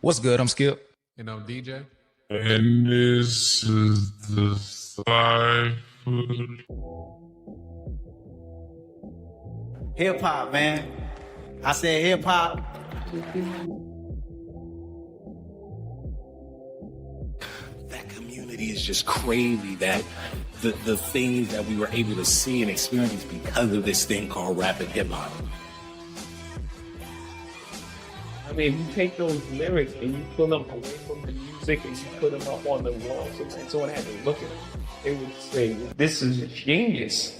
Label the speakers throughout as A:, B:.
A: What's good? I'm Skip.
B: DJ.
C: And this is the Cypher.
D: Hip hop, man. I said hip hop. That community is just crazy. That the things that we were able to see and experience because of this thing called rap and hip hop.
E: I mean, if you take those lyrics and you pull them away from the music and you put them up on the wall, so someone had to look at them, they would say, "This is genius."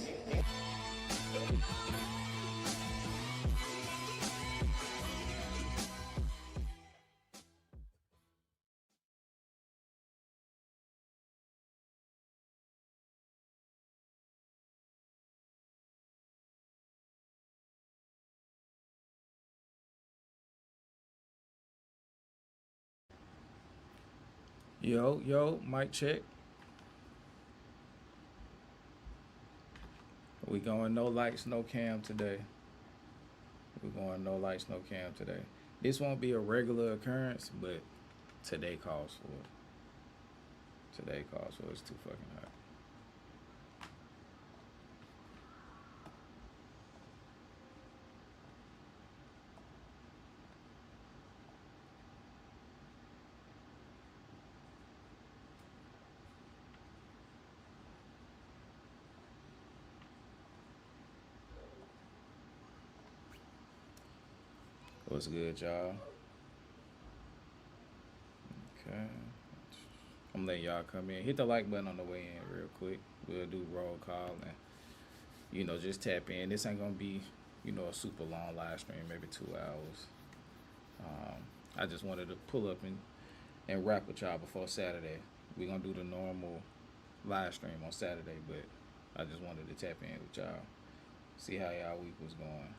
F: Yo, mic check. We going no lights, no cam today. We going no lights, no cam today. This won't be a regular occurrence, but today calls for it. Today calls for it. It's too fucking hot. What's good, y'all? Okay. I'm letting y'all come in. Hit the like button on the way in real quick. We'll do roll call and, just tap in. This ain't going to be, a super long live stream, maybe 2 hours. I just wanted to pull up and rap with y'all before Saturday. We're going to do the normal live stream on Saturday, but I just wanted to tap in with y'all, see how y'all week was going.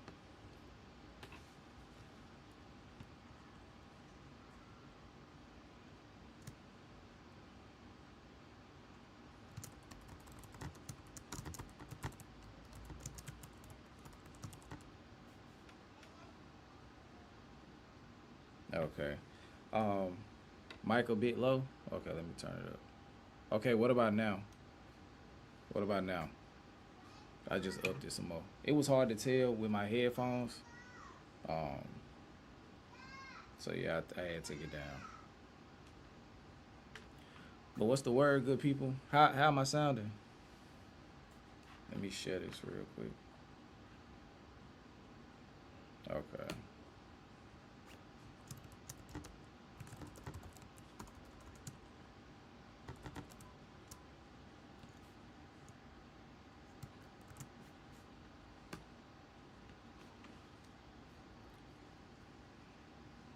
F: Okay. Mic a bit low? Okay, let me turn it up. Okay, what about now? What about now? I just upped it some more. It was hard to tell with my headphones. So yeah, I had to take it down. But what's the word, good people? How am I sounding? Let me share this real quick. Okay.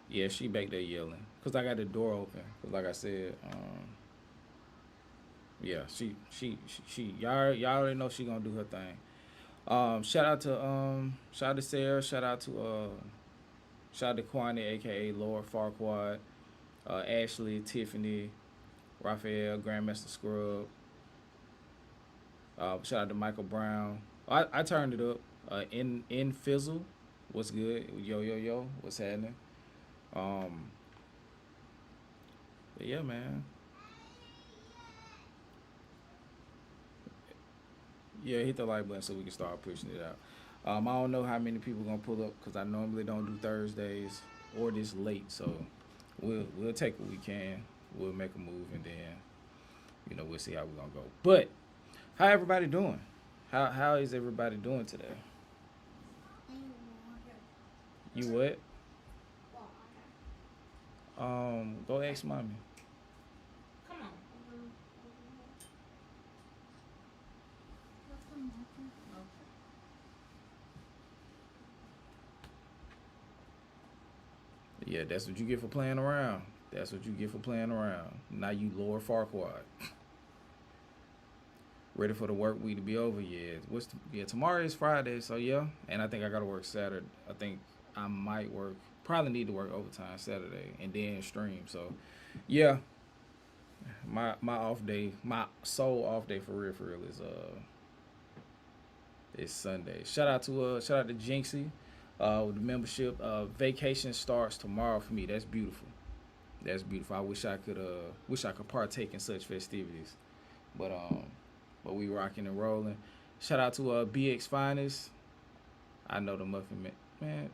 F: Yeah, she back there yelling. Because I got the door open. Because like I said, yeah, she y'all already know she gonna do her thing. Shout out to Sarah, shout out to Kwani, aka Lord Farquaad, Ashley, Tiffany, Raphael, Grandmaster Scrub. Shout out to Michael Brown. I turned it up. In Fizzle, what's good? Yo, what's happening? But yeah, man. Yeah, hit the like button so we can start pushing it out. I don't know how many people gonna pull up because I normally don't do Thursdays or this late, so we'll take what we can. We'll make a move and then we'll see how we're gonna go. But how everybody doing? How is everybody doing today? You what? Go ask mommy. Yeah, that's what you get for playing around. That's what you get for playing around. Now you Lord Farquaad. Ready for the work week to be over? Yeah. Tomorrow is Friday, so yeah. And I think I gotta work Saturday. I think I might work. Probably need to work overtime Saturday and then stream. So, yeah. My off day, my sole off day for real is Sunday. Shout out to Jinxie. With the membership, vacation starts tomorrow for me. That's beautiful. That's beautiful. I wish I could partake in such festivities. But we rocking and rolling. Shout out to BX Finest. I know the Muffin Man.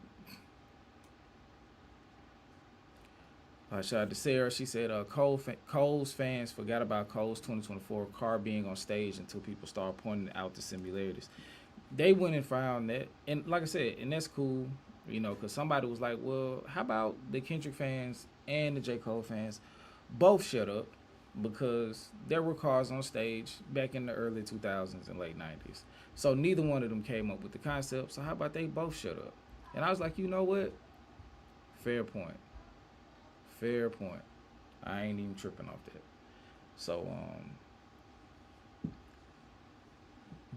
F: Shout out to Sarah. She said Cole's fans forgot about Cole's 2024 car being on stage until people start pointing out the similarities. They went and found that, and like I said, and that's cool, you know, because somebody was like, well, how about the Kendrick fans and the J. Cole fans both shut up, because there were cars on stage back in the early 2000s and late 90s. So neither one of them came up with the concept, so how about they both shut up? And I was like, you know what? Fair point. Fair point. I ain't even tripping off that. So,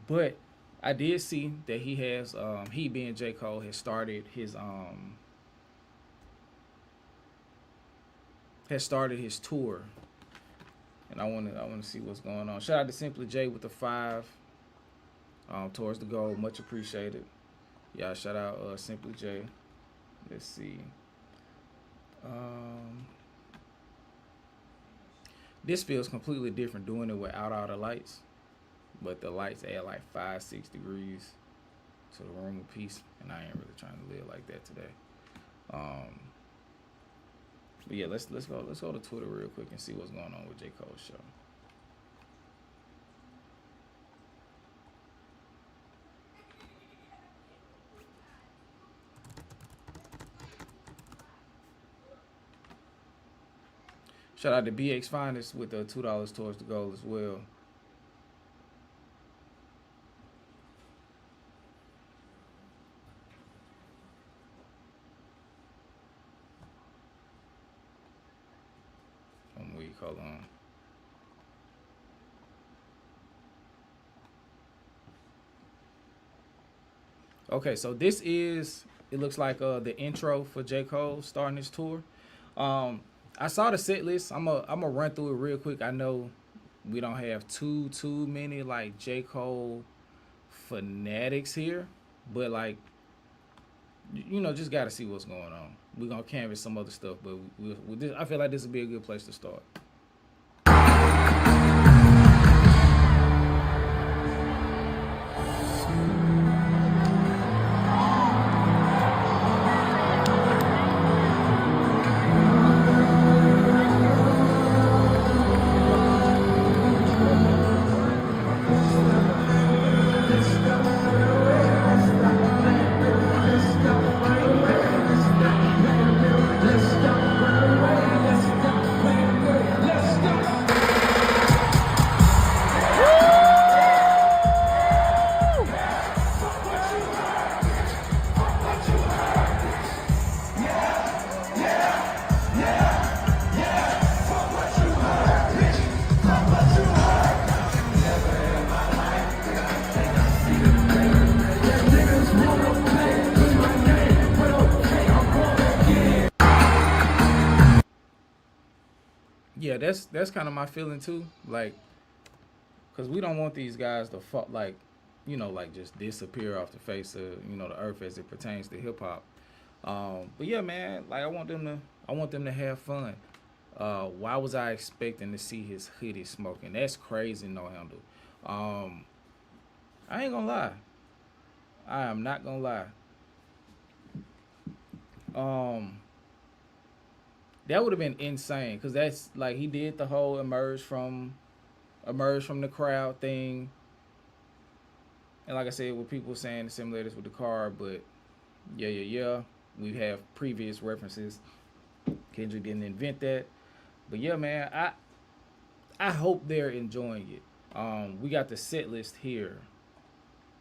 F: but I did see that he has, he being J. Cole has started his tour, and I want to see what's going on. Shout out to Simply J with the 5 towards the goal, much appreciated. Yeah, shout out Simply J. Let's see. This feels completely different doing it without all the lights, but the lights add like 5-6 degrees to the room of peace, and I ain't really trying to live like that today. But yeah, let's go to Twitter real quick and see what's going on with J. Cole's show. Shout out to BX Finest with the $2 towards the goal as well. Hold on. Okay, so this is, it looks like the intro for J. Cole starting his tour. I saw the set list. I'm gonna run through it real quick. I know we don't have too many like J. Cole fanatics here, but like, you know, just gotta see what's going on. We're gonna canvas some other stuff, but I feel like this would be a good place to start. Yeah, that's kind of my feeling too. Like, cause we don't want these guys to like, you know, like just disappear off the face of, you know, the earth as it pertains to hip hop. But yeah, man, like I want them to have fun. Why was I expecting to see his hoodie smoking? That's crazy, no handle. I ain't gonna lie. I am not gonna lie. That would have been insane, because that's like he did the whole emerge from the crowd thing. And like I said, with people saying the simulators with the car, but yeah. We have previous references. Kendrick didn't invent that. But yeah, man, I hope they're enjoying it. We got the set list here.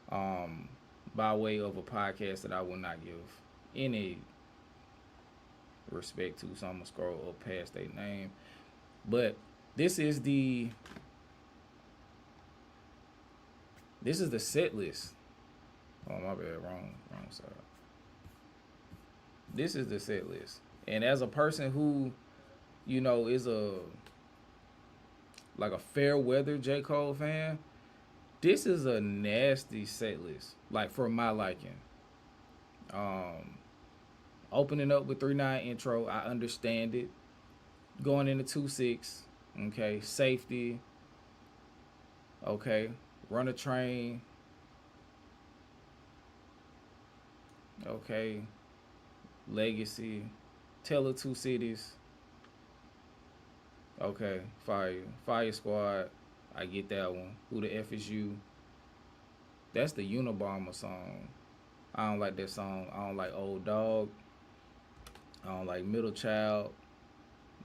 F: By way of a podcast that I will not give any respect to, so I'm gonna scroll up past their name. But this is the set list. Oh my bad, wrong side. This is the set list, and as a person who, you know, is a fair weather J. Cole fan, this is a nasty set list, like for my liking. Opening up with 3-9 intro, I understand it. going into 2-6. Okay, safety. Okay, run a train. Okay, legacy. Tell of Two Cities. Okay, Fire Squad. I get that one. Who the F is you? That's the Unabomber song. I don't like that song. I don't like Old Dog. I don't like Middle Child.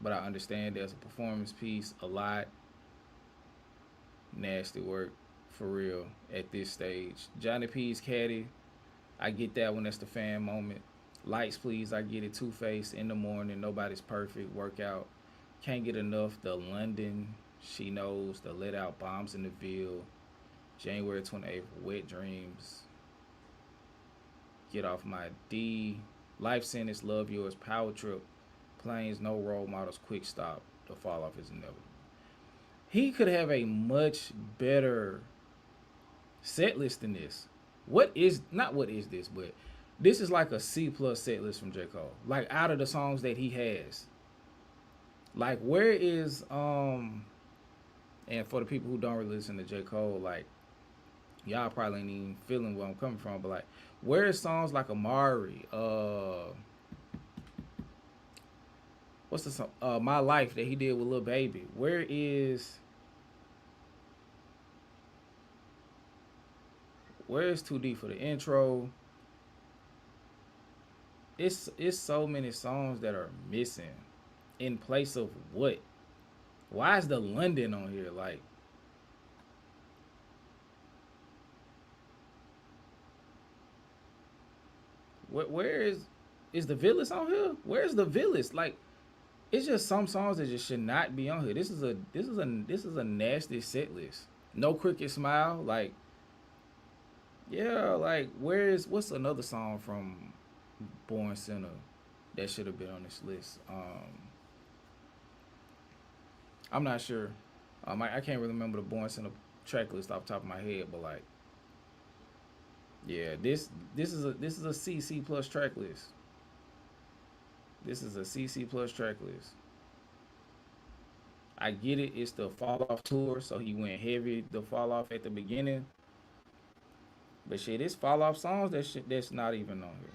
F: But I understand there's a performance piece a lot. Nasty work, for real, at this stage. Johnny P's Caddy. I get that one. That's the fan moment. Lights, please. I get it. Two-Face. In the Morning. Nobody's Perfect. Workout. Can't get enough. The London. She Knows. The Let Out. Bombs in the Ville. January 28th. Wet Dreams. Get Off My D. Life Sentence. Love Yours. Power Trip. Planes. No Role Models. Quick Stop. The Fall Off Is Inevitable. He could have a much better set list than this. What is this, but this is like a C+ set list from J. Cole. Like, out of the songs that he has. Like, where is and for the people who don't really listen to J. Cole, like, y'all probably ain't even feeling where I'm coming from, but like, where is songs like Amari, what's the song? My Life that he did with Lil Baby. Where is Too Deep for the intro? It's so many songs that are missing. In place of what? Why is the London on here? Like, where is the Village on here? Where's the Village? Like, it's just some songs that just should not be on here. This is a nasty set list. No Cricket Smile. Like, yeah, like, what's another song from Born Sinner that should have been on this list? I'm not sure. I can't really remember the Born Sinner track list off the top of my head, but like, yeah, this is a CC plus track list. This is a CC plus track list. I get it. It's the Fall Off tour, so he went heavy. The Fall Off at the beginning. But shit, it's Fall Off songs that's not even on here.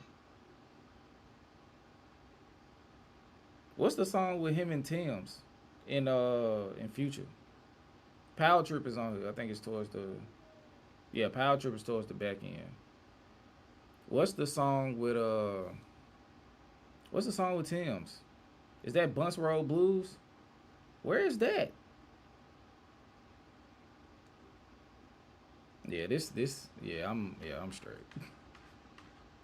F: What's the song with him and Tim's in Future? Power Trip is on here. I think it's towards the Power Trip is towards the back end. What's the song with Tim's? Is that Bunce Road Blues? Where is that? Yeah, I'm straight.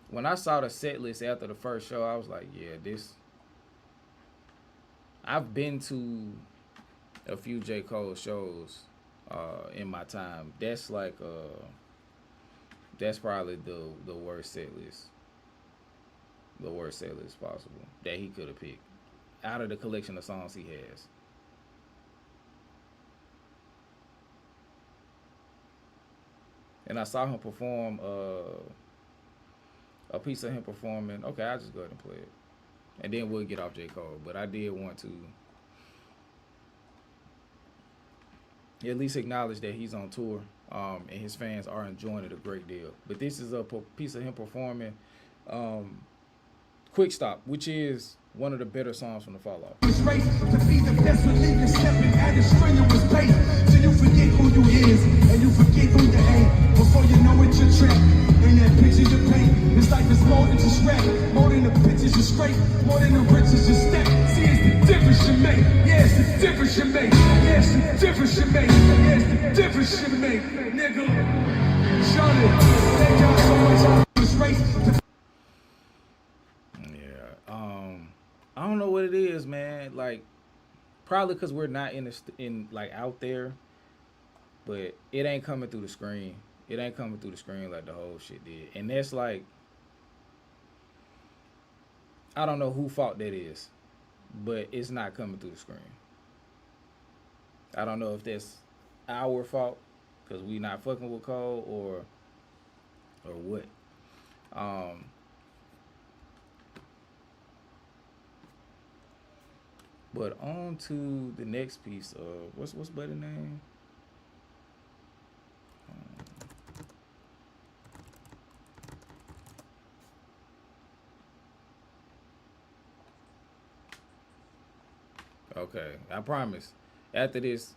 F: When I saw the set list after the first show, I was like, yeah, this. I've been to a few J. Cole shows in my time. That's like that's probably the worst set list. The worst set list possible that he could have picked out of the collection of songs he has. And I saw him perform a piece of him performing. Okay, I'll just go ahead and play it. And then we'll get off J. Cole. But I did want to at least acknowledge that he's on tour and his fans are enjoying it a great deal. But this is a piece of him performing Quick Stop, which is one of the better songs from the Fall Off.
A: It's race to be the best relief stepping at a strenuous pace. So you forget who you is and you forget who you ain't. Before you know it, you're trapped in that picture you paint. This life is more than just rap, more than the pictures you scrape, more than the riches you stack. See, it's the difference you make. Yeah, it's the difference you make. Yeah, it's the difference you make. Yeah, it's the difference you make, nigga. Shut it. Thank y'all so much. It's race to
F: I don't know what it is, man. Like, probably because we're not in like out there, but it ain't coming through the screen. It ain't coming through the screen like the whole shit did, and that's like, I don't know who fault that is, but it's not coming through the screen. I don't know if that's our fault because we not fucking with Cole or what. But on to the next piece of what's Buddy's name? Okay, I promise. After this,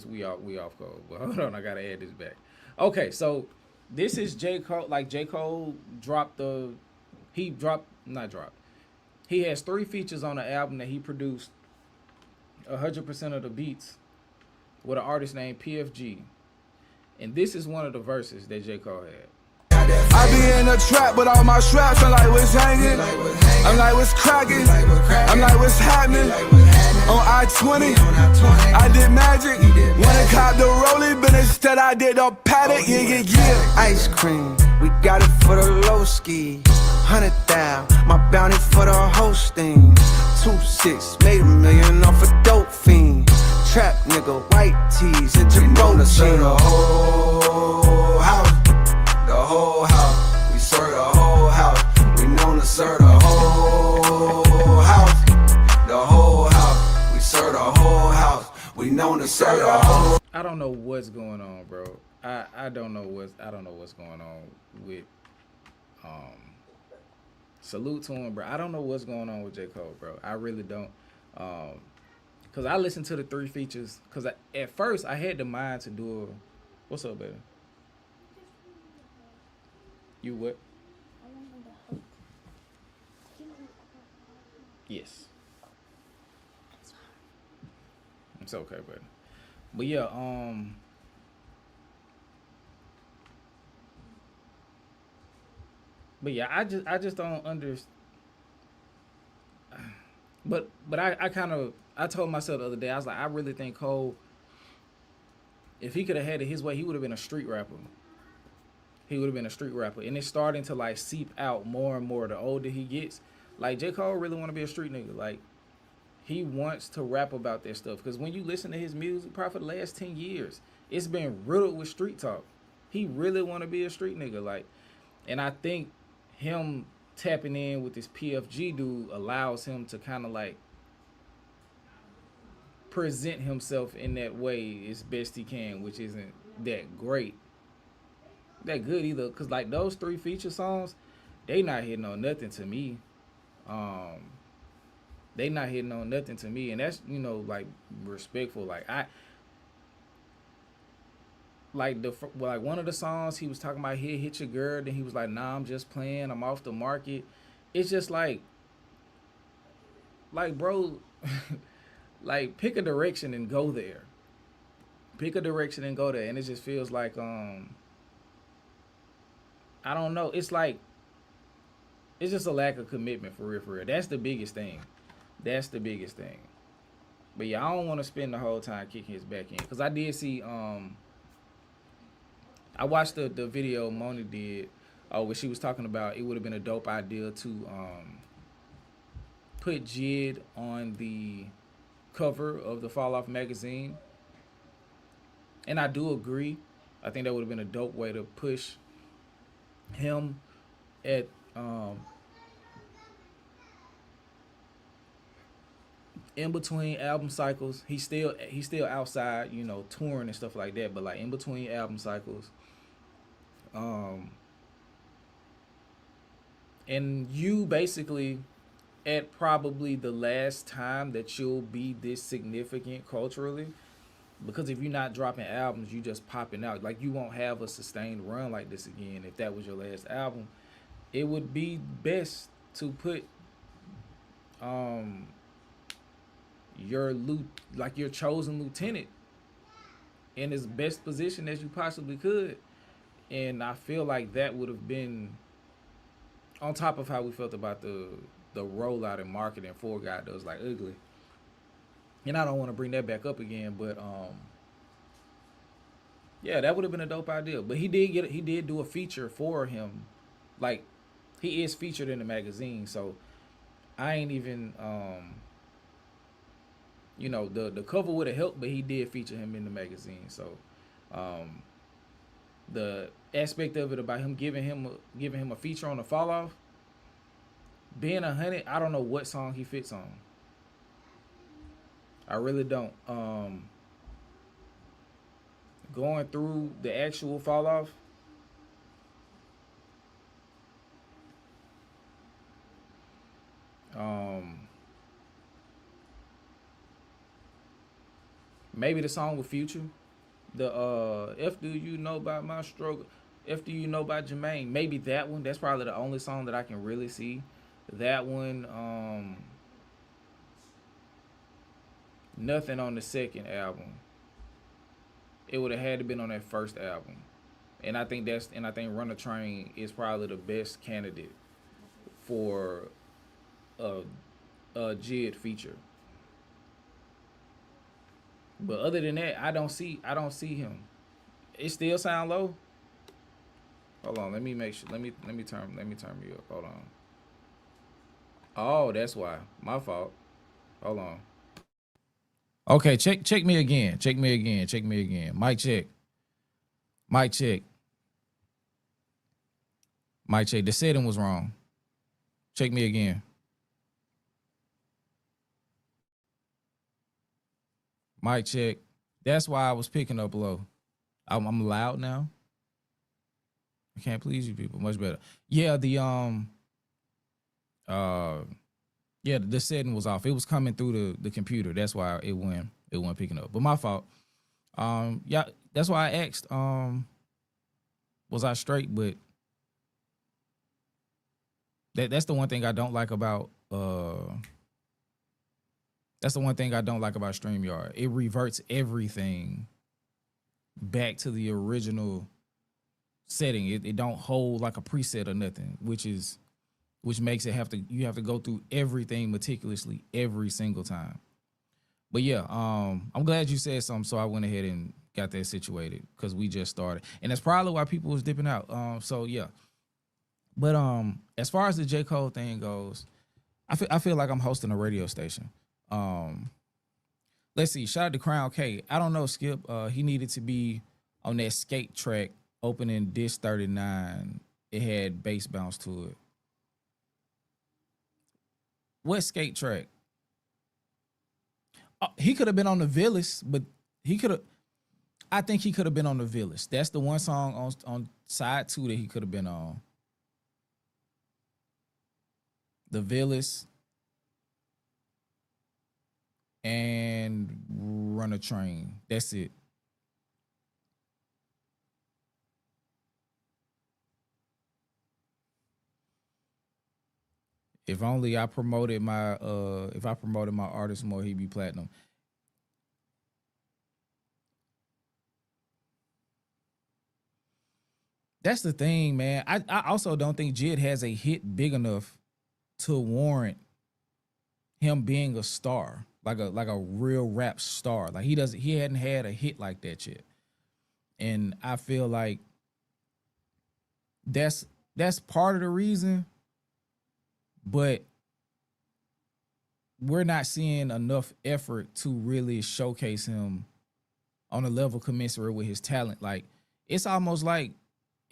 F: we off code. But hold on, I gotta add this back. Okay, so this is J. Cole. Like J. Cole he has 3 features on the album that he produced 100% of the beats with an artist named PFG. And this is one of the verses that J. Cole had.
A: I be in a trap, but all my straps, I'm like, what's hanging? I'm like, what's cracking? I'm like, what's happening? On I-20, I did magic. Wanna cop the rolling, but instead I did a paddock. Yeah. Ice cream, we got it for the low ski. 100,000, my bounty for the hosting. 2-6, made $1 million off a dope fiend. Trap nigga, white tees, into boat the whole house. The whole house, we serve the whole house. We known to serve the whole house. The whole house, we serve the whole house. We known to serve the whole.
F: I don't know what's going on, bro. I don't know what's going on with salute to him, bro. I don't know what's going on with J. Cole, bro. I really don't. Cause I listened to the 3 features. Cause at first I had the mind to do a. What's up, baby? You what? Yes. It's okay, buddy. But yeah, But yeah, I just don't understand. But I told myself the other day, I was like, I really think Cole, if he could have had it his way, he would have been a street rapper. He would have been a street rapper. And it's starting to like seep out more and more the older he gets. Like J. Cole really want to be a street nigga. Like he wants to rap about that stuff. Because when you listen to his music, probably for the last 10 years, it's been riddled with street talk. He really want to be a street nigga. Like, and I think him tapping in with this PFG dude allows him to kind of like present himself in that way as best he can, which isn't that great, that good either. Cause like those 3 feature songs, they not hitting on nothing to me. They not hitting on nothing to me, and that's, you know, like respectful. Like like one of the songs he was talking about, he'll hit your girl, then he was like, nah, I'm just playing, I'm off the market. It's just like bro, like pick a direction and go there. Pick a direction and go there. And it just feels like I don't know. It's like it's just a lack of commitment for real. That's the biggest thing. But yeah, I don't want to spend the whole time kicking his back in. Cause I did see I watched the video Moni did where she was talking about it would have been a dope idea to put J.I.D on the cover of the Fall Off magazine. And I do agree. I think that would have been a dope way to push him at in between album cycles. He's still outside, you know, touring and stuff like that, but like in between album cycles. And you basically at probably the last time that you'll be this significant culturally, because if you're not dropping albums, you just popping out. Like you won't have a sustained run like this again. If that was your last album, it would be best to put your chosen lieutenant in as best position as you possibly could. And I feel like that would have been on top of how we felt about the rollout and marketing for God Does Like Ugly. And I don't want to bring that back up again, but yeah, that would have been a dope idea. But he did do a feature for him. Like he is featured in the magazine, so I ain't even you know, the cover would have helped, but he did feature him in the magazine. So the aspect of it about him giving him a feature on the Fall Off, being 100, I don't know what song he fits on. I really don't. Going through the actual fall off, maybe the song with Future, the F Do You Know About My Struggle, F Do You Know About Jermaine, maybe that one. That's probably the only song that I can really see. That one, nothing on the second album. It would have had to been on that first album. And I think Run a Train is probably the best candidate for a J.I.D feature. But other than that, I don't see him. It still sound low. Hold on, let me make sure. Let me turn you up. Hold on. Oh, that's why. My fault. Hold on. Okay, check me again. Check me again. Mic check. Mic check. Mic check. The setting was wrong. Check me again. Mic check. That's why I was picking up low. I'm loud now. I can't please you people. Much better. Yeah, the the setting was off. It was coming through the computer. That's why it wasn't picking up. But my fault. Yeah, that's why I asked, was I straight? But that's the one thing I don't like about StreamYard. It reverts everything back to the original setting. It don't hold like a preset or nothing, which makes it you have to go through everything meticulously every single time. But yeah, I'm glad you said something, so I went ahead and got that situated because we just started, and that's probably why people was dipping out. So yeah, but as far as the J. Cole thing goes, I feel like I'm hosting a radio station. Let's see. Shout out to Crown K. I don't know, Skip. He needed to be on that skate track opening Disc 39. It had bass bounce to it. What skate track? He could have been on the Villas, but I think he could have been on the Villas. That's the one song on side 2 that he could have been on. The Villas and Run a Train. That's it. If only I promoted my artist more, he'd be platinum. That's the thing, man. I also don't think J.I.D has a hit big enough to warrant him being a star, like a real rap star. Like he hadn't had a hit like that yet. And I feel like that's part of the reason, but we're not seeing enough effort to really showcase him on a level commensurate with his talent. Like it's almost like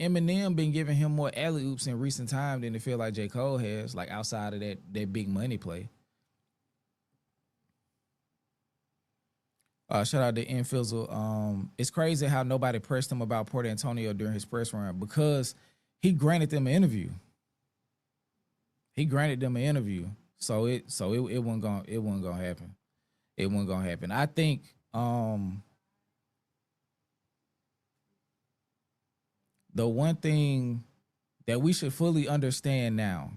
F: Eminem been giving him more alley-oops in recent time than it feel like J. Cole has, like outside of that big money play. Shout out to Infizzle. It's crazy how nobody pressed him about Port Antonio during his press run because he granted them an interview. So it wasn't gonna happen. It wasn't gonna happen. I think the one thing that we should fully understand now,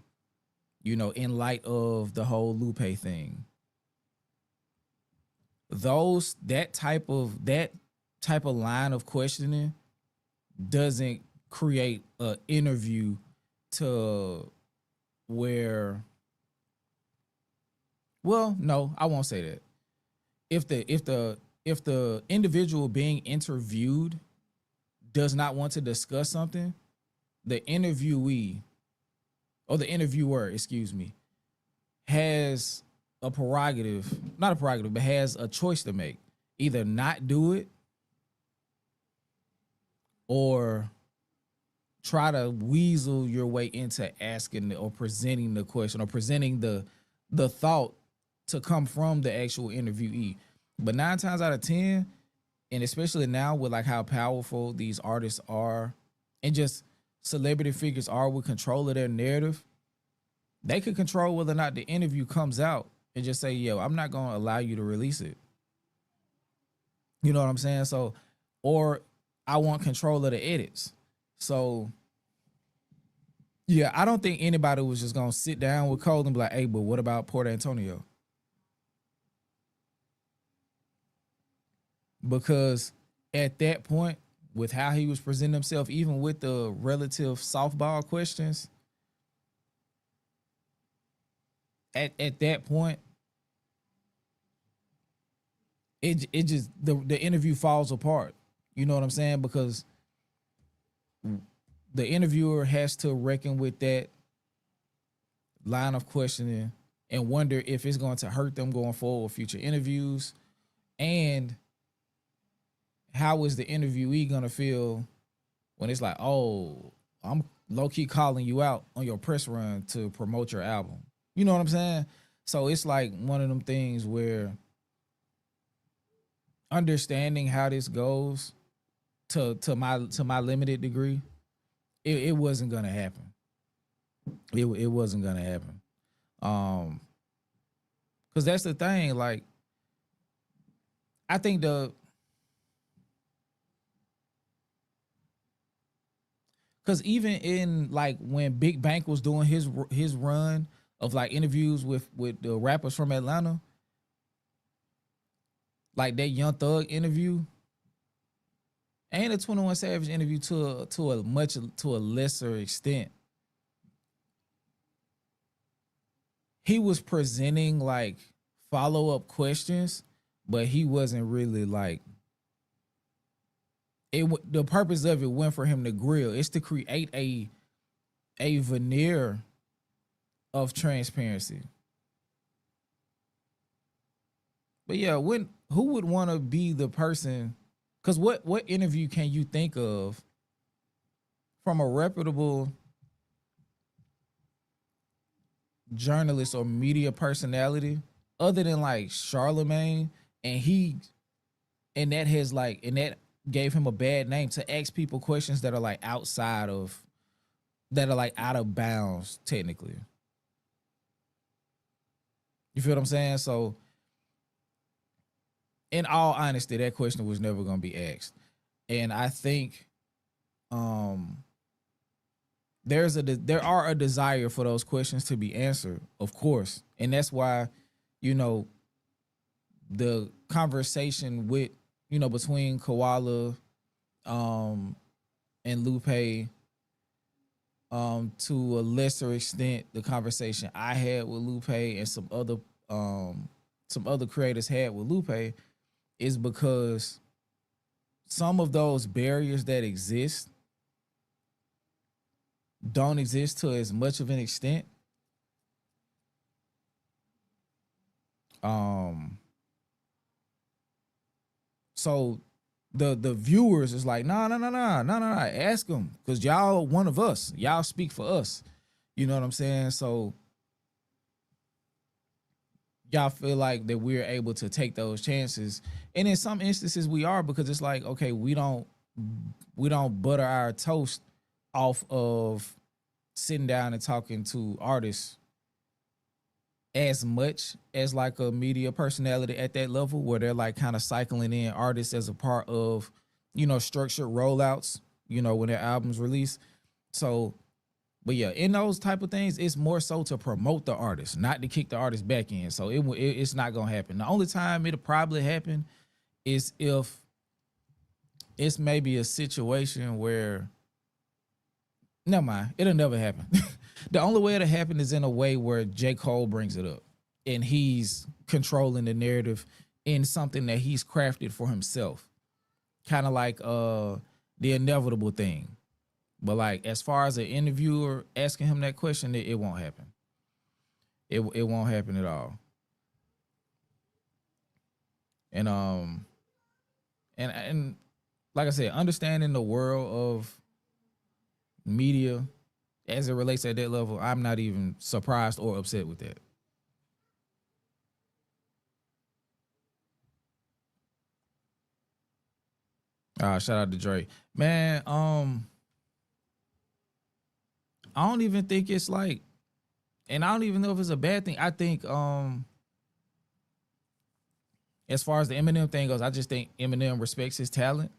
F: in light of the whole Lupe thing, that type of line of questioning doesn't create an interview to where, well, no, I won't say that. If the individual being interviewed does not want to discuss something, the interviewee or the interviewer, has a prerogative, not a prerogative, but has a choice to make. Either not do it or try to weasel your way into asking or presenting the question or presenting the thought to come from the actual interviewee. But 9 times out of 10, and especially now with like how powerful these artists are and just celebrity figures are with control of their narrative, they could control whether or not the interview comes out and just say, yo, I'm not going to allow you to release it. You know what I'm saying? So, or I want control of the edits. So, yeah, I don't think anybody was just going to sit down with Cole and be like, hey, but what about Port Antonio? Because at that point, with how he was presenting himself, even with the relative softball questions, at that point, it just the interview falls apart. You know what I'm saying? Because the interviewer has to reckon with that line of questioning and wonder if it's going to hurt them going forward with future interviews, and how is the interviewee gonna feel when it's like, oh, I'm low-key calling you out on your press run to promote your album. You know what I'm saying? So it's like one of them things where understanding how this goes to my limited degree, it wasn't gonna happen. It wasn't gonna happen. Cause that's the thing, like, I think because even in like when Big Bank was doing his run of like interviews with the rappers from Atlanta, like that Young Thug interview and the 21 Savage interview to a lesser extent, he was presenting like follow-up questions, but he wasn't really like it. The purpose of it went for him to grill. It's to create a veneer of transparency. But yeah, who would want to be the person? Because what interview can you think of from a reputable journalist or media personality other than like Charlemagne, and that gave him a bad name to ask people questions that are like out of bounds technically. You feel what I'm saying? So in all honesty, that question was never going to be asked. And I think there are a desire for those questions to be answered, of course. And that's why, the conversation with, between Koala and Lupe, to a lesser extent, the conversation I had with Lupe and some other creators had with Lupe, is because some of those barriers that exist don't exist to as much of an extent. So the viewers is like, no, ask them, because y'all one of us. Y'all speak for us. You know what I'm saying? So y'all feel like that we're able to take those chances. And in some instances we are, because it's like, okay, we don't butter our toast off of sitting down and talking to artists as much as like a media personality at that level, where they're like kind of cycling in artists as a part of, structured rollouts, when their albums release. So, but yeah, in those type of things, it's more so to promote the artist, not to kick the artist back in. So it's not gonna happen. The only time it'll probably happen is if it's maybe a situation where, never mind, it'll never happen. The only way it'll happen is in a way where J. Cole brings it up and he's controlling the narrative in something that he's crafted for himself. Kind of like the Inevitable thing. But like, as far as an interviewer asking him that question, it won't happen. It won't happen at all. And like I said, understanding the world of media as it relates at that level, I'm not even surprised or upset with that. Shout out to Dre. Man, I don't even think it's like, and I don't even know if it's a bad thing. I think as far as the Eminem thing goes, I just think Eminem respects his talent.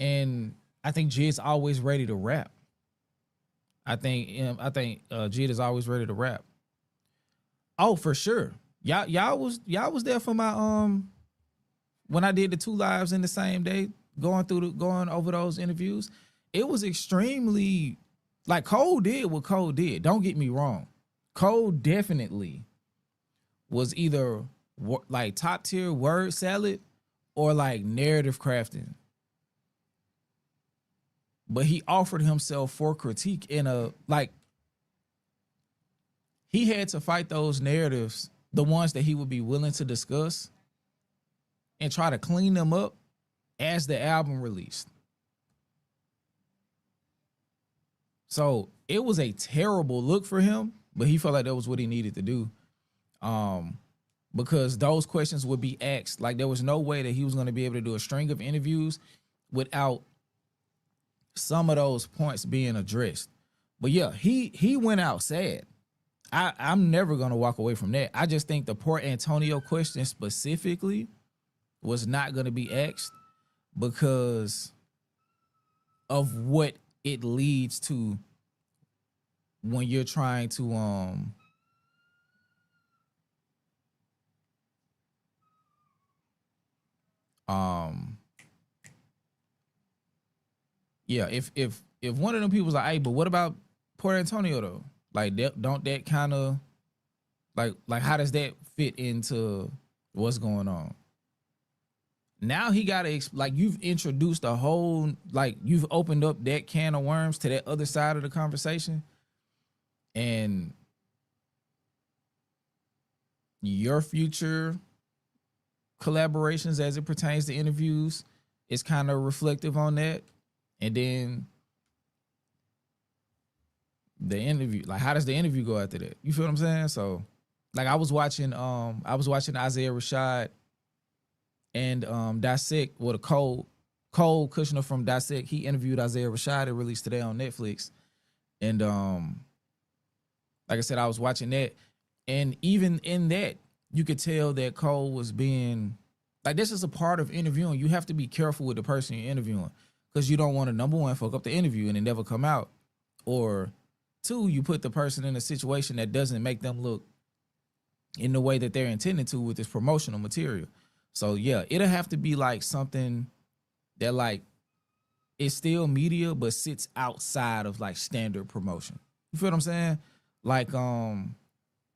F: And I think Jid's always ready to rap. I think Jid is always ready to rap. Oh, for sure. Y'all was there for my when I did the 2 lives in the same day, going over those interviews. It was extremely, like, Cole did what Cole did. Don't get me wrong. Cole definitely was either like top tier word salad or like narrative crafting. But he offered himself for critique in a, like, he had to fight those narratives, the ones that he would be willing to discuss, and try to clean them up as the album released. So it was a terrible look for him, but he felt like that was what he needed to do. Because those questions would be asked. Like, there was no way that he was going to be able to do a string of interviews without some of those points being addressed. But yeah, he went out sad. I'm never going to walk away from that. I just think the Port Antonio question specifically was not going to be asked because of what it leads to when you're trying to yeah, if one of them people was like, hey, but what about Port Antonio though? Like, don't that kind of like how does that fit into what's going on? Now he gotta, like, you've introduced a whole, like, you've opened up that can of worms to that other side of the conversation, and your future collaborations as it pertains to interviews is kind of reflective on that. And then the interview, like, how does the interview go after that? You feel what I'm saying? So, like, I was watching Isaiah Rashad and Dissect, well, the Cole Kushner from Dissect. He interviewed Isaiah Rashad. It released today on Netflix. And like I said, I was watching that, and even in that, you could tell that Cole was being, like, this is a part of interviewing. You have to be careful with the person you're interviewing, because you don't want to, number one, fuck up the interview and it never come out, or two, you put the person in a situation that doesn't make them look in the way that they're intended to with this promotional material. So yeah, it'll have to be like something that, like, it's still media but sits outside of like standard promotion. You feel what I'm saying? Like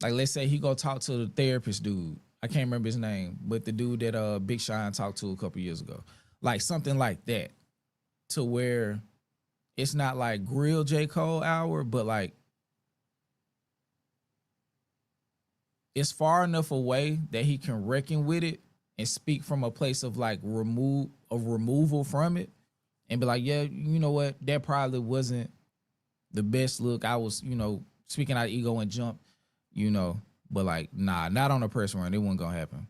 F: let's say he go talk to the therapist dude. I can't remember his name, but the dude that Big Sean talked to a couple years ago. Like something like that, to where it's not like grill J. Cole hour, but like it's far enough away that he can reckon with it and speak from a place of like removal from it, and be like, yeah, you know what, that probably wasn't the best look. I was, speaking out of ego and jump, but like, nah, not on a press run. It wasn't gonna happen.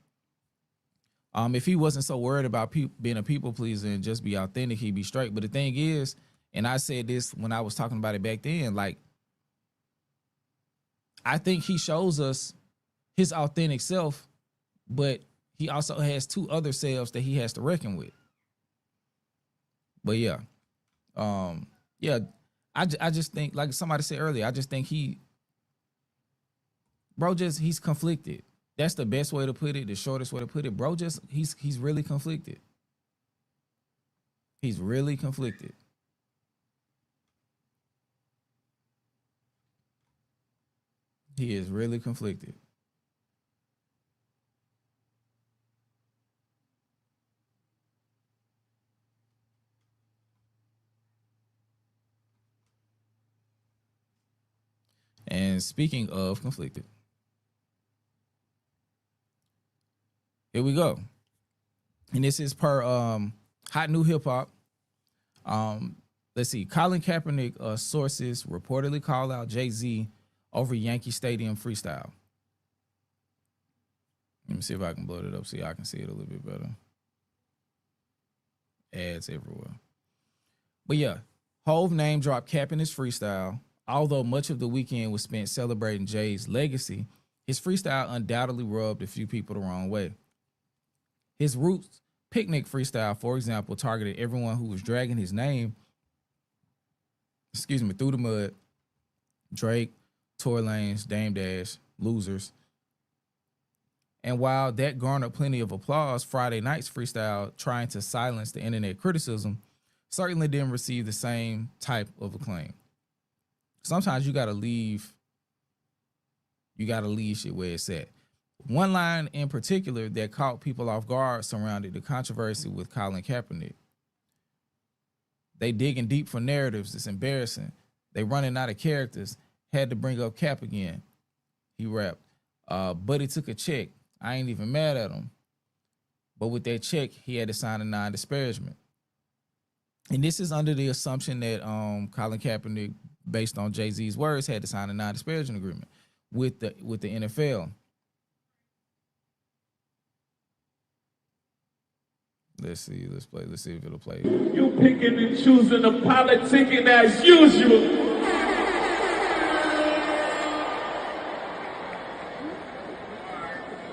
F: If he wasn't so worried about being a people pleaser and just be authentic, he'd be straight. But the thing is, and I said this when I was talking about it back then, like, I think he shows us his authentic self, but he also has two other selves that he has to reckon with. But yeah, I just think, like somebody said earlier, I just think he's conflicted. That's the best way to put it, the shortest way to put it. Bro, he's really conflicted. He's really conflicted. He is really conflicted. And speaking of conflicted, here we go. And this is per Hot New Hip Hop. Let's see. Colin Kaepernick sources reportedly call out Jaÿ-Z over Yankee Stadium freestyle. Let me see if I can blow it up so y'all can see it a little bit better. ads everywhere. But yeah, Hove name dropped Cap in his freestyle. Although much of the weekend was spent celebrating Jay's legacy, his freestyle undoubtedly rubbed a few people the wrong way. His Roots Picnic freestyle, for example, targeted everyone who was dragging his name, through the mud. Drake, Tory Lanez, Dame Dash, losers. And while that garnered plenty of applause, Friday night's freestyle, trying to silence the internet criticism, certainly didn't receive the same type of acclaim. Sometimes you gotta leave shit where it's at. One line in particular that caught people off guard surrounded the controversy with Colin Kaepernick. They digging deep for narratives. It's embarrassing. They running out of characters. Had to bring up Cap again. He rapped. Buddy took a check. I ain't even mad at him. But with that check, he had to sign a non-disparagement. And this is under the assumption that Colin Kaepernick, based on Jay-Z's words, had to sign a non-disparagement agreement with the NFL. Let's see if it'll play.
E: You picking and choosing the politicking as usual.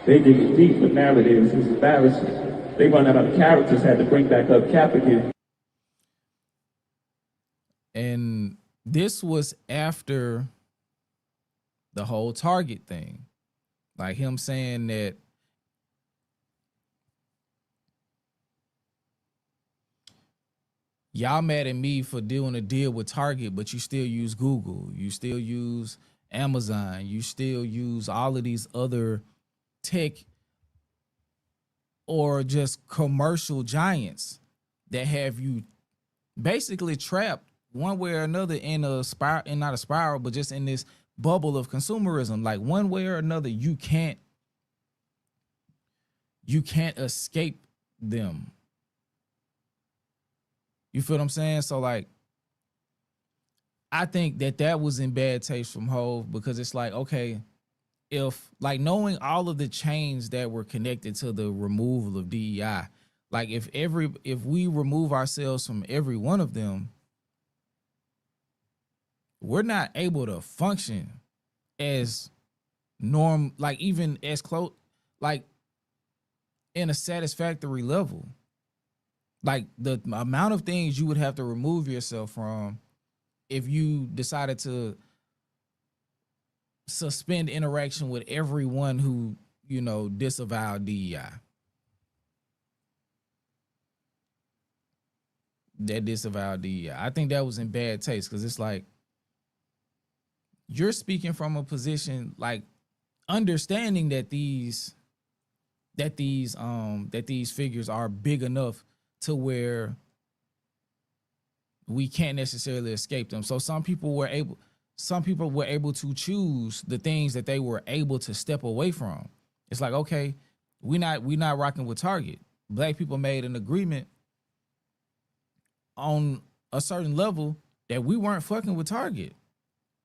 E: They dig deep for narratives. It's embarrassing. They run out of characters, had to bring back up Cap again.
F: And this was after the whole Target thing. Like him saying that y'all mad at me for doing a deal with Target, but you still use Google. You still use Amazon. You still use all of these other tech or just commercial giants that have you basically trapped one way or another in a spiral, and not a spiral, but just in this bubble of consumerism. Like one way or another, you can't escape them. You feel what I'm saying? So like, I think that was in bad taste from Hove, because it's like, okay, if like knowing all of the chains that were connected to the removal of DEI, like if we remove ourselves from every one of them, we're not able to function as like even as close, like in a satisfactory level. Like the amount of things you would have to remove yourself from if you decided to suspend interaction with everyone who, you know, disavowed DEI. That disavowed DEI. I think that was in bad taste, because it's like you're speaking from a position like understanding that these figures are big enough to where we can't necessarily escape them. So some people were able to choose the things that they were able to step away from. It's like, okay, we not rocking with Target. Black people made an agreement on a certain level that we weren't fucking with Target.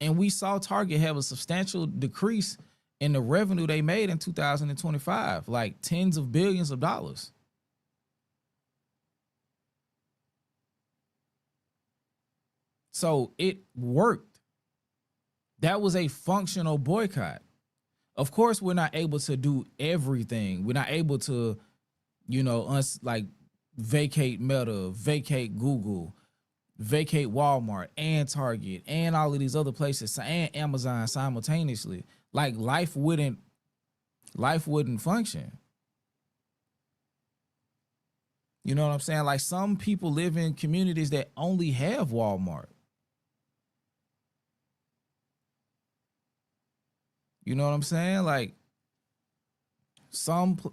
F: And we saw Target have a substantial decrease in the revenue they made in 2025, like tens of billions of dollars. So it worked. That was a functional boycott. Of course, we're not able to do everything. We're not able to, you know, vacate Meta, vacate Google, vacate Walmart and Target and all of these other places and Amazon simultaneously. Like life wouldn't function. You know what I'm saying? Like some people live in communities that only have Walmart. You know what I'm saying? Like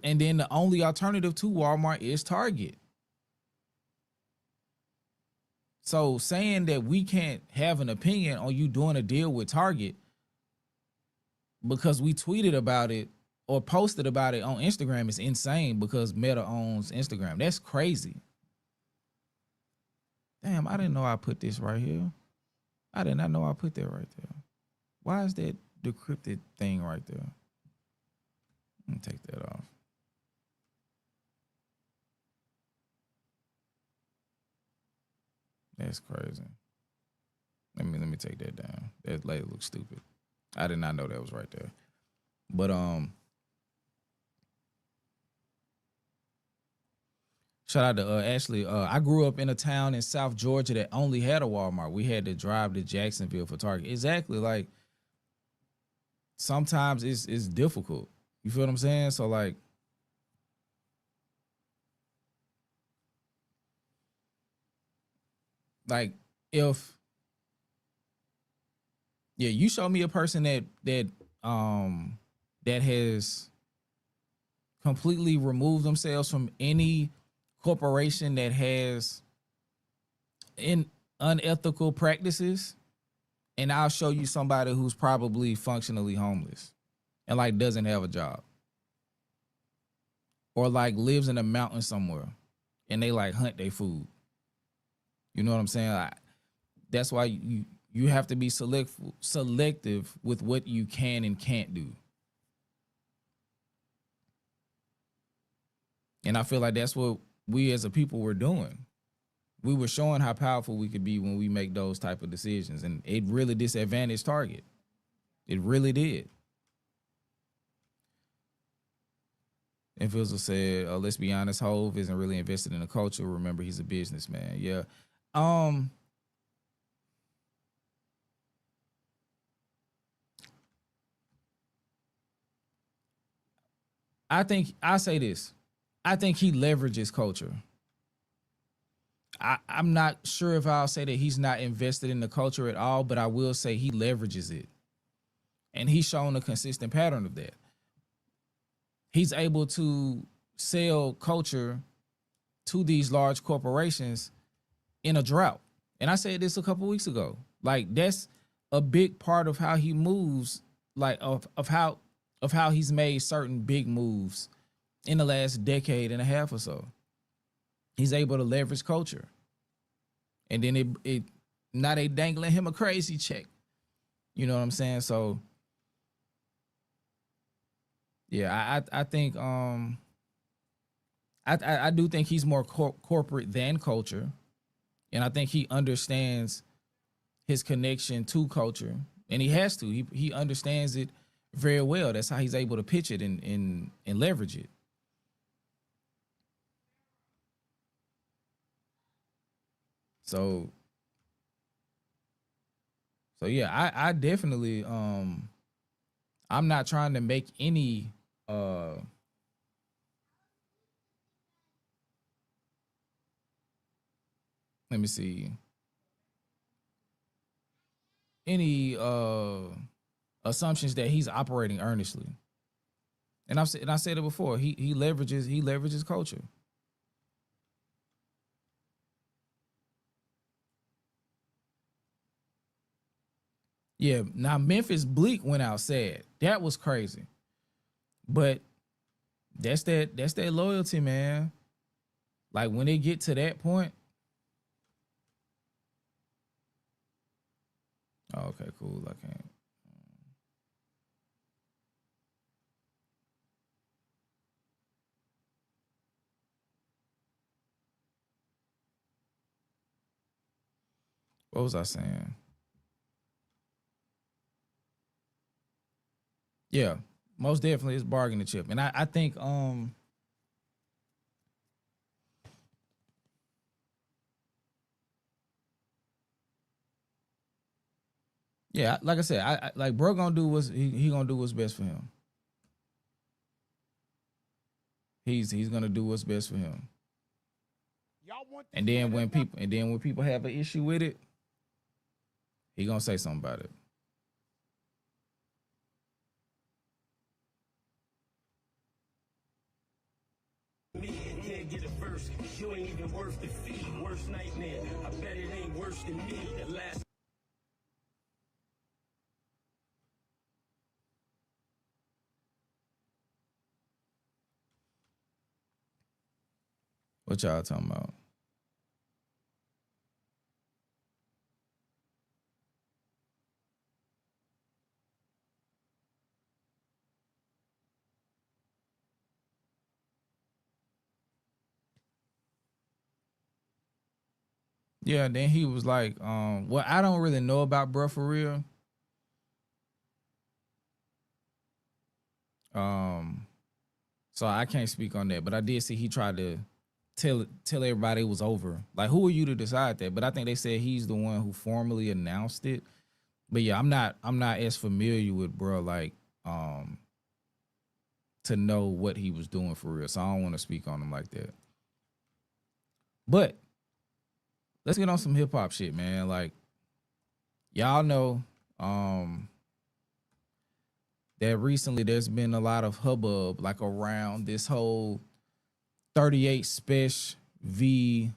F: and then the only alternative to Walmart is Target. So saying that we can't have an opinion on you doing a deal with Target because we tweeted about it or posted about it on Instagram is insane, because Meta owns Instagram. That's crazy. Damn, I didn't know I put this right here. I did not know I put that right there. Why is that DeCryptEd thing right there? Let me take that off. That's crazy. Let me take that down. That lady looks stupid. I did not know that was right there. But shout out to Ashley. I grew up in a town in South Georgia that only had a Walmart. We had to drive to Jacksonville for Target. Exactly. Like sometimes it's difficult. You feel what I'm saying? So like if you show me a person that has completely removed themselves from any corporation that has unethical practices, and I'll show you somebody who's probably functionally homeless and like doesn't have a job or like lives in a mountain somewhere and they like hunt their food. You know what I'm saying? Like, that's why you have to be selective with what you can and can't do. And I feel like that's what we as a people were doing. We were showing how powerful we could be when we make those type of decisions. And it really disadvantaged Target. It really did. And Fizzle said, let's be honest, Hove isn't really invested in the culture. Remember, he's a businessman. Yeah. I think I say this. I think he leverages culture. I'm not sure if I'll say that he's not invested in the culture at all, but I will say he leverages it. And he's shown a consistent pattern of that. He's able to sell culture to these large corporations in a drought. And I said this a couple weeks ago. Like that's a big part of how he moves, like of how he's made certain big moves in the last decade and a half or so. He's able to leverage culture. And then it now they dangling him a crazy check. You know what I'm saying? So yeah, I think I do think he's more corporate than culture. And I think he understands his connection to culture. And he has to. He understands it very well. That's how he's able to pitch it and leverage it. So yeah, I definitely I'm not trying to make any let me see, any assumptions that he's operating earnestly. And I said it before, he leverages culture. Yeah, now Memphis Bleak went out sad. That was crazy. But that's that loyalty, man. Like when they get to that point. Oh, okay, cool. I can't. What was I saying? Yeah, most definitely it's bargaining chip. And I think yeah, like I said, I like bro gonna do what's he gonna do what's best for him. He's gonna do what's best for him. And then when people have an issue with it, he gonna say something about it.
A: Can't get a verse. You ain't even worth the fee. Worst nightmare. I bet it ain't worse than me. The last.
F: What y'all talking about? Yeah, then he was like, well, I don't really know about bruh for real. So I can't speak on that, but I did see he tried to tell everybody it was over. Like, who are you to decide that? But I think they said he's the one who formally announced it. But yeah, I'm not as familiar with bruh like to know what he was doing for real. So I don't want to speak on him like that. But let's get on some hip hop shit, man. Like, y'all know that recently there's been a lot of hubbub like around this whole 38 Spesh v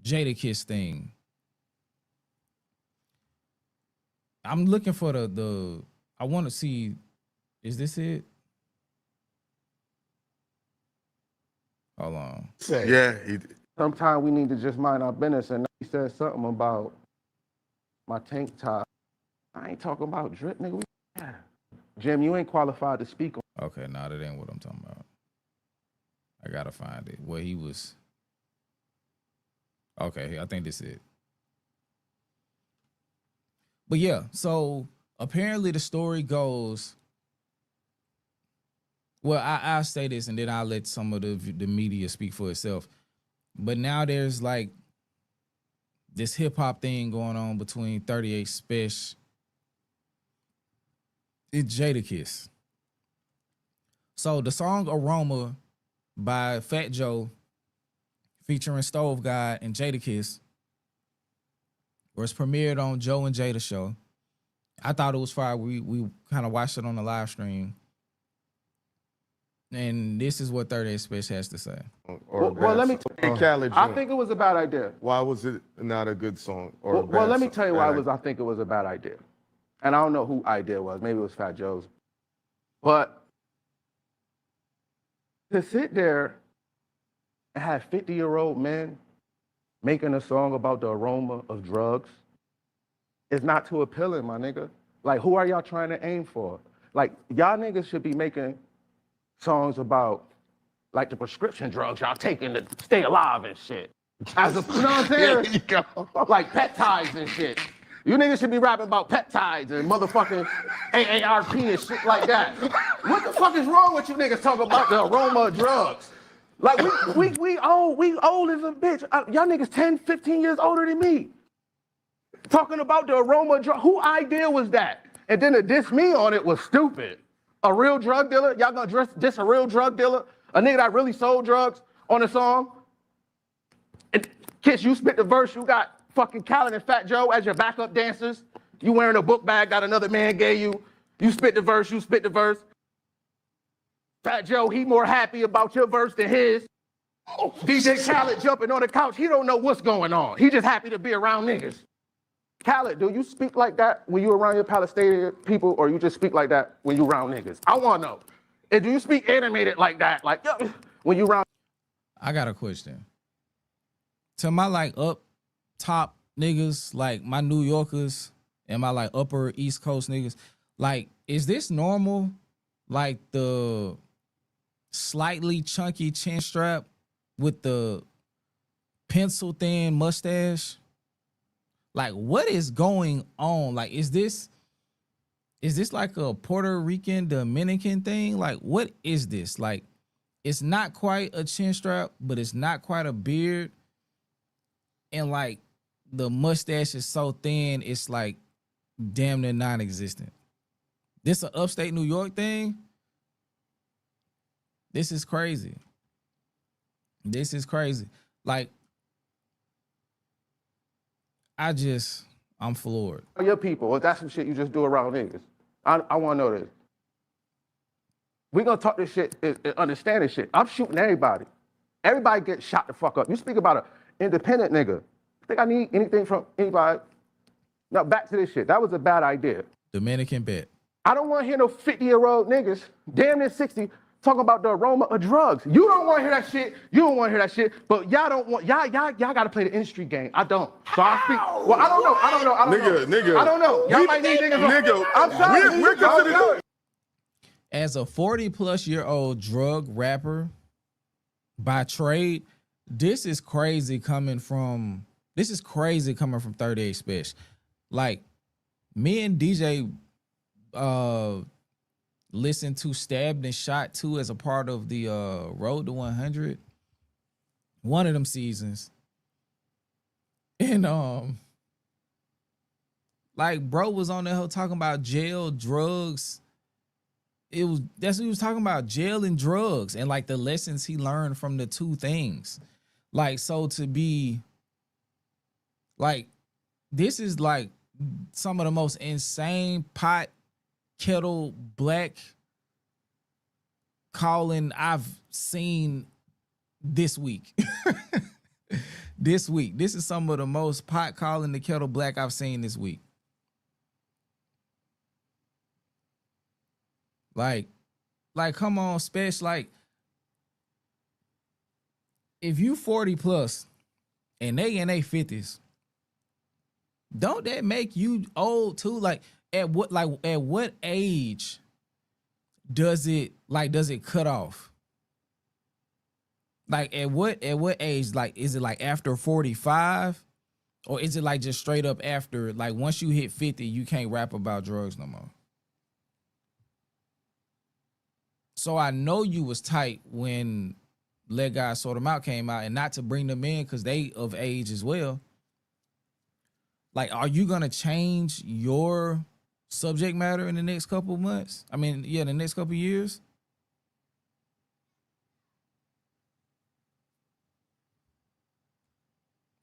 F: Jadakiss thing. I'm looking for the I want to see, is this it? Hold on.
B: Yeah.
G: Sometimes we need to just mind our business. And he said something about my tank top. I ain't talking about drip, nigga. Jim, you ain't qualified to speak on.
F: Okay, nah, that ain't what I'm talking about. I gotta find it. Where he was. Okay, I think this is it. But yeah, so apparently the story goes. Well, I'll say this and then I'll let some of the media speak for itself. But now there's like this hip hop thing going on between 38 Spesh and Jadakiss. So the song Aroma by Fat Joe featuring Stove God and Jadakiss was premiered on Joe and Jada show. I thought it was fire. We kind of watched it on the live stream. And this is what 38 Spesh has to say.
G: Well, let me I think it was a bad idea.
B: Why was it not a good song?
G: Well, let me tell you why I think it was a bad idea. And I don't know who idea was. Maybe it was Fat Joe's. But to sit there and have 50-year-old men making a song about the aroma of drugs is not too appealing, my nigga. Like, who are y'all trying to aim for? Like, y'all niggas should be making songs about, like, the prescription drugs y'all taking to stay alive and shit. As a, you know what I'm saying?
B: There you go.
G: Like peptides and shit. You niggas should be rapping about peptides and motherfucking AARP and shit like that. What the fuck is wrong with you niggas talking about the aroma of drugs? Like, we old as a bitch. Y'all niggas 10, 15 years older than me. Talking about the aroma of drugs. Who idea was that? And then to diss me on it was stupid. A real drug dealer? Y'all gonna diss a real drug dealer? A nigga that really sold drugs on a song? And Kiss, you spit the verse, you got fucking Khaled and Fat Joe as your backup dancers. You wearing a book bag that another man gave you. You spit the verse, you spit the verse. Fat Joe, he more happy about your verse than his. DJ Khaled jumping on the couch, he don't know what's going on. He just happy to be around niggas. Khaled, do you speak like that when you around your Palestinian people, or you just speak like that when you around niggas? I wanna know. And do you speak animated like that, like when you around?
F: I got a question. To my like up top niggas, like my New Yorkers and my like upper East Coast niggas, like, is this normal? Like the slightly chunky chin strap with the pencil thin mustache? Like, what is going on? Like, is this like a Puerto Rican, Dominican thing? Like, what is this? Like, it's not quite a chin strap, but it's not quite a beard. And like the mustache is so thin, it's like damn near non-existent. This an upstate New York thing? This is crazy. This is crazy. Like, I'm floored.
G: Your people, or that's some shit you just do around niggas. I wanna know this. We gonna talk this shit and understand this shit. I'm shooting everybody. Everybody gets shot the fuck up. You speak about an independent nigga. Think I need anything from anybody? Now back to this shit. That was a bad idea.
F: Dominican bet.
G: I don't want to hear no 50-year-old niggas, damn near 60, talking about the aroma of drugs. You don't want to hear that shit. You don't want to hear that shit. But y'all don't want, y'all got to play the industry game. I don't. So I speak. Well, I don't know.
B: Nigga.
G: I don't know. Y'all might need niggas.
B: Nigga,
G: I'm sorry.
B: we're considered.
F: As a 40-plus-year-old drug rapper by trade, this is crazy coming from
H: this is crazy coming from 38 Spesh. Like, me and DJ listened to Stabbed and Shot 2 as a part of the Road to 100. One of them seasons. And like, bro was on there talking about jail, drugs. That's what he was talking about, jail and drugs, and like the lessons he learned from the two things. Like, so to be like, this is like some of the most insane pot kettle black calling I've seen this week. This week. This is some of the most pot calling the kettle black I've seen this week. Like, come on, Spesh. Like, if you 40 plus and they in their 50s, don't that make you old too? Like, at what age does it cut off? Like, at what age? Like, is it like after 45? Or is it like just straight up after, like, once you hit 50, you can't rap about drugs no more? So I know you was tight when Let God Sort Them Out came out, and not to bring them in because they of age as well. Like, are you gonna change your subject matter in the next couple of months? I mean, yeah, the next couple of years.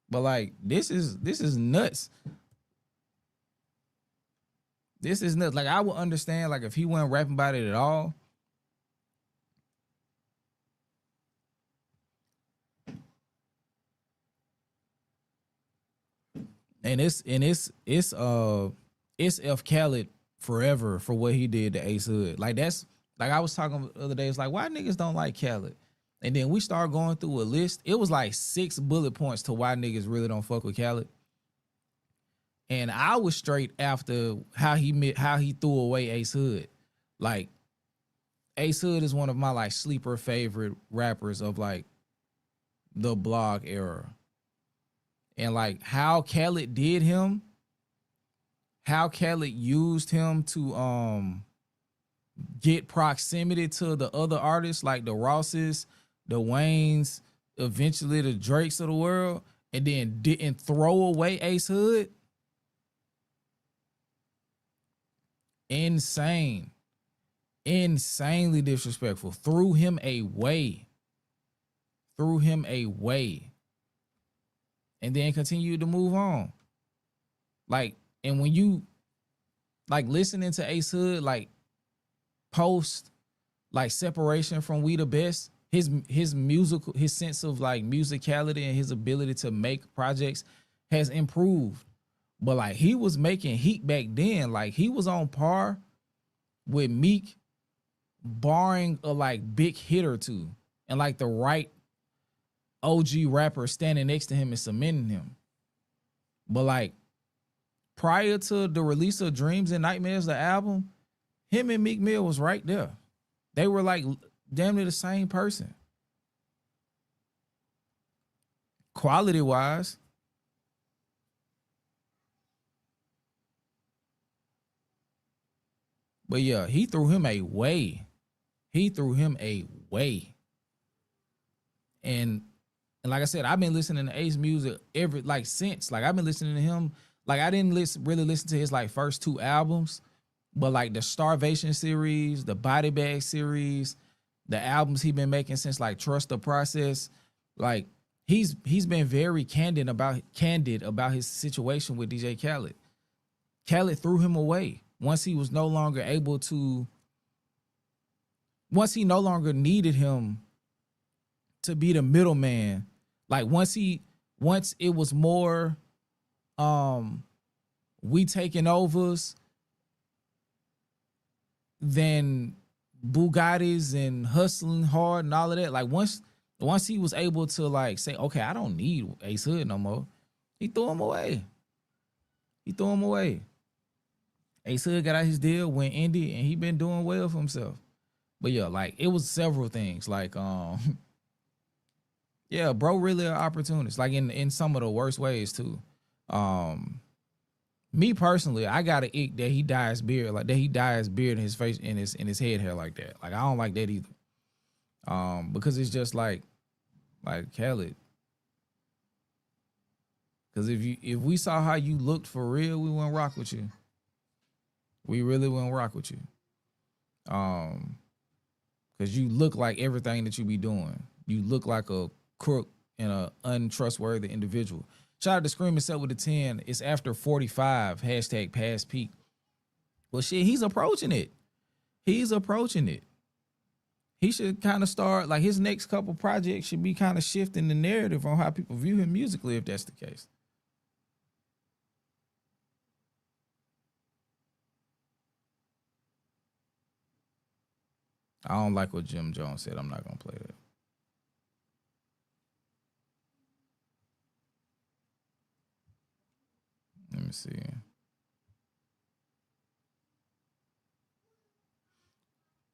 H: But like, this is nuts. This is nuts. Like, I would understand, like, if he wasn't rapping about it at all. And it's F Khaled forever for what he did to Ace Hood. Like, that's like, I was talking the other day, it's like, why niggas don't like Khaled? And then we started going through a list. It was like 6 bullet points to why niggas really don't fuck with Khaled. And I was straight after how he threw away Ace Hood. Like, Ace Hood is one of my like sleeper favorite rappers of like the blog era. And like how Khaled did him, how Khaled used him to get proximity to the other artists like the Rosses, the Waynes, eventually the Drakes of the world, and then didn't throw away Ace Hood. Insane. Insanely disrespectful. Threw him away. And then continued to move on. Like, and when you like listening to Ace Hood, like post like separation from We the Best, his sense of like musicality and his ability to make projects has improved. But like, he was making heat back then. Like, he was on par with Meek, barring a like big hit or two, and like the right OG rapper standing next to him and cementing him. But like, prior to the release of Dreams and Nightmares, the album, him and Meek Mill was right there. They were like damn near the same person. Quality wise. But yeah, he threw him away. And like I said, I've been listening to Ace music since. Like, I've been listening to him. Like, I didn't really listen to his like first 2 albums, but like the Starvation series, the Body Bag series, the albums he been making since like Trust the Process. Like, he's been very candid about his situation with DJ Khaled. Khaled threw him away once he no longer needed him to be the middleman. Like, once it was more we taking overs than Bugattis and hustling hard and all of that. Like, once he was able to like say, okay, I don't need Ace Hood no more, he threw him away. Ace Hood got out his deal, went indie, and he been doing well for himself. But yeah, like, it was several things. Like, Yeah, bro, really an opportunist. Like in some of the worst ways too. Me personally, I got an ick that he dyes beard, like that he dyes beard in his face, in his head hair like that. Like I don't like that either. Because it's just like Khaled. Because if we saw how you looked for real, we wouldn't rock with you. We really wouldn't rock with you. Because you look like everything that you be doing. You look like a crook and a untrustworthy individual. Shout out to Scream Himself with a 10. It's after 45, hashtag past peak. Well, shit, he's approaching it. He's approaching it. He should kind of start, like his next couple projects should be kind of shifting the narrative on how people view him musically, if that's the case. I don't like what Jim Jones said. I'm not going to play that. Let me see.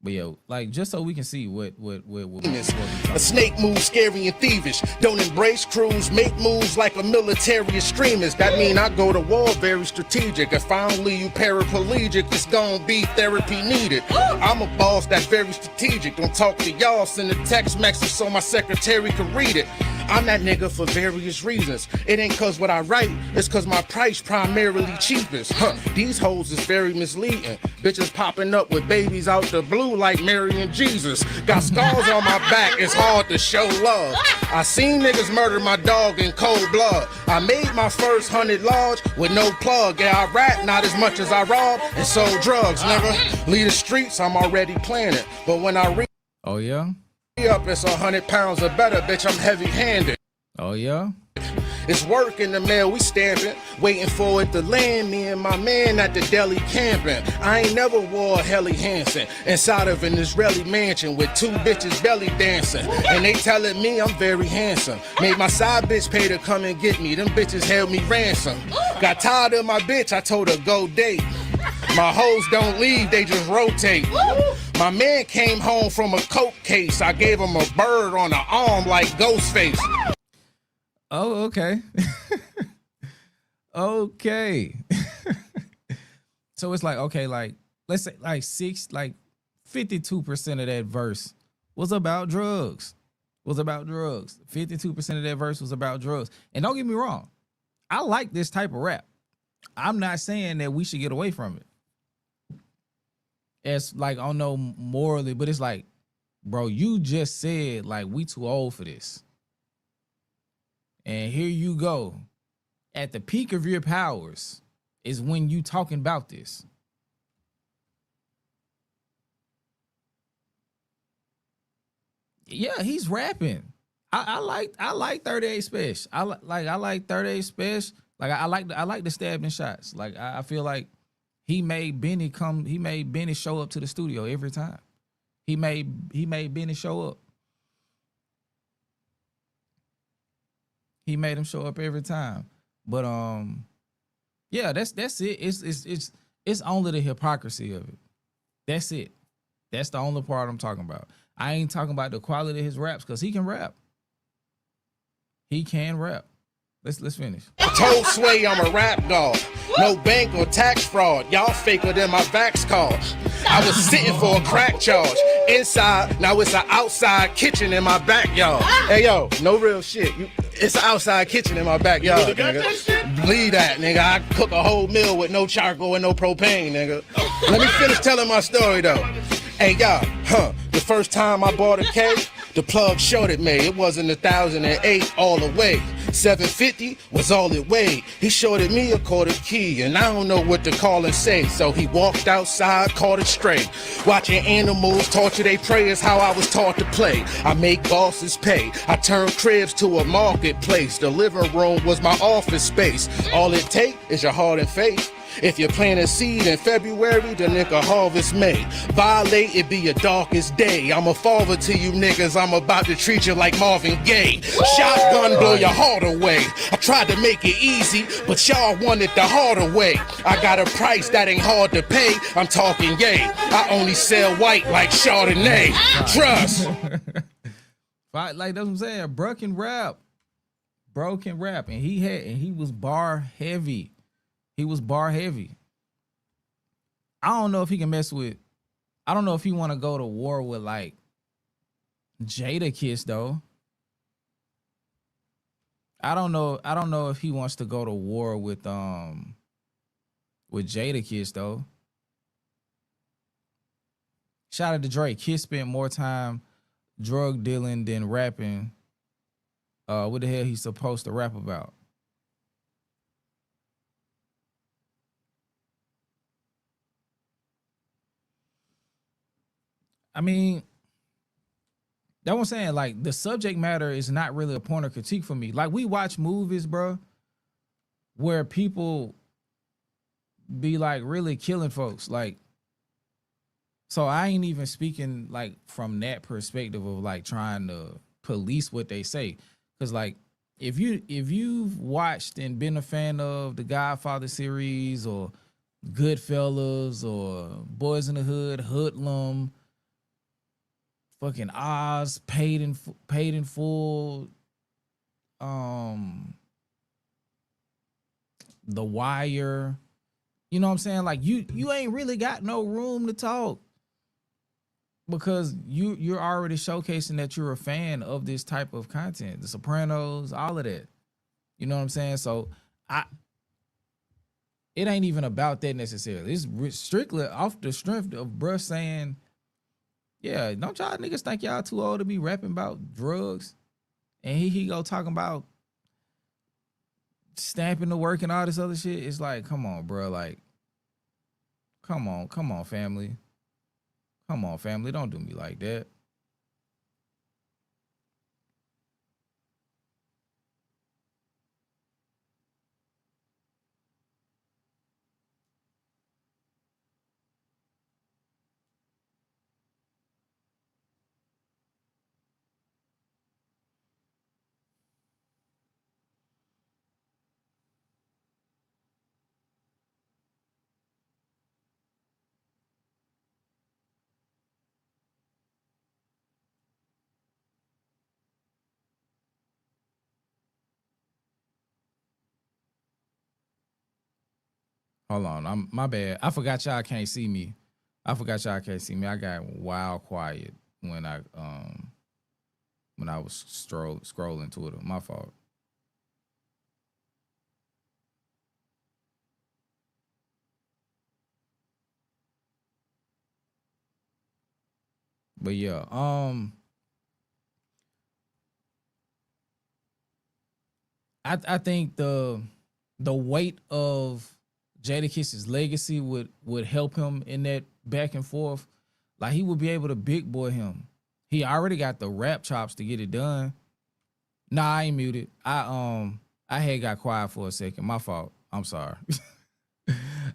H: But yo, like just so we can see what
I: a snake moves scary and thievish. Don't embrace crews, make moves like a military extremist. That mean I go to war very strategic. If I don't leave you paraplegic, it's gonna be therapy needed. I'm a boss that's very strategic. Don't talk to y'all, send a text message so my secretary can read it. I'm that nigga for various reasons. It ain't cause what I write, it's cause my price primarily cheapest. These hoes is very misleading. Bitches popping up with babies out the blue like Mary and Jesus. Got scars on my back, it's hard to show love. I seen niggas murder my dog in cold blood. I made my first 100 large with no plug. Yeah, I rap not as much as I rob and sold drugs, nigga. Leave the streets, I'm already planning. But when I
H: oh yeah?
I: Up, it's 100 pounds or better, bitch, I'm heavy-handed.
H: Oh, yeah?
I: It's work in the mail, we stamping, waiting for it to land. Me and my man at the deli camping. I ain't never wore a Helly Hansen inside of an Israeli mansion with 2 bitches belly dancing. And they telling me I'm very handsome. Made my side bitch pay to come and get me. Them bitches held me ransom. Got tired of my bitch, I told her go date. My hoes don't leave, they just rotate. My man came home from a coke case. I gave him a bird on the arm like Ghostface.
H: Oh, okay. Okay. So it's like, okay, like, let's say like 52% of that verse was about drugs. 52% of that verse was about drugs. And don't get me wrong, I like this type of rap. I'm not saying that we should get away from it. It's like, I don't know morally, but it's like, bro, you just said like we too old for this. And here you go. At the peak of your powers is when you talking about this. Yeah, he's rapping. I like 38 Spesh. I like 38 Spesh. Like I like the stabbing shots. Like I feel like he made Benny show up to the studio every time. He made Benny show up. He made him show up every time. But yeah, that's it. It's only the hypocrisy of it. That's it. That's the only part I'm talking about. I ain't talking about the quality of his raps, because he can rap. He can rap. Let's finish.
I: Told Sway I'm a rap dog. No bank or tax fraud. Y'all faker than my vax card. I was sitting for a crack charge. Inside, now it's an outside kitchen in my backyard. Hey yo, no real shit. It's an outside kitchen in my backyard, nigga. Believe that, nigga. I cook a whole meal with no charcoal and no propane, nigga. Let me finish telling my story though. Hey y'all, the first time I bought a cake, the plug showed it made. It wasn't 1,008 all the way. 750 was all it weighed. He showed it me a quarter key, and I don't know what to call and say. So he walked outside, caught it straight. Watching animals torture they prey is how I was taught to play. I make bosses pay. I turn cribs to a marketplace. The living room was my office space. All it take is your heart and faith. If you plant a seed in February, the nigga harvest May. Violate, it be your darkest day. I'm a father to you niggas, I'm about to treat you like Marvin Gaye. Shotgun blow your heart away. I tried to make it easy, but y'all wanted the harder way. I got a price that ain't hard to pay, I'm talking yay. I only sell white like Chardonnay. Trust.
H: Like that's what I'm saying. Bro can rap. And he was bar heavy. He was bar heavy. I don't know if he can mess with. I don't know if he want to go to war with like Jadakiss though. I don't know if he wants to go to war with Jadakiss though. Shout out to Drake. Kiss spent more time drug dealing than rapping. What the hell he's supposed to rap about? I mean, that's what I'm saying. Like, the subject matter is not really a point of critique for me. Like, we watch movies, bro, where people be like really killing folks. Like, so I ain't even speaking like from that perspective of like trying to police what they say. Cause like if you've watched and been a fan of the Godfather series or Goodfellas or Boys in the Hood, Hoodlum, fucking Oz, Paid in Full, The Wire, you know what I'm saying? Like you ain't really got no room to talk because you're already showcasing that you're a fan of this type of content, The Sopranos, all of that. You know what I'm saying? So it ain't even about that necessarily. It's strictly off the strength of bruh saying, yeah, don't y'all niggas think y'all too old to be rapping about drugs? And he go talking about stamping the work and all this other shit. It's like, come on, bro. Like, come on, family. Come on, family. Don't do me like that. Hold on, my bad. I forgot y'all can't see me. I got wild quiet when I was scrolling Twitter. My fault. But yeah, I think the weight of Jadakiss's legacy would help him in that back and forth. Like, he would be able to big boy him. He already got the rap chops to get it done. Nah, I ain't muted. I had got quiet for a second. My fault. I'm sorry.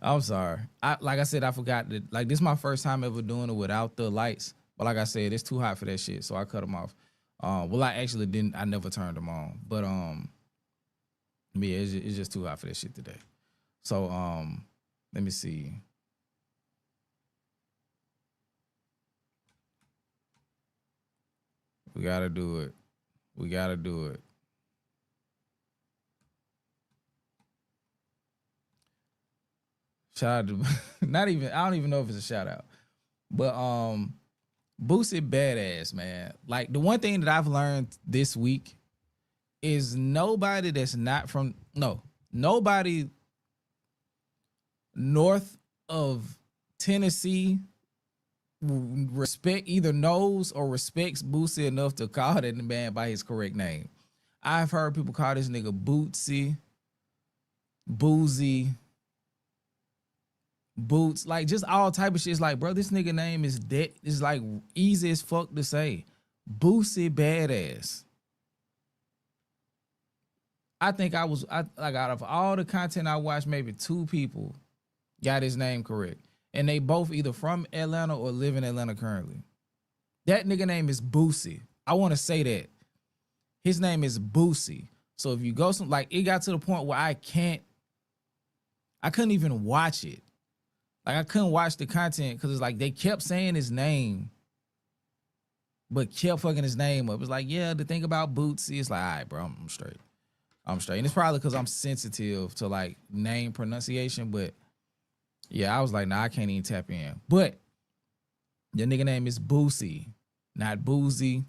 H: I'm sorry. Like I said, I forgot that. Like, this is my first time ever doing it without the lights. But like I said, it's too hot for that shit, so I cut them off. Well, I actually didn't. I never turned them on. But yeah, it's just too hot for that shit today. So let me see. We gotta do it. Shout out to I don't even know if it's a shout out. But Boosie Badazz, man. Like, the one thing that I've learned this week is nobody north of Tennessee either knows or respects Boosie enough to call that man by his correct name. I've heard people call this nigga Bootsy, Boozy, Boots, like just all type of shit. It's like, bro, this nigga name is like easy as fuck to say. Boosie Badazz. I think like out of all the content I watched, maybe 2 people got his name correct. And they both either from Atlanta or live in Atlanta currently. That nigga name is Boosie. I want to say that. His name is Boosie. So if you go like, it got to the point where I couldn't even watch it. Like, I couldn't watch the content because it's like they kept saying his name but kept fucking his name up. It's like, yeah, the thing about Bootsy, it's like, all right, bro, I'm straight. I'm straight. And it's probably because I'm sensitive to like name pronunciation, but yeah, I was like, nah, I can't even tap in. But your nigga name is Boosie, not Boozy,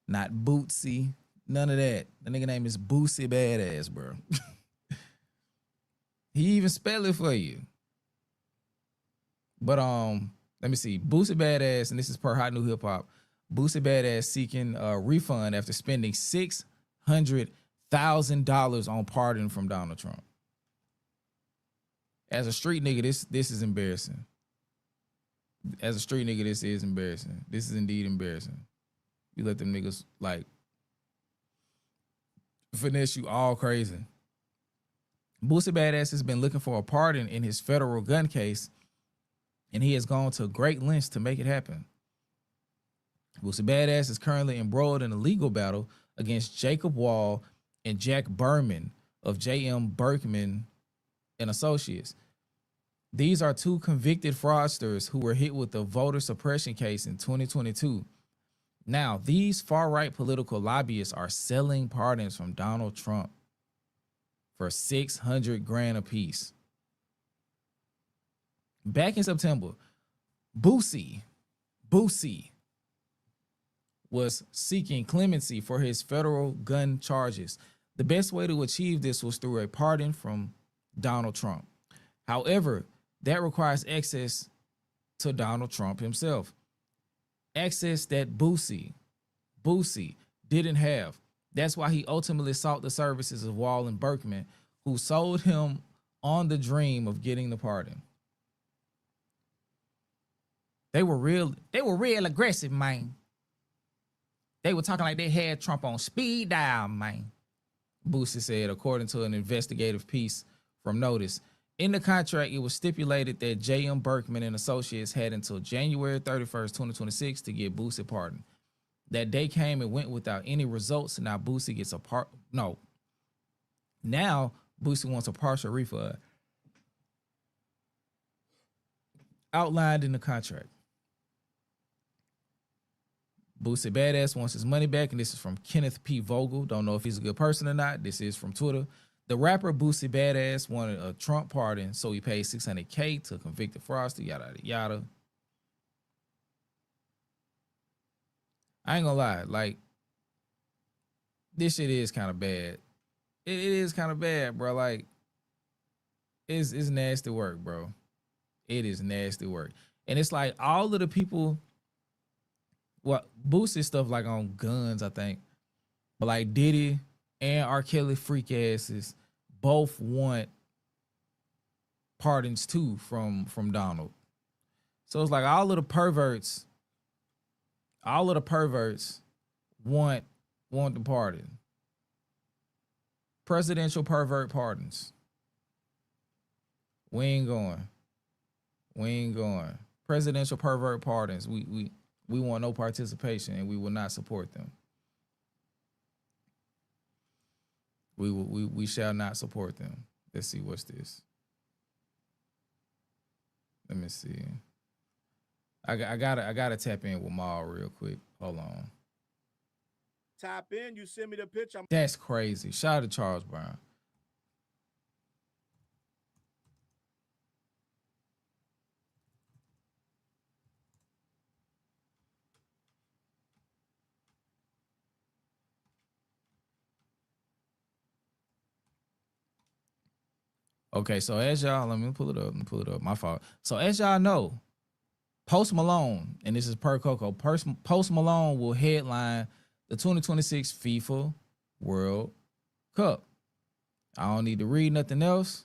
H: not Bootsy, none of that. The nigga name is Boosie Badazz, bro. He even spell it for you. But let me see. Boosie Badazz, and this is per Hot New Hip Hop. Boosie Badazz seeking a refund after spending $600,000 on pardon from Donald Trump. As a street nigga, this is embarrassing. As a street nigga, this is embarrassing. This is indeed embarrassing. You let them niggas like finesse you all crazy. Boosie Badazz has been looking for a pardon in his federal gun case, and he has gone to great lengths to make it happen. Boosie Badazz is currently embroiled in a legal battle against Jacob Wall and Jack Berman of J.M. Berkman and Associates. These are two convicted fraudsters who were hit with a voter suppression case in 2022. Now, these far-right political lobbyists are selling pardons from Donald Trump for $600,000 apiece. Back in September, Boosie was seeking clemency for his federal gun charges. The best way to achieve this was through a pardon from Donald Trump. However, that requires access to Donald Trump himself. Access that Boosie didn't have. That's why he ultimately sought the services of Wall and Berkman, who sold him on the dream of getting the pardon. They were real aggressive, man. They were talking like they had Trump on speed dial, man. Boosie said, according to an investigative piece from Notice. In the contract, it was stipulated that J.M. Berkman and Associates had until January 31st, 2026 to get Boosie pardoned. That day came and went without any results, and now Boosie gets now Boosie wants a partial refund outlined in the contract. Boosie Badazz wants his money back, and this is from Kenneth P. Vogel. Don't know if he's a good person or not. This is from Twitter. The rapper Boosie Badazz wanted a Trump pardon, so he paid $600,000 to convicted fraudster, yada, yada, yada. I ain't gonna lie, like, this shit is kind of bad. It is kind of bad, bro. Like, it's nasty work, bro. It is nasty work. And it's like all of the people, well, Boosie stuff like on guns, I think. But like Diddy and R. Kelly freak asses both want pardons too from Donald. So it's like all of the perverts want the pardon. Presidential pervert pardons. We ain't going. Presidential pervert pardons. We want no participation, and we will not support them. We shall not support them. Let's see, what's this? Let me see. I gotta tap in with Maul real quick. Hold on.
I: Tap in, you send me the picture.
H: That's crazy. Shout out to Charles Brown. Okay, so as y'all, let me pull it up. My fault. So as y'all know, Post Malone, and this is per Coco, Post Malone will headline the 2026 FIFA World Cup. I don't need to read nothing else.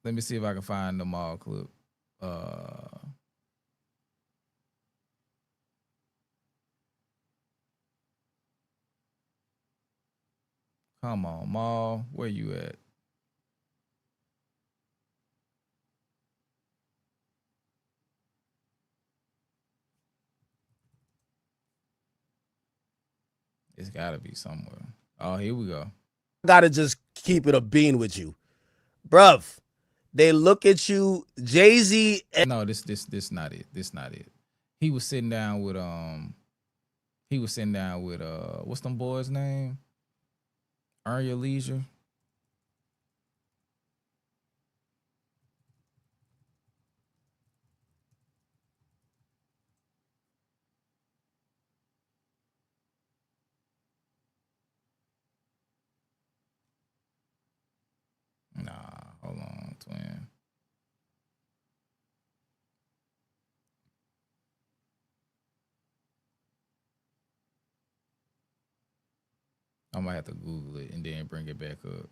H: Let me see if I can find the Maul clip. Come on, Maul, where you at? It's gotta be somewhere. Oh, here we go.
I: Gotta just keep it a bean with you. Bruv,
J: they look at you, Jay-Z.
H: No, this not it. This not it. He was sitting down with what's them boys' name? Earn Your Leisure. Nah, hold on, twin. I might have to Google it and then bring it back up.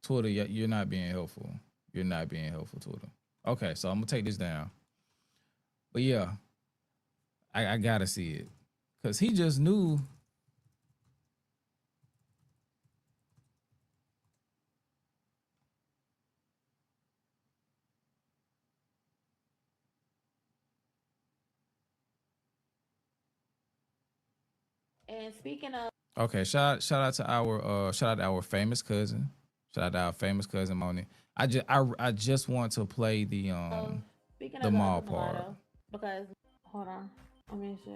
H: Twitter, you're not being helpful. You're not being helpful, Twitter. Okay, so I'm gonna take this down. But yeah, I gotta see it. Cause he just knew.
K: And speaking of,
H: Okay, shout out to our famous cousin. Shout out to our famous cousin Moni. I just want to play the
K: speaking
H: the
K: of
H: mall
K: the
H: part.
K: motto, because hold on, let me see.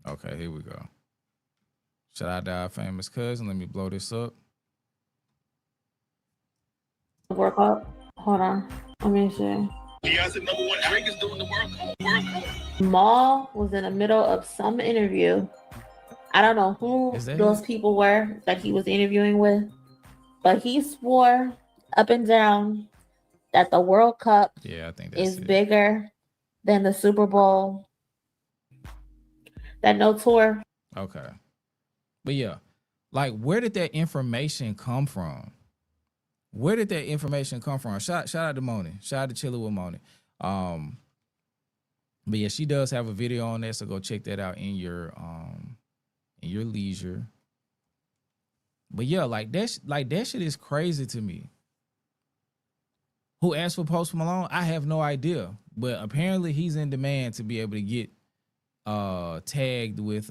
H: Okay, here we go. Shout out to our famous cousin. Let me blow this up.
K: Work up. Hold on, let me see. Maul was in the middle of some interview. I don't know who those people were that he was interviewing with, but he swore up and down that the World Cup
H: I think that's
K: is bigger than the Super Bowl. That no tour.
H: Okay. But yeah, like where did that information come from? Where did that information come from? Shout out to Moni. Shout out to Chilla with Moni. But yeah, she does have a video on that, so go check that out in your leisure. But yeah, like that shit is crazy to me. Who asked for Post Malone? I have no idea. But apparently he's in demand to be able to get tagged with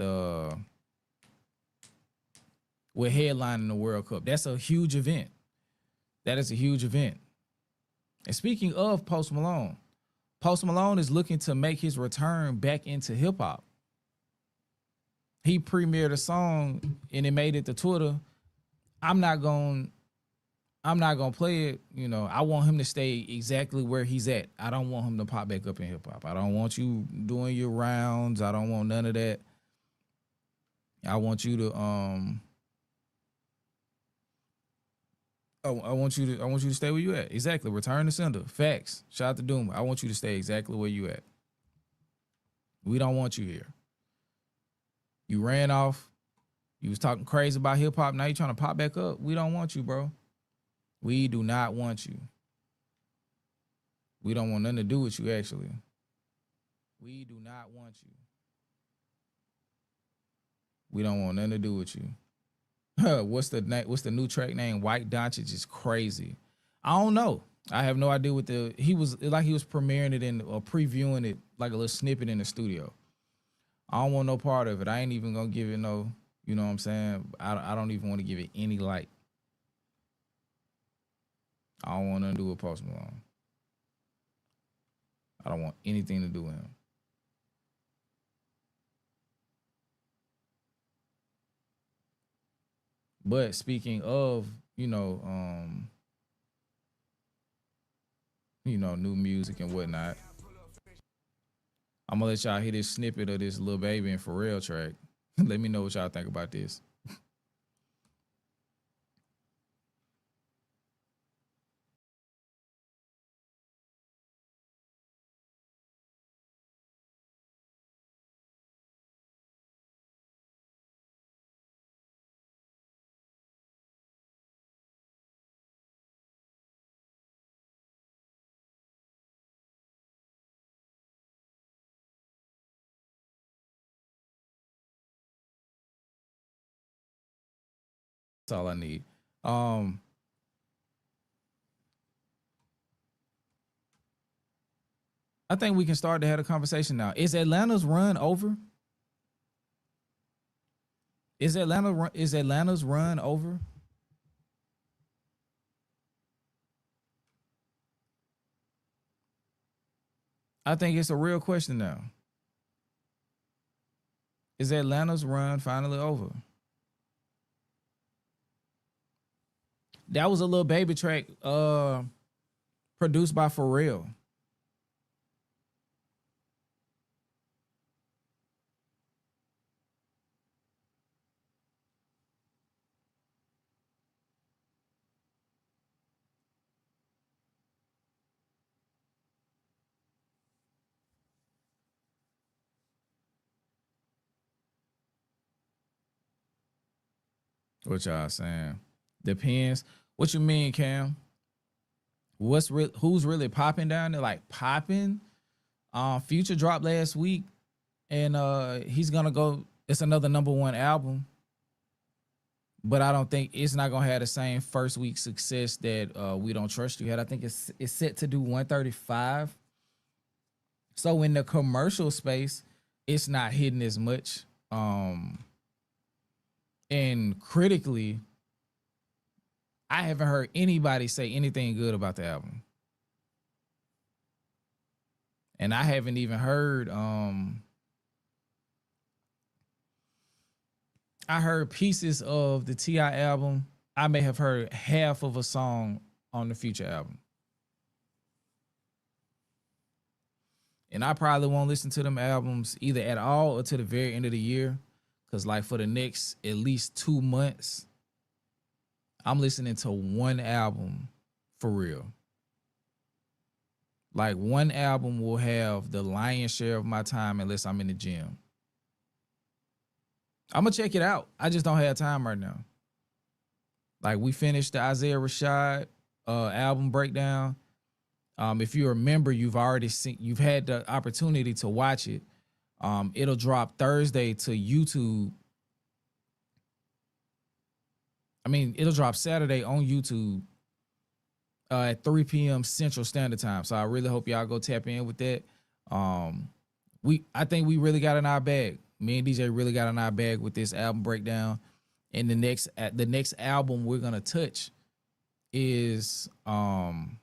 H: headlining the World Cup. That's a huge event. That is a huge event. And speaking of Post Malone is looking to make his return back into hip hop. He premiered a song and it made it to Twitter. I'm not gonna play it. You know, I want him to stay exactly where he's at. I don't want him to pop back up in hip hop. I don't want you doing your rounds. I don't want none of that. I want you to I want you to stay where you at. Exactly. Return to sender. Facts. Shout out to Doom. I want you to stay exactly where you at. We don't want you here. You ran off. You was talking crazy about hip hop. Now you trying to pop back up. We don't want you, bro. We do not want you. We don't want nothing to do with you, actually. We do not want you. We don't want nothing to do with you. What's the new track name? White Doncic is crazy. I don't know. I have no idea what he was premiering it or previewing it like a little snippet in the studio. I don't want no part of it. I ain't even gonna give it no, you know what I'm saying? I don't even want to give it any light. I don't want nothing to do with Post Malone. I don't want anything to do with him. But speaking of, new music and whatnot, I'm gonna let y'all hear this snippet of this Lil Baby and Pharrell track. Let me know what y'all think about this. That's all I need. I think we can start to have a conversation now. Is Atlanta's run over? Is Atlanta's run over? I think it's a real question now. Is Atlanta's run finally over? That was a Lil Baby track produced by Pharrell. What y'all saying? Depends. What you mean, Cam? Who's really popping down there? Like popping? Future dropped last week, and he's gonna go. It's another #1 album, but I don't think it's not gonna have the same first week success that We Don't Trust You had. I think it's set to do 135. So in the commercial space, it's not hitting as much. And critically, I haven't heard anybody say anything good about the album. And I haven't even heard, I heard pieces of the T.I. album. I may have heard half of a song on the Future album. And I probably won't listen to them albums either at all or to the very end of the year. Because like for the next at least 2 months, I'm listening to one album for real. Like one album will have the lion's share of my time unless I'm in the gym. I'm going to check it out. I just don't have time right now. Like we finished the Isaiah Rashad album breakdown. If you remember, you've had the opportunity to watch it. It'll drop Thursday to YouTube. I mean, it'll drop Saturday on YouTube at 3 p.m. Central Standard Time. So I really hope y'all go tap in with that. I think we really got in our bag. Me and DJ really got in our bag with this album breakdown. And the next album we're gonna touch is Damn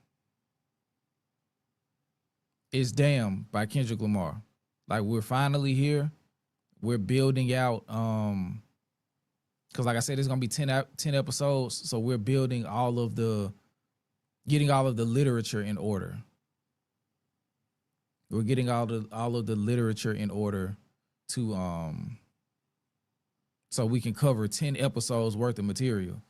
H: by Kendrick Lamar. Like we're finally here. We're building out because like I said, it's gonna be 10 episodes. So we're building getting all of the literature in order. We're getting all of the literature in order to so we can cover 10 episodes worth of material.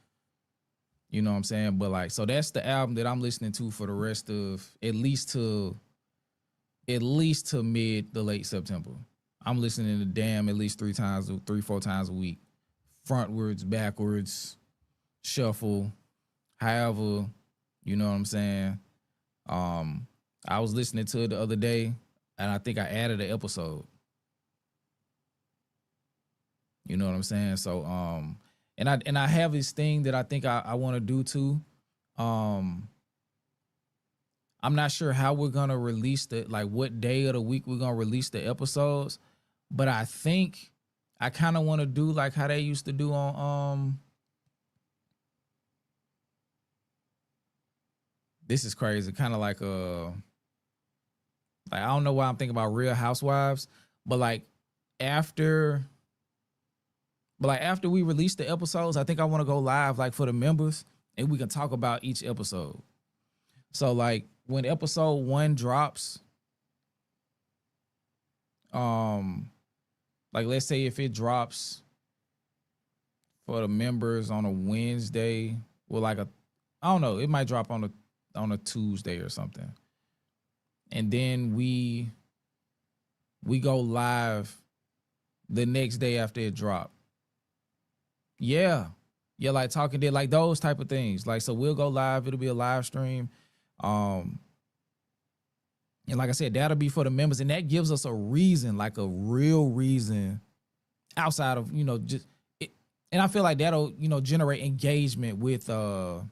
H: You know what I'm saying? But like, so that's the album that I'm listening to for the rest of at least to mid to late September. I'm listening to Damn at least 4 times a week. Frontwards, backwards, shuffle, however, you know what I'm saying? I was listening to it the other day and I think I added an episode. You know what I'm saying? So and I have this thing that I think I want to do too. I'm not sure how we're gonna release what day of the week we're gonna release the episodes, but I think I kind of want to do like how they used to do on this is crazy, kind of like I don't know why I'm thinking about Real Housewives, but after we release the episodes, I think I want to go live for the members and we can talk about each episode. So when episode 1 drops, let's say if it drops for the members on a Wednesday, I don't know, it might drop on a Tuesday or something. And then we go live the next day after it dropped. Yeah, Talking Dead, those type of things. So we'll go live, it'll be a live stream. And like I said, that'll be for the members, and that gives us a reason, a real reason outside of, just it. And I feel like that'll, generate engagement with the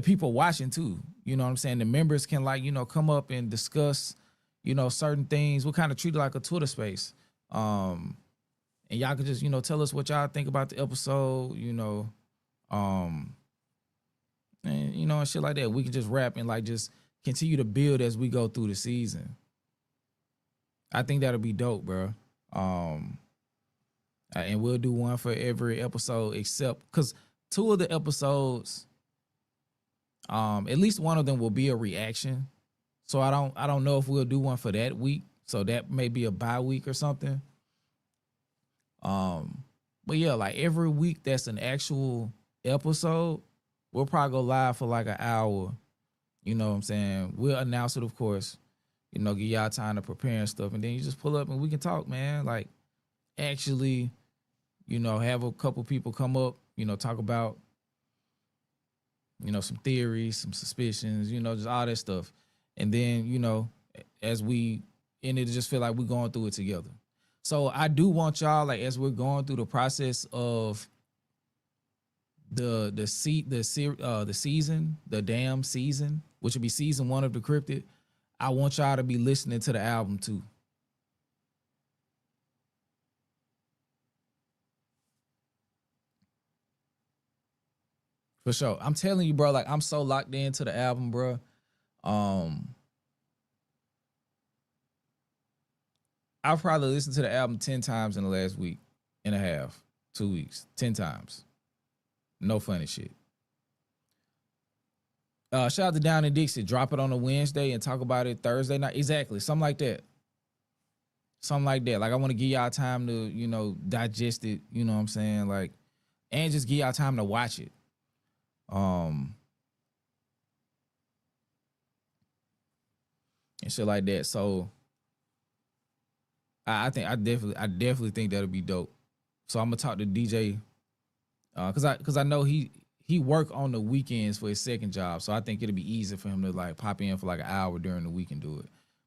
H: people watching too. You know what I'm saying? The members can come up and discuss, certain things. We'll kind of treat it like a Twitter space. And y'all can just, tell us what y'all think about the episode, and, and shit like that. We can just rap and just continue to build as we go through the season. I think that'll be dope, bro. And we'll do one for every episode except because 2 of the episodes, at least one of them will be a reaction. So I don't know if we'll do one for that week. So that may be a bye week or something. But yeah, like every week that's an actual episode, we'll probably go live for like an hour. You know what I'm saying? We'll announce it, of course. You know, give y'all time to prepare and stuff. And then you just pull up and we can talk, man. Like, actually, you know, have a couple people come up, you know, talk about, you know, some theories, some suspicions, you know, just all that stuff. And then, you know, as we, and it just feel like we're going through it together. So I do want y'all, like, as we're going through the process of the season, the damn season, which would be season 1 of DeCryptEd, I want y'all to be listening to the album too. For sure. I'm telling you, bro, like I'm so locked into the album, bro. I've probably listened to the album 10 times in the last week and a half, 2 weeks, 10 times. No funny shit. Shout out to Down in Dixie. Drop it on a Wednesday and talk about it Thursday night. Exactly. Something like that. Something like that. Like, I want to give y'all time to, you know, digest it. You know what I'm saying? Like, and just give y'all time to watch it. And shit like that. So I definitely think that'll be dope. So I'm gonna talk to DJ because I know he work on the weekends for his second job, so I think it'll be easy for him to like pop in for like an hour during the week and do it.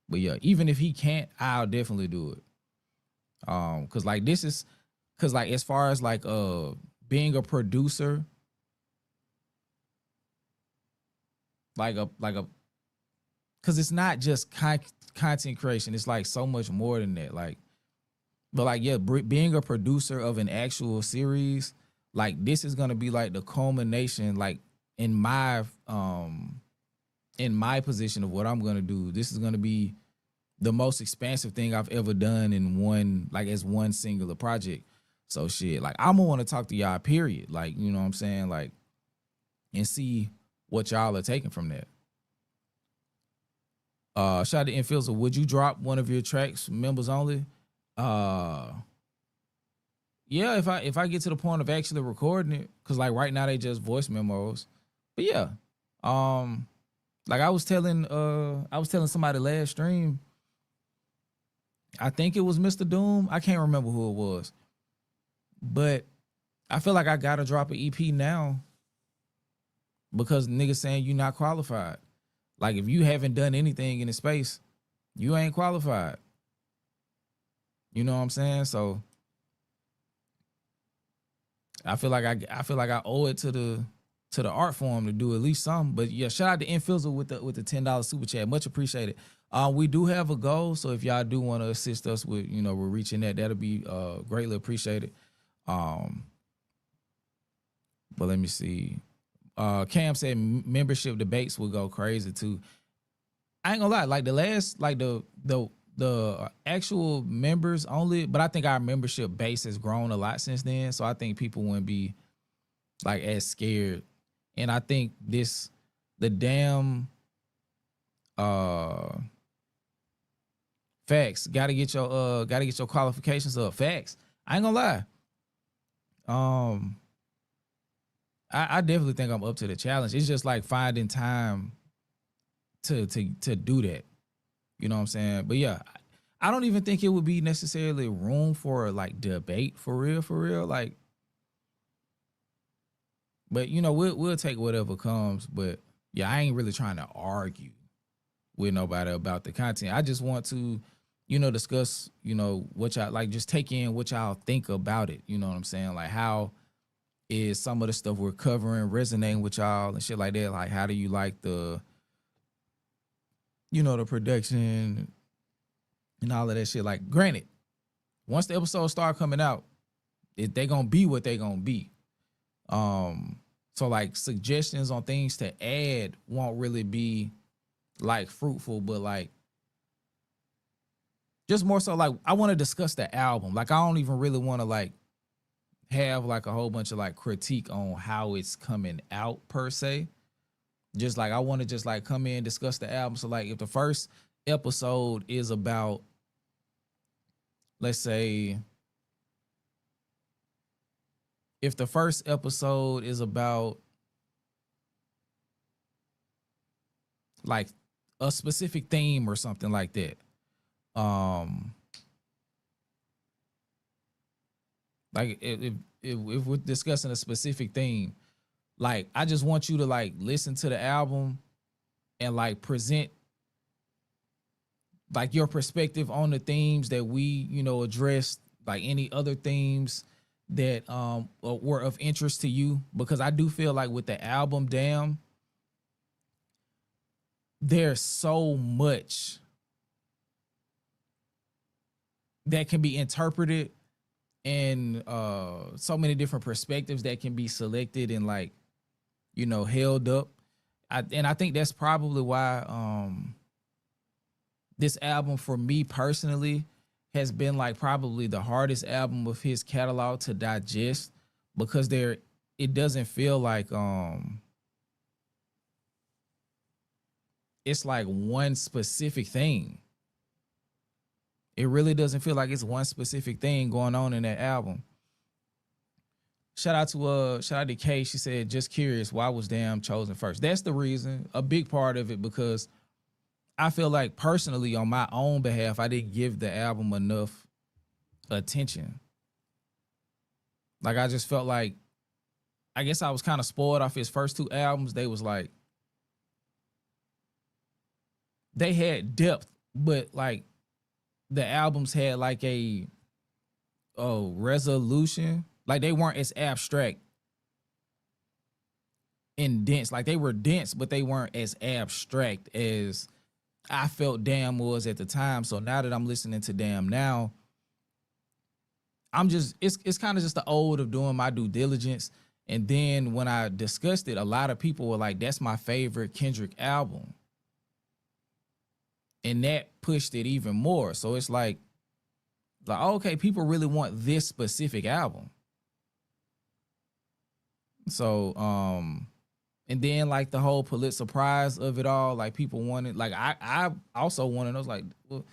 H: But yeah, even if he can't, I'll definitely do it. Cause like this is, cause like as far as like being a producer, cause it's not just content creation. It's like so much more than that. Like, but like yeah, being a producer of an actual series. Like this is gonna be like the culmination, like in my position of what I'm gonna do. This is gonna be the most expansive thing I've ever done in one singular project. So shit, like I'm gonna want to talk to y'all, period. Like, you know what I'm saying? Like, and see what y'all are taking from that. Shout out to Infielder. Would you drop one of your tracks, members only? Yeah, if I get to the point of actually recording it, cause like right now they just voice memos. But yeah, like I was telling somebody last stream. I think it was Mr. Doom. I can't remember who it was, but I feel like I gotta drop an EP now because niggas saying you not qualified. Like if you haven't done anything in the space, you ain't qualified. You know what I'm saying? So I feel like I owe it to the art form to do at least something. But yeah, shout out to Infizzle with the $10 super chat. Much appreciated. We do have a goal, so if y'all do want to assist us with, you know, we're reaching that'll be greatly appreciated. But let me see. Cam said membership debates will go crazy too. I ain't gonna lie, like the last, like the actual members only, but I think our membership base has grown a lot since then. So I think people wouldn't be like as scared. And I think the damn facts, gotta get your qualifications up. Facts. I ain't gonna lie. I definitely think I'm up to the challenge. It's just like finding time to do that. You know what I'm saying? But yeah, I don't even think it would be necessarily room for like debate for real. Like, but you know, we'll take whatever comes. But yeah, I ain't really trying to argue with nobody about the content. I just want to, you know, discuss, you know, what y'all like, just take in what y'all think about it. You know what I'm saying? Like, how is some of the stuff we're covering resonating with y'all and shit like that? Like, how do you like the, you know, the production and all of that shit? Like, granted, once the episodes start coming out, they gonna be what they gonna be. So like suggestions on things to add won't really be like fruitful, but like just more so like I want to discuss the album. Like I don't even really want to like have like a whole bunch of like critique on how it's coming out per se. Just like I want to just like come in, discuss the album. So like if the first episode is about, let's say, if the first episode is about like a specific theme or something like that, like if we're discussing a specific theme, like I just want you to like listen to the album and like present like your perspective on the themes that we, you know, addressed, like any other themes that were of interest to you. Because I do feel like with the album Damn, there's so much that can be interpreted and so many different perspectives that can be selected and like, you know, held up. I think that's probably why this album for me personally has been like probably the hardest album of his catalog to digest, because it doesn't feel like it's like one specific thing. It really doesn't feel like it's one specific thing going on in that album. Shout out to Kay. She said, just curious, why was Damn chosen first? That's the reason, a big part of it, because I feel like personally on my own behalf, I didn't give the album enough attention. Like I just felt like, I guess I was kind of spoiled off his first two albums. They was like, they had depth, but like the albums had like a resolution. Like they weren't as abstract and dense. Like they were dense, but they weren't as abstract as I felt Damn was at the time. So now that I'm listening to Damn now, I'm just, it's kind of just the old of doing my due diligence. And then when I discussed it, a lot of people were like, that's my favorite Kendrick album. And that pushed it even more. So it's like, okay, people really want this specific album. So, and then like the whole Pulitzer Prize of it all, like people wanted, like I also wanted, I was like, well,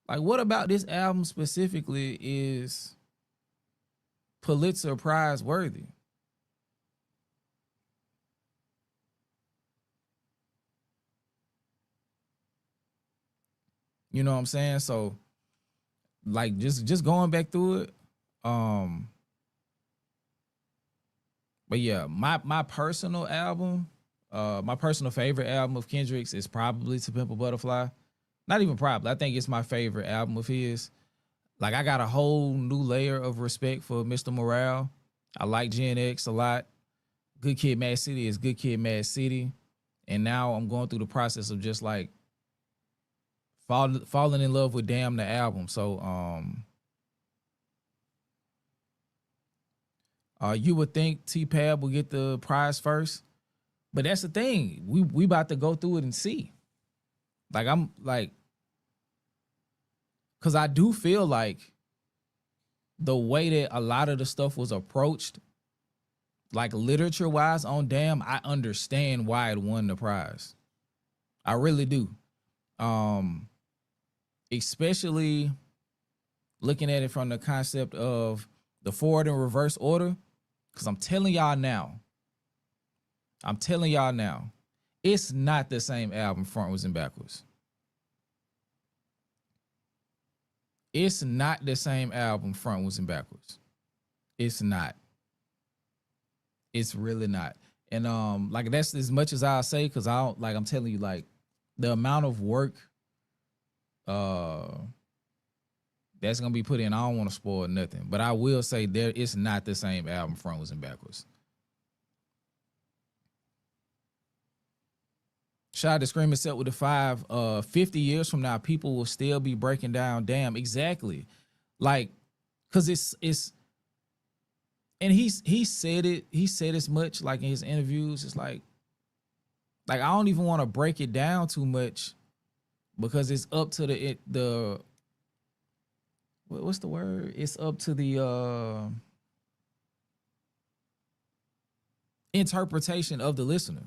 H: like what about this album specifically is Pulitzer Prize worthy? You know what I'm saying? So like just going back through it. But yeah, my personal album, my personal favorite album of Kendrick's is probably To Pimp a Butterfly. Not even probably. I think it's my favorite album of his. Like I got a whole new layer of respect for Mr. Morale. I like Gen X a lot. Good Kid, Mad City is Good Kid, Mad City. And now I'm going through the process of just like falling in love with Damn the album. So you would think T-Pab will get the prize first, but that's the thing. We about to go through it and see. Like I'm like, cause I do feel like the way that a lot of the stuff was approached, like literature wise on Damn, I understand why it won the prize. I really do. Especially looking at it from the concept of the forward and reverse order. Cause I'm telling y'all now, it's not the same album frontwards and backwards. It's not the same album frontwards and backwards. It's not. It's really not. And like that's as much as I'll say, cause I don't, like I'm telling you, like the amount of work that's gonna be put in, I don't want to spoil nothing, but I will say it's not the same album frontwards and backwards. Shout out to Screaming Set with the 5. 50 years from now, people will still be breaking down Damn. Exactly. Like, cause it's and he said it, he said as much like in his interviews. It's like like I don't even want to break it down too much because it's up to the what's the word? It's up to the interpretation of the listener.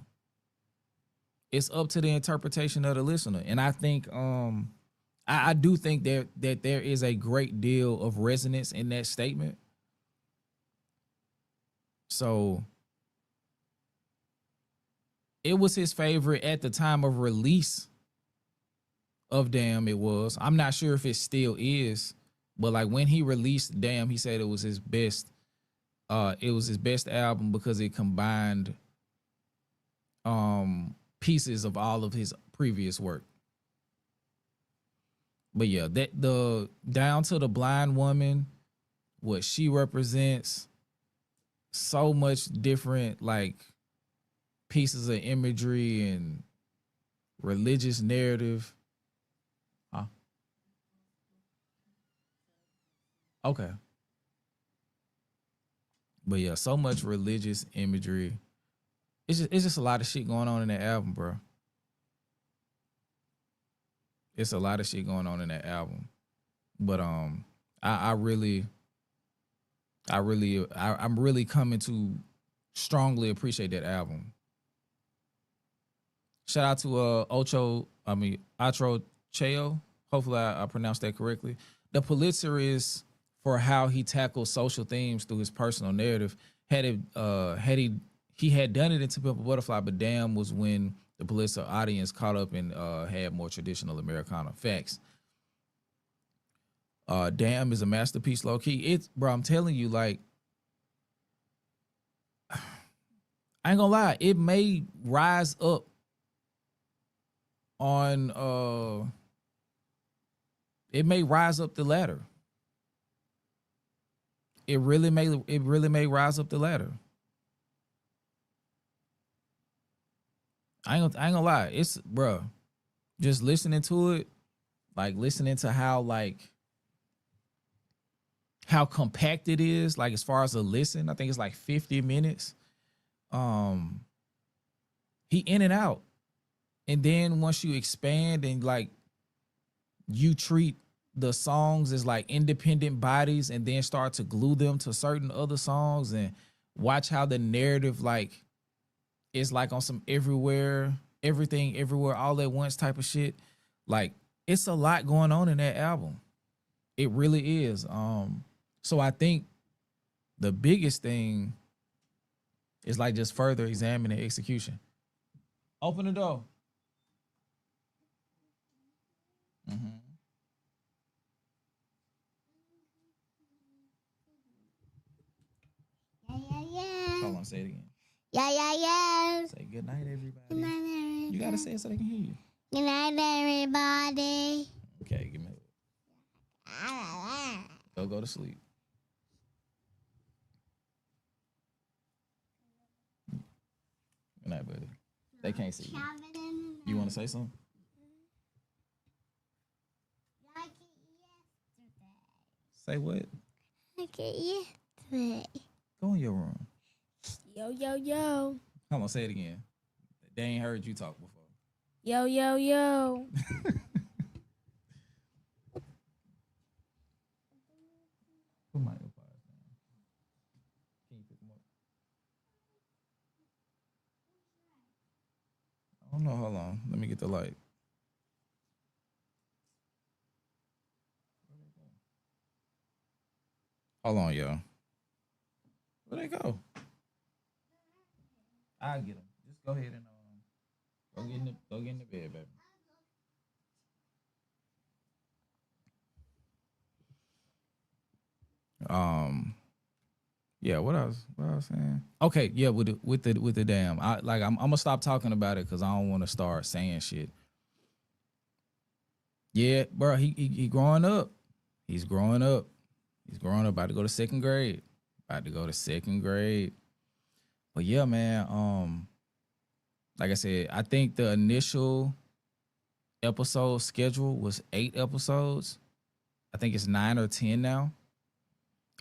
H: It's up to the interpretation of the listener. And I think I do think that there is a great deal of resonance in that statement. So it was his favorite at the time of release of Damn, it was. I'm not sure if it still is, but like when he released Damn, he said it was his best. It was his best album because it combined pieces of all of his previous work. But yeah, that the Down to the Blind Woman, what she represents, so much different like pieces of imagery and religious narrative. Huh? Okay. But yeah, so much religious imagery. It's just a lot of shit going on in that album, bro. It's a lot of shit going on in that album. But I'm really coming to strongly appreciate that album. Shout out to Atro Cheo. Hopefully I pronounced that correctly. The Pulitzer is for how he tackles social themes through his personal narrative. He had done it in To Pimp a Butterfly, but Damn was when the Pulitzer audience caught up and had more traditional Americana facts. Damn is a masterpiece, low key. It's, bro, I'm telling you, like, I ain't gonna lie, it may rise up on it may rise up the ladder. It really may rise up the ladder. I ain't gonna lie. It's, bro, just listening to it, like listening to how compact it is, like as far as a listen, I think it's like 50 minutes. He in and out. And then once you expand and like you treat the songs as like independent bodies and then start to glue them to certain other songs and watch how the narrative like is like on some everything everywhere all at once type of shit. Like it's a lot going on in that album. It really is. So I think the biggest thing is like just further examining execution. Open the door. Mm-hmm.
L: Yeah.
H: Hold on, say it again.
L: Yeah.
H: Say good night, everybody.
L: Good night, everybody.
H: You gotta say it so they can hear you.
L: Good night, everybody.
H: Okay, give me a go to sleep. Good night, buddy. They can't see you. You want to say something? Say what?
L: Like it yesterday.
H: Go in your room.
L: Yo.
H: Hold on, say it again. They ain't heard you talk before.
L: Yo.
H: Put my AirPods down. Can you pick them up? Oh no, hold on. Let me get the light. Hold on, y'all. Where'd they go? I'll get them. Just go ahead and go get in the bed, baby. Yeah, what I was saying? Okay, yeah, with the Damn. I'm gonna stop talking about it because I don't want to start saying shit. Yeah, bro, he growing up. He's growing up. About to go to second grade. But yeah, man, like I said, I think the initial episode schedule was 8 episodes. I think it's 9 or 10 now.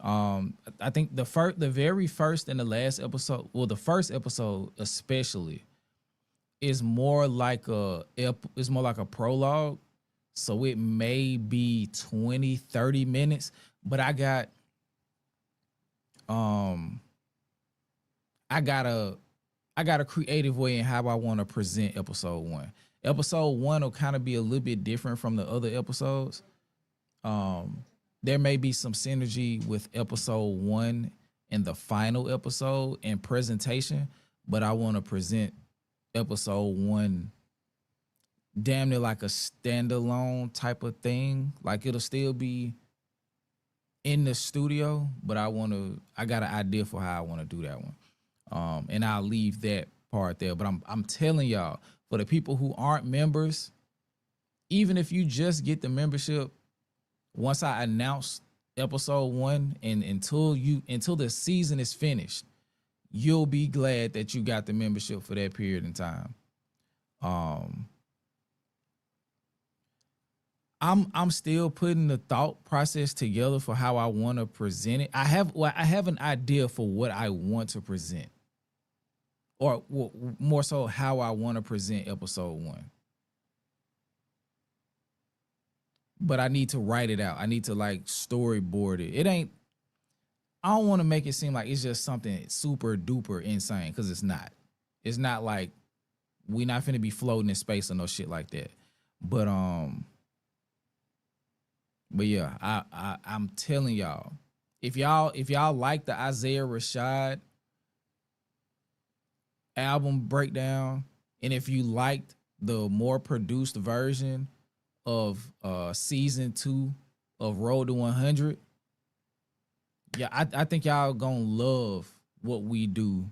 H: I think the very first and the last episode, well, the first episode especially, is more like a prologue. So it may be 20, 30 minutes, but I got a creative way in how I want to present episode 1. Episode 1 will kind of be a little bit different from the other episodes. There may be some synergy with episode 1 and the final episode and presentation, but I want to present episode 1 damn near like a standalone type of thing. Like it'll still be in the studio, but I got an idea for how I want to do that one. And I'll leave that part there. But I'm telling y'all, for the people who aren't members, even if you just get the membership, once I announce episode 1 and until the season is finished, you'll be glad that you got the membership for that period in time. I'm still putting the thought process together for how I want to present it. I have an idea for what I want to present, or more so how I want to present episode 1. But I need to write it out. I need to like storyboard it. I don't want to make it seem like it's just something super duper insane, because it's not. It's not like we not finna be floating in space or no shit like that. But yeah, I'm telling y'all, if y'all like the Isaiah Rashad album breakdown, and if you liked the more produced version of season 2 of Road to 100, yeah, I think y'all gonna love what we do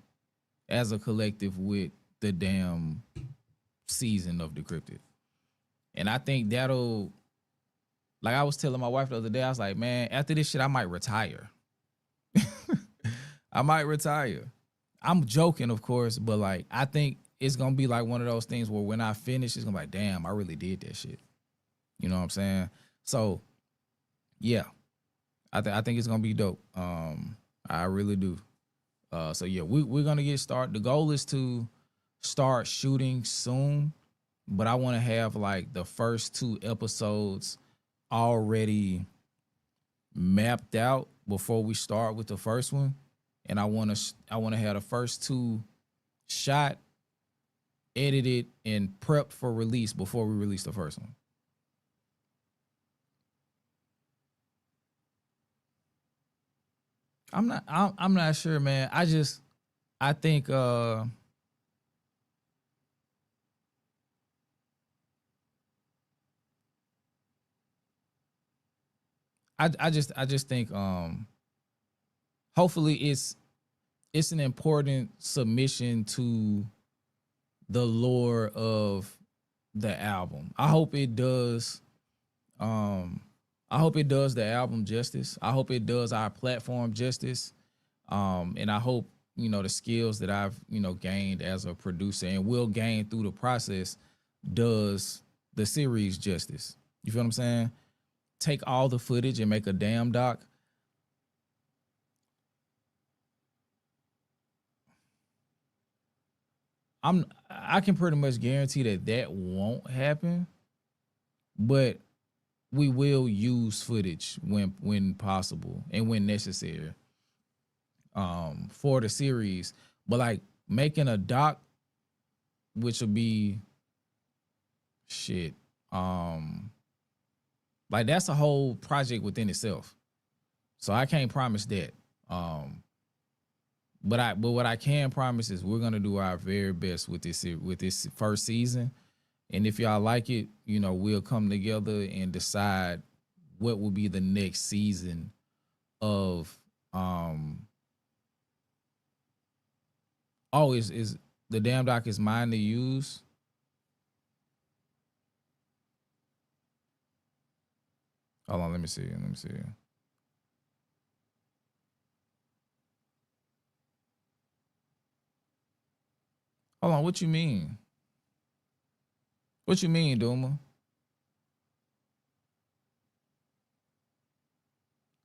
H: as a collective with the damn season of DeCryptEd. And I think that'll, like I was telling my wife the other day, I was like, man, after this shit, I might retire. I might retire. I'm joking, of course, but like, I think it's gonna be like one of those things where when I finish, it's gonna be like, damn, I really did that shit. You know what I'm saying? So, yeah, I think it's gonna be dope. I really do. So yeah, we're gonna get started. The goal is to start shooting soon, but I want to have like the first 2 episodes already mapped out before we start with the first one, and I want to have the first 2 shot, edited, and prepped for release before we release the first one. I'm not sure, man. I think I just think hopefully it's an important submission to the lore of the album. I hope it does the album justice. I hope it does our platform justice. And I hope, the skills that I've, gained as a producer and will gain through the process does the series justice. You feel what I'm saying? Take all the footage and make a damn doc. I can pretty much guarantee that won't happen, but we will use footage when possible and when necessary for the series. But like making a doc, which will be shit, like that's a whole project within itself. So I can't promise that. But what I can promise is we're gonna do our very best with this first season. And if y'all like it, we'll come together and decide what will be the next season of is the damn doc is mine to use. Hold on, let me see. Hold on, what you mean? What you mean, Duma?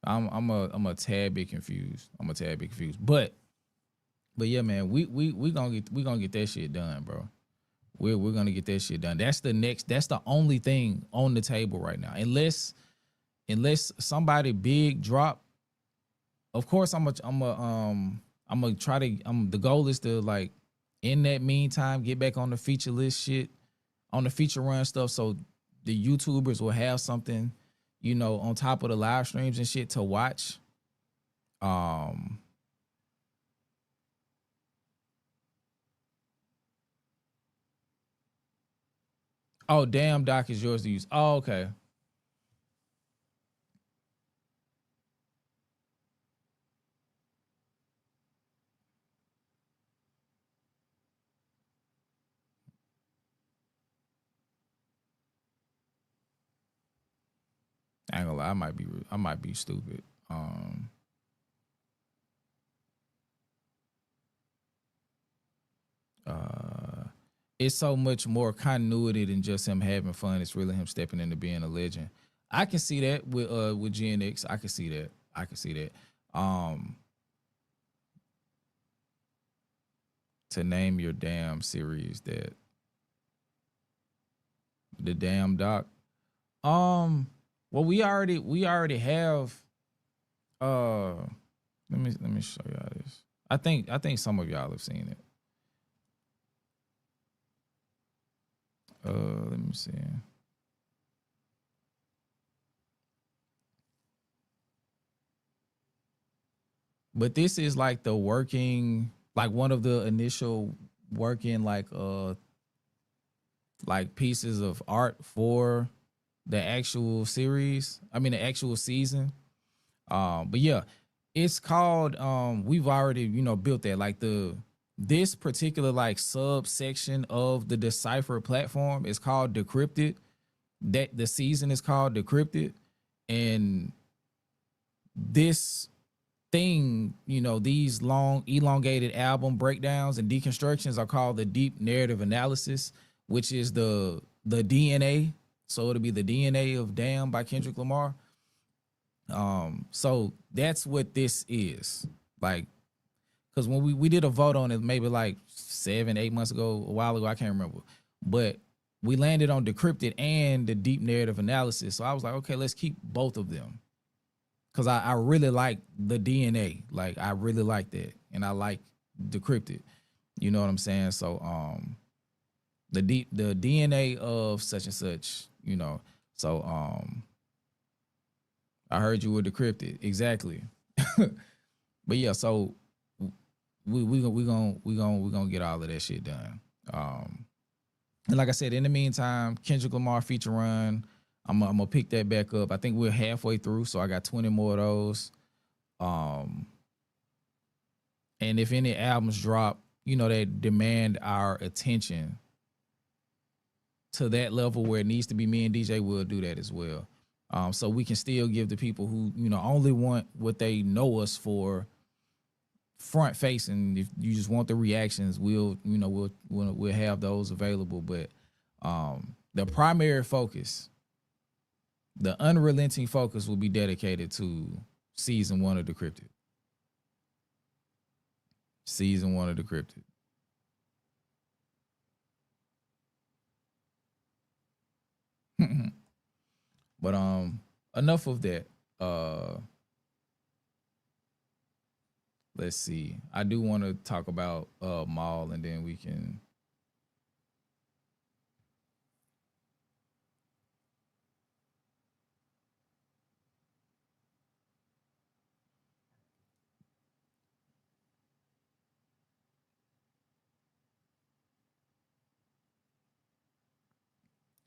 H: I'm a tad bit confused. But yeah, man, we gonna get that shit done, bro. We're gonna get that shit done. That's the only thing on the table right now. Unless somebody big drop. Of course, I'm gonna try to. The goal is to, like, in that meantime, get back on the feature list shit, on the feature run stuff, so the YouTubers will have something, you know, on top of the live streams and shit to watch. Oh, damn, Doc is yours to use. Oh, okay. I ain't gonna lie, I might be stupid. It's so much more continuity than just him having fun. It's really him stepping into being a legend. I can see that with Gen X. I can see that. To name your damn series that the damn doc. Well, we already have. Let me show y'all this. I think some of y'all have seen it. Let me see. But this is like the working, like one of the initial working like pieces of art for the actual series. I mean the actual season. But yeah, it's called we've already, you know, built that, like this particular like subsection of the Decipher platform is called DeCryptEd. That the season is called DeCryptEd, and this thing, you know, these long elongated album breakdowns and deconstructions are called the deep narrative analysis, which is the DNA. So it'll be the DNA of Damn by Kendrick Lamar. So that's what this is. Like, because when we did a vote on it maybe like 7-8 months ago, a while ago, I can't remember, but we landed on DeCryptEd and the deep narrative analysis. So I was like, okay, let's keep both of them, because I really like the DNA. Like, I really like that, and I like DeCryptEd. You know what I'm saying? So the DNA of such and such, you know. So I heard you were DeCryptEd, exactly. But yeah, so we gonna get all of that shit done. And like I said, in the meantime, Kendrick Lamar feature run, I'm gonna pick that back up. I think we're halfway through, so I got 20 more of those. And if any albums drop, you know, that demand our attention to that level where it needs to be, me and DJ will do that as well. So we can still give the people who, you know, only want what they know us for front facing. If you just want the reactions, we'll have those available. But the primary focus, the unrelenting focus, will be dedicated to season 1 of DeCryptEd. Season 1 of DeCryptEd. But enough of that. Let's see. I do want to talk about Maul, and then we can.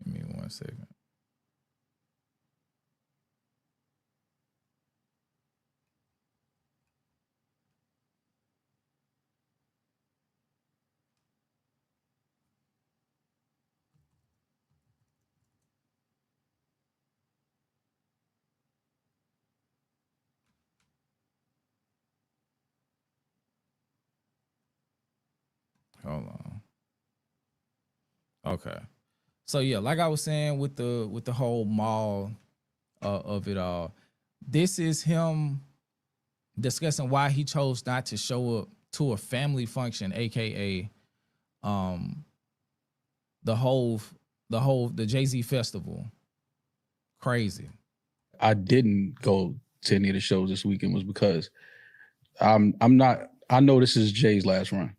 H: Give me 1 second. Hold on. Okay. So yeah, like I was saying with the whole Maul of it all, this is him discussing why he chose not to show up to a family function, aka the Jaÿ-Z festival. Crazy.
M: I didn't go to any of the shows this weekend was because I'm not. I know this is Jay's last run.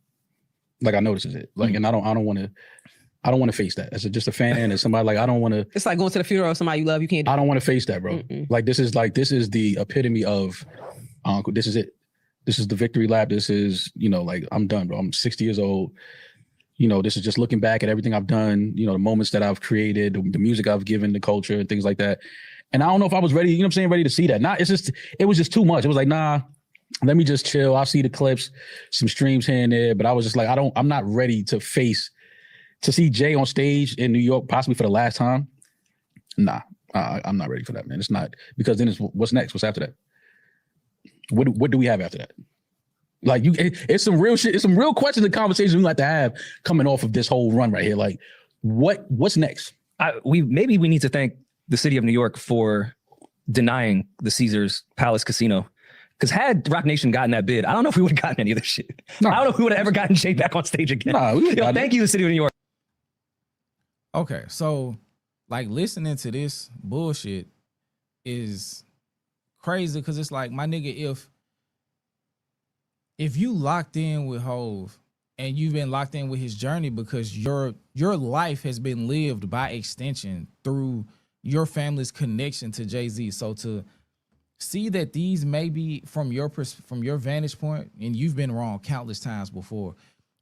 M: Like I know this is it. Like, and I don't want to face that as just a fan and somebody. Like I don't want to.
N: It's like going to the funeral of somebody you love. You can't.
M: I don't want to face that, bro. Like this is the epitome of, this is it. This is the victory lap. This is, like I'm done, bro. I'm 60 years old. This is just looking back at everything I've done. The moments that I've created, the music I've given, the culture and things like that. And I don't know if I was ready. Ready to see that. It was just too much. It was like, nah. Let me just chill. I'll see the clips, some streams here and there. But I was just like, I'm not ready to see Jay on stage in New York, possibly for the last time. Nah, I'm not ready for that, man. It's not, because then what's next? What's after that? What do we have after that? Like it's some real shit. It's some real questions and conversations we have to have coming off of this whole run right here. Like what's next?
O: Maybe we need to thank the city of New York for denying the Caesars Palace Casino. Because had Rock Nation gotten that bid, I don't know if we would have gotten any of this shit. No. I don't know if we would have ever gotten Jay back on stage again. Thank you, the city of New York.
H: Okay, so like listening to this bullshit is crazy because it's like, my nigga, if you locked in with Hove and you've been locked in with his journey because your life has been lived by extension through your family's connection to Jay-Z. So to see that these may be from your vantage point, and you've been wrong countless times before,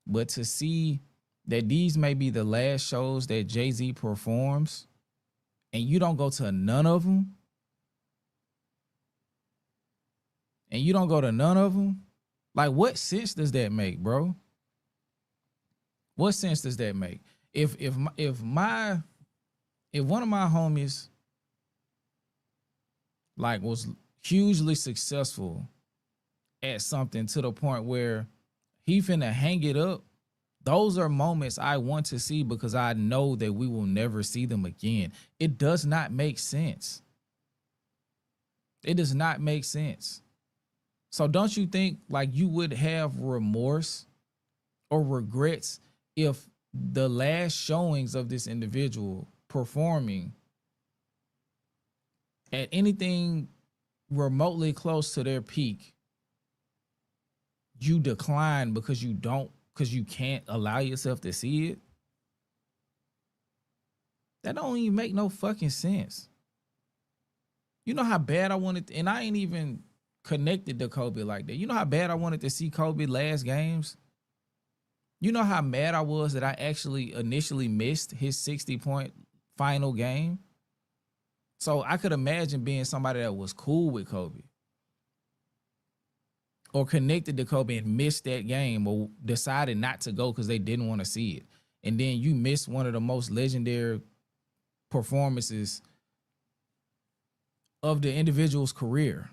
H: but to see that these may be the last shows that Jay-Z performs and you don't go to none of them, like what sense does that make, bro? What sense does that make? If one of my homies like was hugely successful at something to the point where he finna hang it up, those are moments I want to see because I know that we will never see them again. It does not make sense. It does not make sense. So don't you think like you would have remorse or regrets if the last showings of this individual performing at anything remotely close to their peak, you decline because you can't allow yourself to see it? That don't even make no fucking sense. You know how bad I wanted, and I ain't even connected to Kobe like that. You know how bad I wanted to see Kobe last games? You know how mad I was that I actually initially missed his 60-point final game? So I could imagine being somebody that was cool with Kobe or connected to Kobe and missed that game or decided not to go because they didn't want to see it. And then you miss one of the most legendary performances of the individual's career.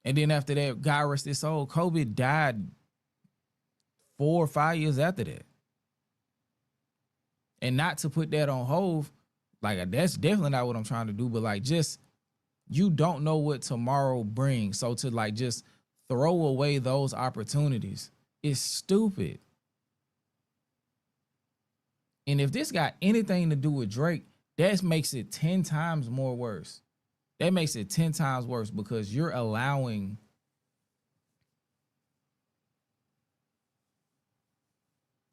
H: And then after that, God rest his soul, Kobe died 4 or 5 years after that. And not to put that on Hove, like that's definitely not what I'm trying to do, but like just, you don't know what tomorrow brings. So to like just throw away those opportunities is stupid. And if this got anything to do with Drake, that makes it 10 times more worse. That makes it 10 times worse because you're allowing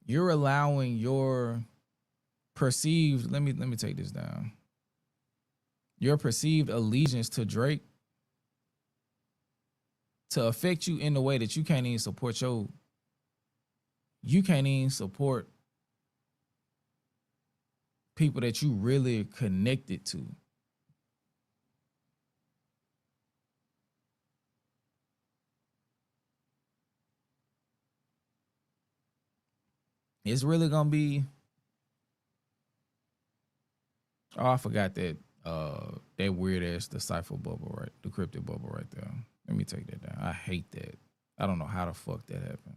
H: your perceived, let me take this down. Your perceived allegiance to Drake to affect you in the way that you can't even support people that you really connected to. It's really gonna be, oh, I forgot that weird ass decipher bubble, right? DeCryptEd bubble right there. Let me take that down. I hate that. I don't know how the fuck that happened.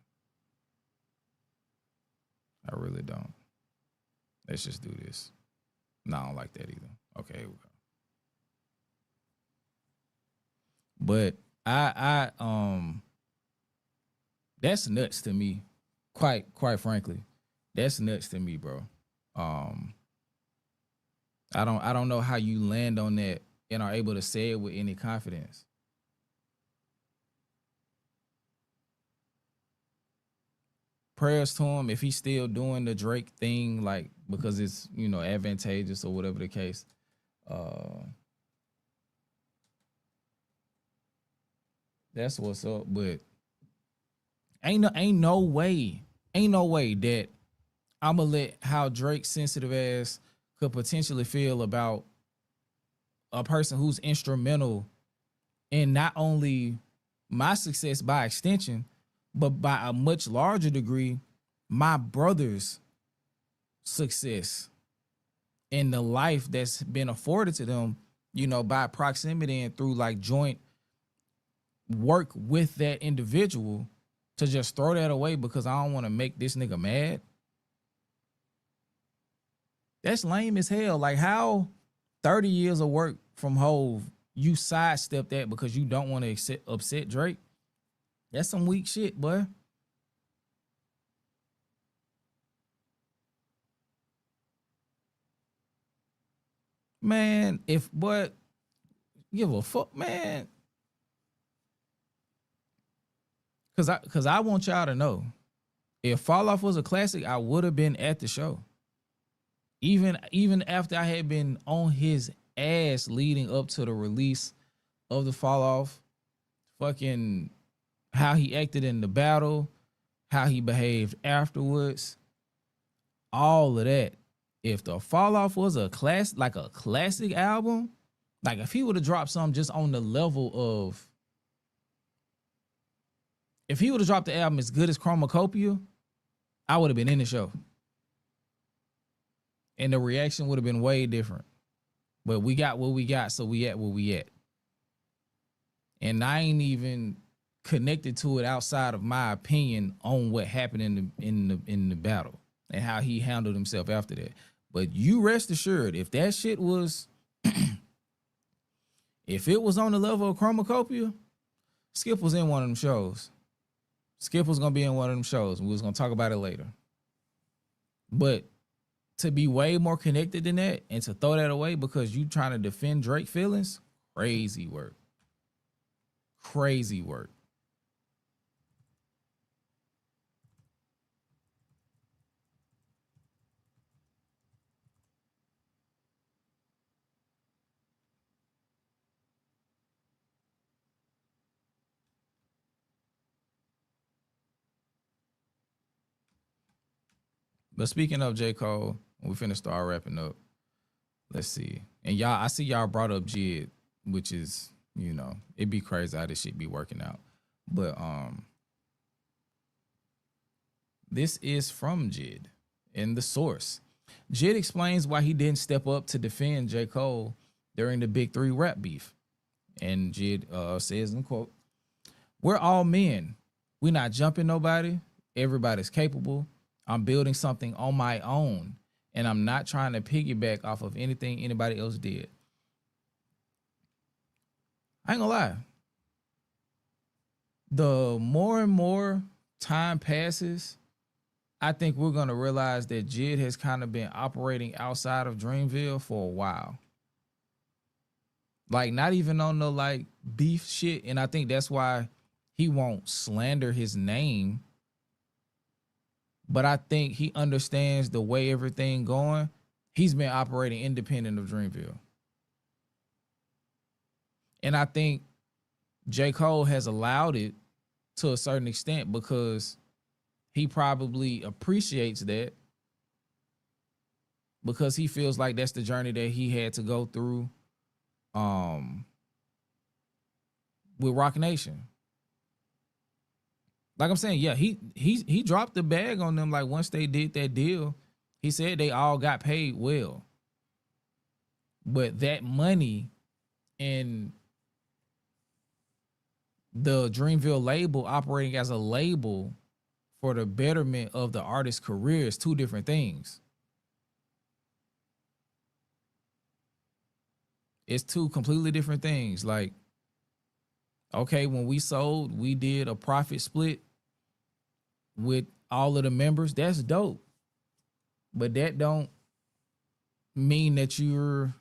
H: I really don't. Let's just do this. No, I don't like that either. Okay, here we go. But I that's nuts to me, quite frankly. That's nuts to me, bro. I don't know how you land on that and are able to say it with any confidence. Prayers to him if he's still doing the Drake thing, like because it's advantageous or whatever the case. That's what's up. But ain't no way that I'ma let how Drake sensitive ass could potentially feel about a person who's instrumental in not only my success by extension, but by a much larger degree, my brother's success in the life that's been afforded to them, by proximity and through like joint work with that individual, to just throw that away because I don't want to make this nigga mad. That's lame as hell. Like, how 30 years of work from Hove, you sidestep that because you don't want to upset Drake? That's some weak shit, boy. Man, give a fuck, man. Cause I want y'all to know, if Fall Off was a classic, I would have been at the show. Even after I had been on his ass leading up to the release of the Fall Off, fucking how he acted in the battle, how he behaved afterwards, all of that. If the Fall Off was a classic album, like if he would have dropped something just on the level of, if he would have dropped the album as good as Chromacopia, I would have been in the show. And the reaction would have been way different. But we got what we got, so we at where we at. And I ain't even connected to it outside of my opinion on what happened in the battle and how he handled himself after that. But you rest assured, if that shit was, if it was on the level of Chromacopia, Skip was in one of them shows. Skip was gonna be in one of them shows. We was gonna talk about it later. But to be way more connected than that and to throw that away because you trying to defend Drake feelings, crazy work. Crazy work. But speaking of J. Cole, we finna start wrapping up. Let's see. And y'all, I see y'all brought up J.I.D, which is, it'd be crazy how this shit be working out. But this is from J.I.D in the source. J.I.D explains why he didn't step up to defend J. Cole during the Big Three rap beef. And J.I.D says, in quote, "We're all men. We're not jumping nobody. Everybody's capable. I'm building something on my own, and I'm not trying to piggyback off of anything anybody else did." I ain't gonna lie. The more and more time passes, I think we're gonna realize that J.I.D has kind of been operating outside of Dreamville for a while. Like, not even on the like beef shit, and I think that's why he won't slander his name. But I think he understands the way everything going. He's been operating independent of Dreamville. And I think J. Cole has allowed it to a certain extent because he probably appreciates that, because he feels like that's the journey that he had to go through with Rock Nation. Like I'm saying, yeah, he dropped the bag on them. Like, once they did that deal, he said they all got paid well. But that money and the Dreamville label operating as a label for the betterment of the artist's career is two different things. It's two completely different things. Like, okay, when we sold, we did a profit split with all of the members. That's dope. but that don't mean that you're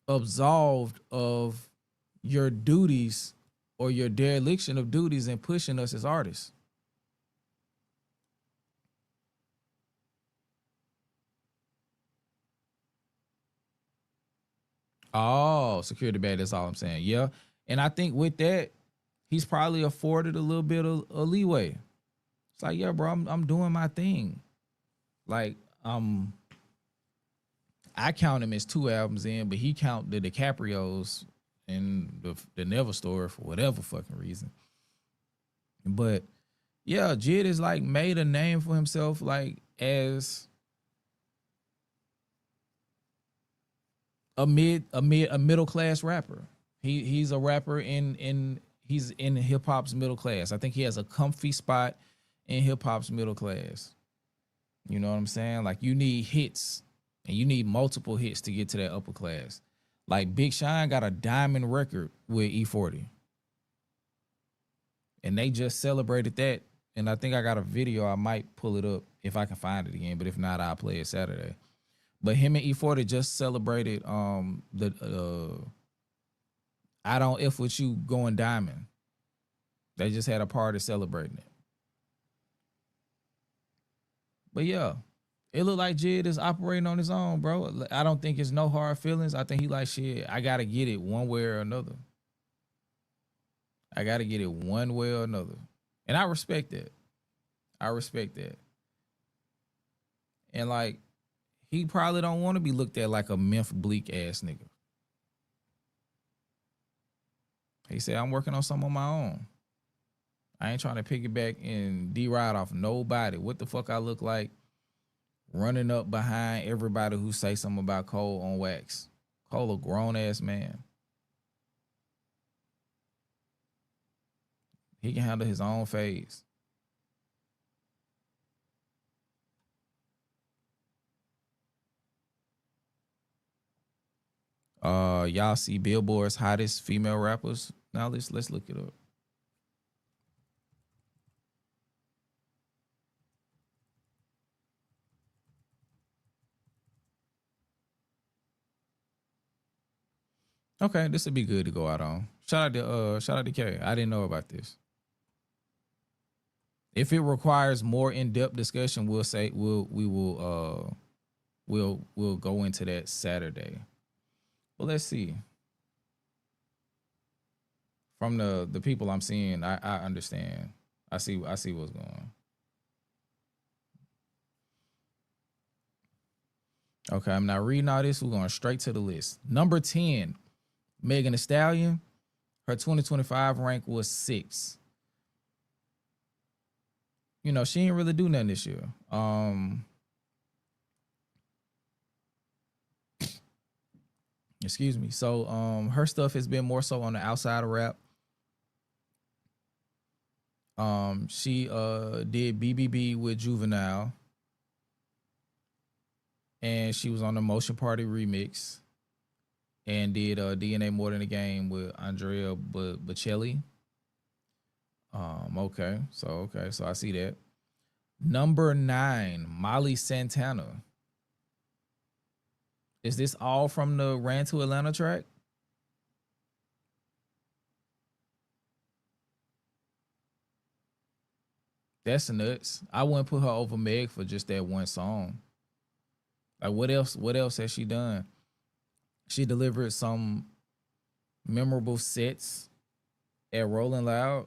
H: absolved of your duties or your dereliction of duties in pushing us as artists. Oh, security bag, that's all I'm saying. Yeah. And I think with that, he's probably afforded a little bit of a leeway. It's like, yeah, bro, I'm doing my thing. Like, I count him as 2 albums in, but he count the DiCaprios and the Never Story for whatever fucking reason. But yeah, Jid is like made a name for himself, like as a middle class rapper. He's a rapper he's in hip hop's middle class. I think he has a comfy spot in hip hop's middle class. You know what I'm saying? Like, you need hits, and you need multiple hits to get to that upper class. Like, Big Sean got a diamond record with E40. And they just celebrated that. And I think I got a video. I might pull it up if I can find it again. But if not, I'll play it Saturday. But him and E40 just celebrated the I Don't F With You going diamond. They just had a party celebrating it. But yeah, it looked like Jid is operating on his own, bro. I don't think it's no hard feelings. I think he like, shit, I got to get it one way or another. I got to get it one way or another. And I respect that. I respect that. And like, he probably don't want to be looked at like a myth bleak ass nigga. He said, I'm working on something on my own. I ain't trying to piggyback and D-ride off nobody. What the fuck I look like running up behind everybody who say something about Cole on wax? Cole a grown-ass man. He can handle his own phase. Y'all see Billboard's hottest female rappers? Now let's look it up. Okay, this would be good to go out on. Shout out to K. I didn't know about this. If it requires more in-depth discussion, we'll go into that Saturday. Well, let's see. From the people I'm seeing, I understand. I see what's going on. Okay, I'm not reading all this. We're going straight to the list. Number 10, Megan Thee Stallion. Her 2025 rank was 6. You know, she ain't really do nothing this year. Excuse me. So her stuff has been more so on the outside of rap. She did BBB with Juvenile. And she was on the Motion Party remix. And did DNA More Than a Game with Andrea Bocelli. Okay, so I see that. Number 9, Molly Santana. Is this all from the Ran to Atlanta track? That's nuts. I wouldn't put her over Meg for just that one song. Like, what else has she done? She delivered some memorable sets at Rolling Loud.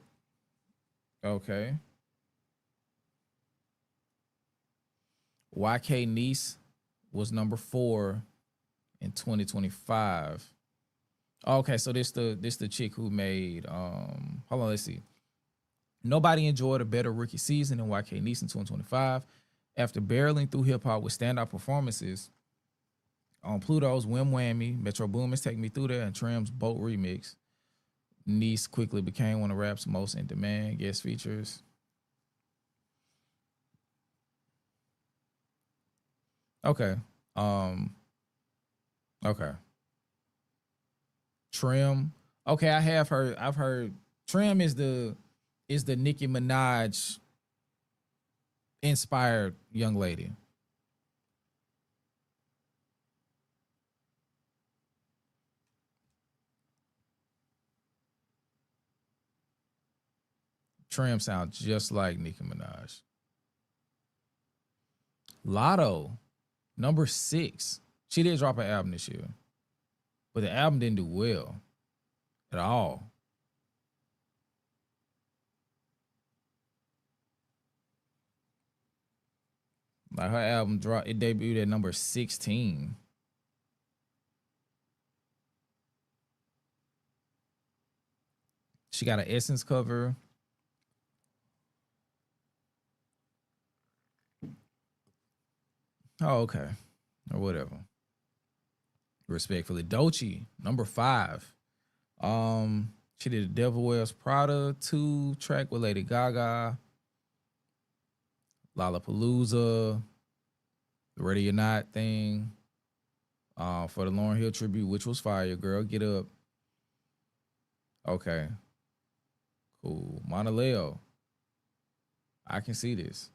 H: Okay. YK Niece was number 4 in 2025. Okay, so this the chick who made hold on, let's see. Nobody enjoyed a better rookie season than YK Niece in 2025. After barreling through hip hop with standout performances on Pluto's Wham Whammy, Metro Boomin's Take Me Through There, and Trim's Boat remix, Niece quickly became one of rap's most in demand guest features. Okay. Okay. Trim. Okay, I've heard Trim is the Nicki Minaj inspired young lady. Trim sounds just like Nicki Minaj. Lotto, number 6. She did drop an album this year, but the album didn't do well at all. Like her album dropped, it debuted at number 16. She got an Essence cover. Oh, okay. Or whatever. Respectfully. Doechii, number 5. She did a Devil Wears Prada 2 track with Lady Gaga. Lollapalooza. The Ready or Not thing. For the Lauryn Hill tribute, which was fire. Girl, get up. Okay. Cool. Monaleo. I can see this.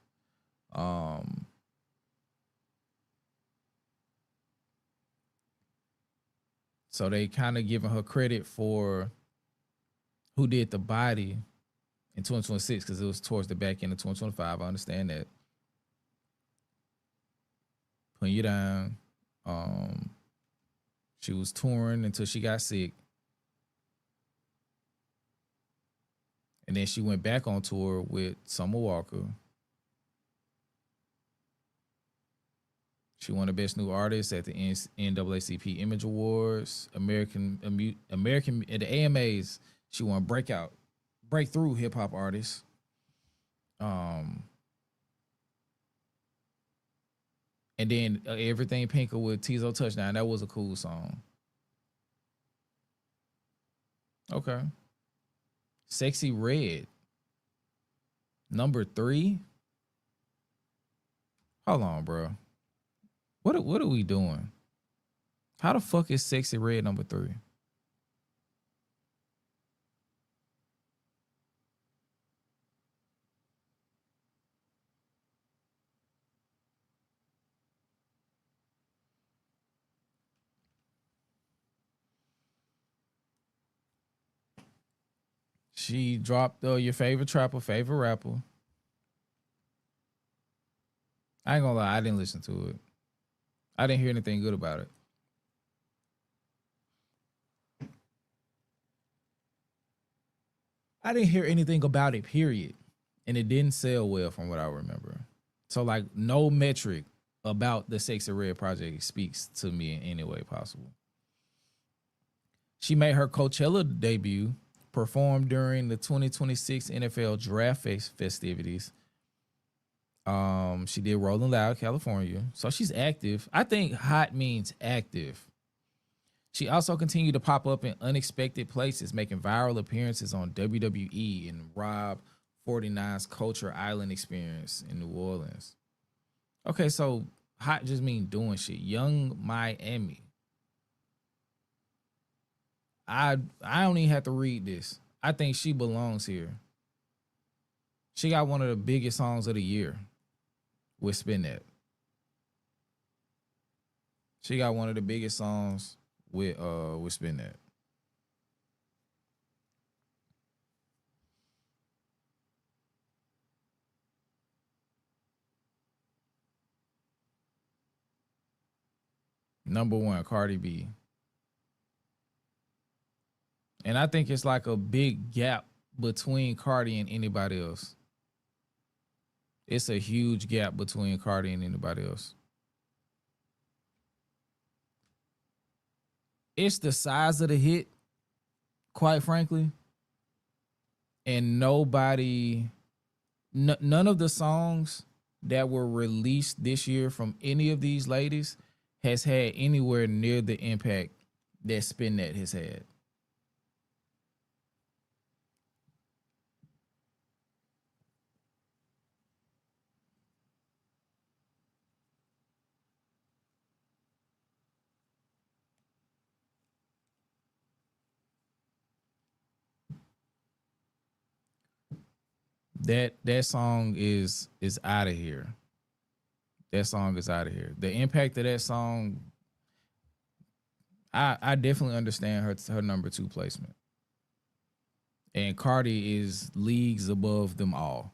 H: So they kind of giving her credit for who did the body in 2026 because it was towards the back end of 2025. I understand that. Putting you down. She was touring until she got sick. And then she went back on tour with Summer Walker. She won the Best New Artist at the NAACP Image Awards, American at the AMAs. She won Breakthrough Hip Hop Artist. And then Everything Pinker with Tizo Touchdown. That was a cool song. Okay. Sexy Red, number 3. Hold on, bro. What are we doing? How the fuck is Sexy Red number 3? She dropped Your Favorite Trapper, Favorite Rapper. I ain't gonna lie, I didn't listen to it. I didn't hear anything good about it. I didn't hear anything about it, period. And it didn't sell well from what I remember. So like no metric about the Sexy Red project speaks to me in any way possible. She made her Coachella debut, performed during the 2026 NFL Draft festivities. She did Rolling Loud, California. So she's active. I think hot means active. She also continued to pop up in unexpected places, making viral appearances on WWE and Rob 49's Culture Island experience in New Orleans. Okay, so hot just mean doing shit. Young Miami. I don't even have to read this. I think she belongs here. She got one of the biggest songs of the year with Spin That. She got one of the biggest songs with Spin That. Number 1, Cardi B. And I think it's like a big gap between Cardi and anybody else. It's a huge gap between Cardi and anybody else. It's the size of the hit, quite frankly. And none of the songs that were released this year from any of these ladies has had anywhere near the impact that Spin That has had. That song is out of here. That song is out of here. The impact of that song, I definitely understand her number 2 placement. And Cardi is leagues above them all.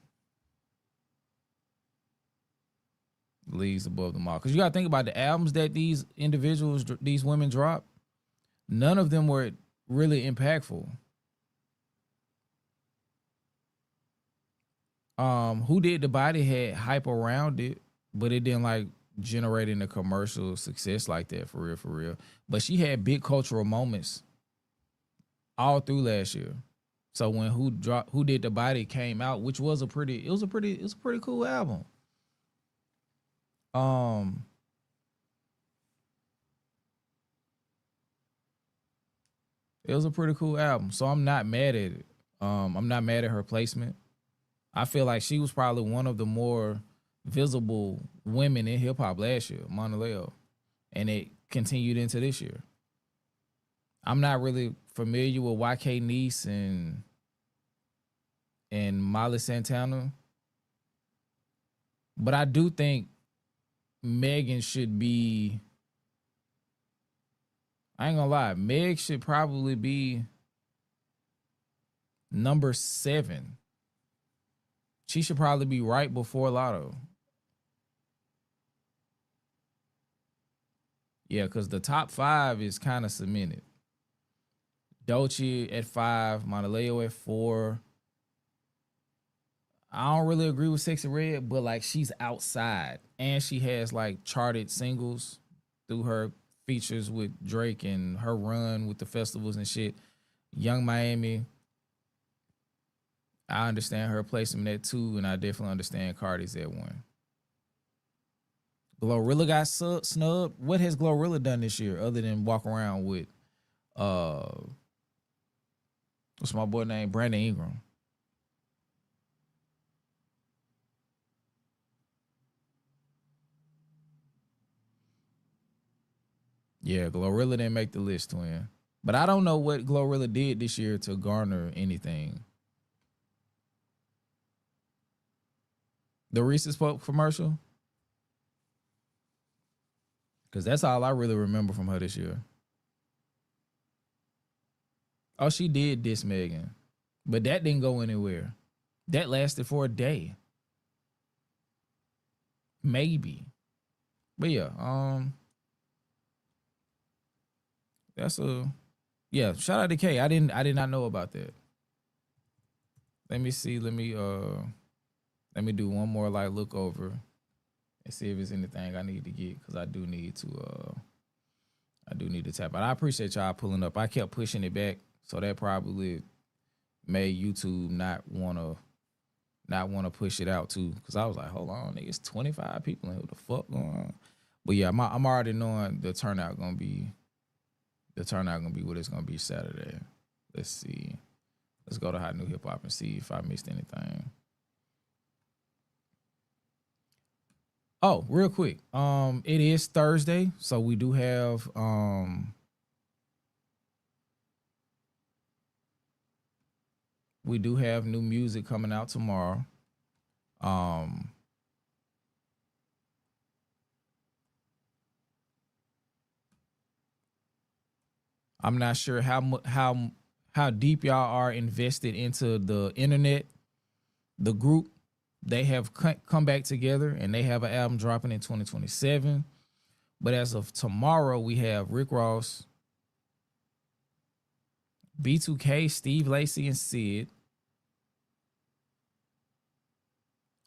H: Leagues above them all. Because you got to think about the albums that these individuals, these women dropped. None of them were really impactful. Who Did the Body had hype around it, but it didn't like generating a commercial success like that for real. But she had big cultural moments all through last year. So when Who Did the Body came out, which was a pretty cool album. It was a pretty cool album. So I'm not mad at it. I'm not mad at her placement. I feel like she was probably one of the more visible women in hip hop last year, Monaleo, and it continued into this year. I'm not really familiar with YK Nice and Molly Santana, but I do think Megan should be. I ain't gonna lie, Meg should probably be number 7. She should probably be right before Lotto. Yeah, because the top 5 is kind of cemented. Dolce at 5, Monaleo at 4. I don't really agree with Sexy Red, but like she's outside. And she has like charted singles through her features with Drake and her run with the festivals and shit. Young Miami. I understand her placement at 2, and I definitely understand Cardi's at 1. Glorilla got snubbed. What has Glorilla done this year other than walk around with what's my boy name? Brandon Ingram. Yeah, Glorilla didn't make the list, twin. But I don't know what Glorilla did this year to garner anything. The Reese's Puff commercial? Because that's all I really remember from her this year. Oh, she did diss Megan. But that didn't go anywhere. That lasted for a day. Maybe. But yeah, shout out to K. I did not know about that. Let me see. Let me do one more like look over and see if there's anything I need to get, because I do need to tap out. I appreciate y'all pulling up. I kept pushing it back, so that probably made YouTube not wanna push it out too. Because I was like, hold on, nigga, it's 25 people in here. What the fuck going on? But yeah, I'm already knowing the turnout gonna be what it's gonna be Saturday. Let's see. Let's go to Hot New Hip Hop and see if I missed anything. Oh, real quick. It is Thursday, so we do have new music coming out tomorrow. I'm not sure how deep y'all are invested into the internet, the group. They have come back together and they have an album dropping in 2027. But as of tomorrow, we have Rick Ross, B2K, Steve Lacy, and Sid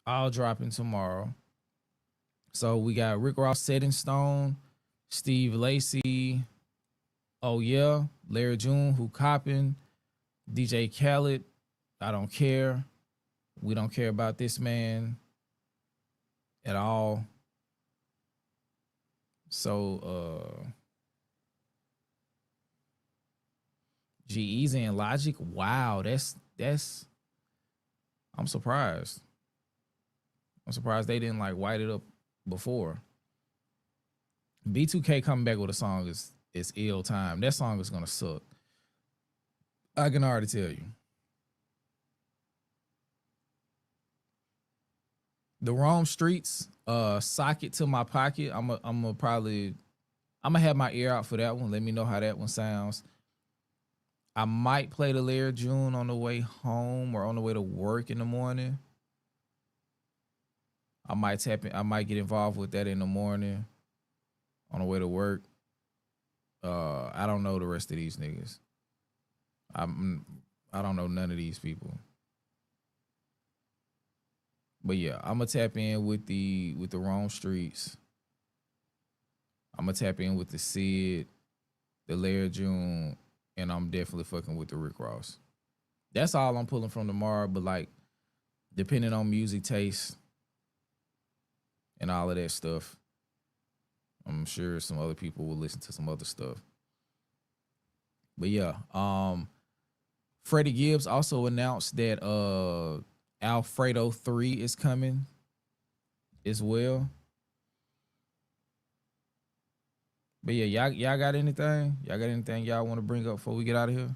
H: all dropping tomorrow. So we got Rick Ross, Set in Stone, Steve Lacy, Oh Yeah, Larry June, Who Coppin', DJ Khaled, I Don't Care. We don't care about this man at all. So Jaÿ-Z and Logic. Wow, that's I'm surprised. I'm surprised they didn't like white it up before. B2K coming back with a song is ill time. That song is gonna suck. I can already tell you. The Rome Streets, Socket to My Pocket. I'm gonna have my ear out for that one. Let me know how that one sounds. I might play the Lair June on the way home or on the way to work in the morning. I might get involved with that in the morning on the way to work. I don't know the rest of these niggas. I don't know none of these people. But yeah, I'm gonna tap in with the Rome Streets. I'm gonna tap in with the Sid, the Lair June, and I'm definitely fucking with the Rick Ross. That's all I'm pulling from tomorrow, but like, depending on music taste and all of that stuff, I'm sure some other people will listen to some other stuff. But yeah, Freddie Gibbs also announced that Alfredo 3 is coming as well. But yeah, y'all got anything? Y'all got anything y'all want to bring up before we get out of here?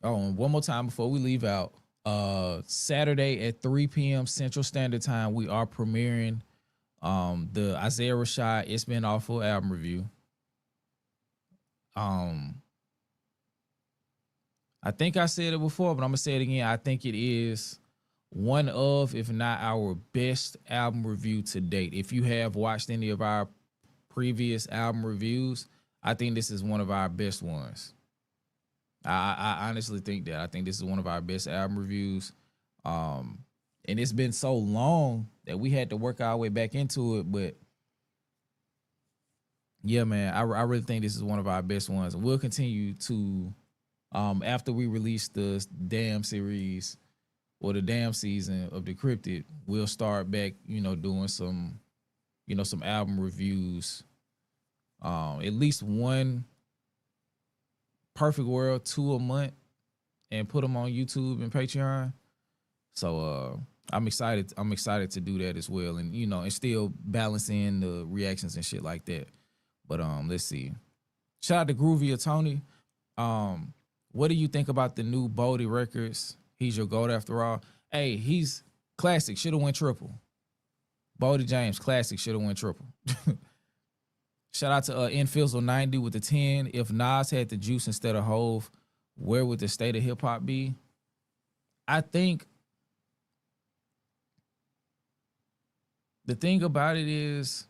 H: Oh, and one more time before we leave out. Saturday at 3 p.m. Central Standard Time, we are premiering the Isaiah Rashad It's Been Awful album review. I think I said it before, but I'm gonna say it again. I think it is one of, if not our best album review to date. If you have watched any of our previous album reviews, I think this is one of our best ones. I honestly think that. I think this is one of our best album reviews. And it's been so long that we had to work our way back into it. But yeah, man, I really think this is one of our best ones. And we'll continue to, after we release the Damn series or the Damn season of DeCryptEd, we'll start back, doing some album reviews. At least one, perfect world, 2 a month, and put them on YouTube and Patreon. So I'm excited to do that as well, and and still balancing the reactions and shit like that. But let's see. Shout out to Groovy Tony. What do you think about the new Bodie records? He's your GOAT after all. Hey, he's classic. Should have went triple. Bodie James, classic. Should have went triple. Shout out to Infizzle 90 with the 10. If Nas had the juice instead of Hove, where would the state of hip hop be? I think the thing about it is,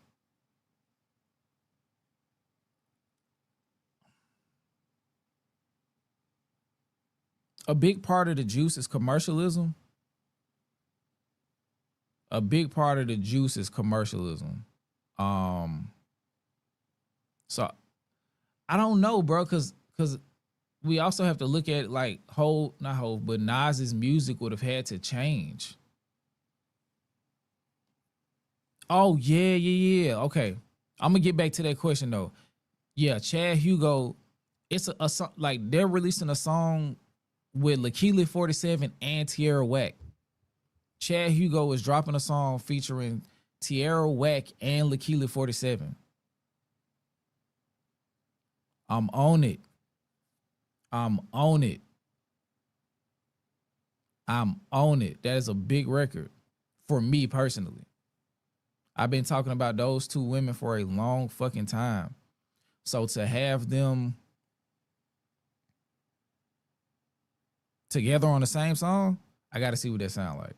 H: a big part of the juice is commercialism. So I don't know, bro, because we also have to look at like but Nas's music would have had to change. Oh yeah. Okay, I'm gonna get back to that question though. Yeah, Chad Hugo, it's a song, like they're releasing a song with Lakeely 47 and Tierra Whack. Chad Hugo is dropping a song featuring Tierra Whack and Lakeely 47. I'm on it. That is a big record for me personally. I've been talking about those two women for a long fucking time. So to have them together on the same song, I got to see what that sound like.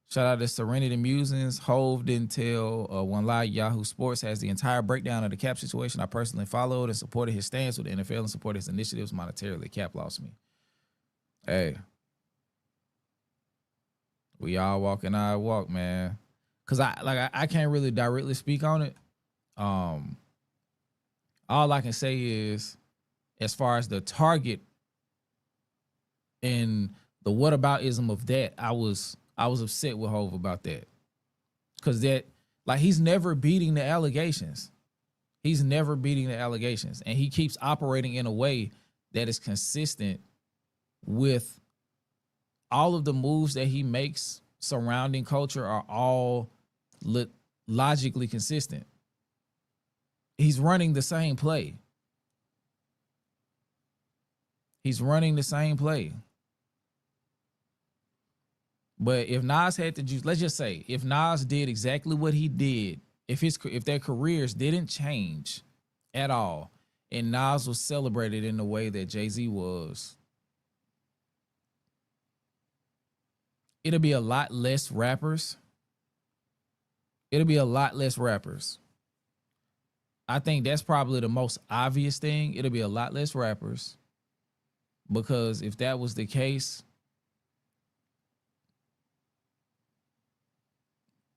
H: Shout out to Serenity Musings. Hove didn't tell one lie. Yahoo Sports has the entire breakdown of the Cap situation. I personally followed and supported his stance with the NFL and supported his initiatives monetarily. Cap lost me. Hey. We all walking our walk, man. Cause I can't really directly speak on it. All I can say is, as far as the target and the whataboutism of that, I was upset with Hove about that. Cause that, like, he's never beating the allegations. And he keeps operating in a way that is consistent with all of the moves that he makes surrounding culture are all logically consistent. He's running the same play. He's running the same play. But if Nas had to juice, let's just say, if Nas did exactly what he did, if their careers didn't change at all, and Nas was celebrated in the way that Jay-Z was, it'll be a lot less rappers. It'll be a lot less rappers. I think that's probably the most obvious thing. It'll be a lot less rappers. Because if that was the case,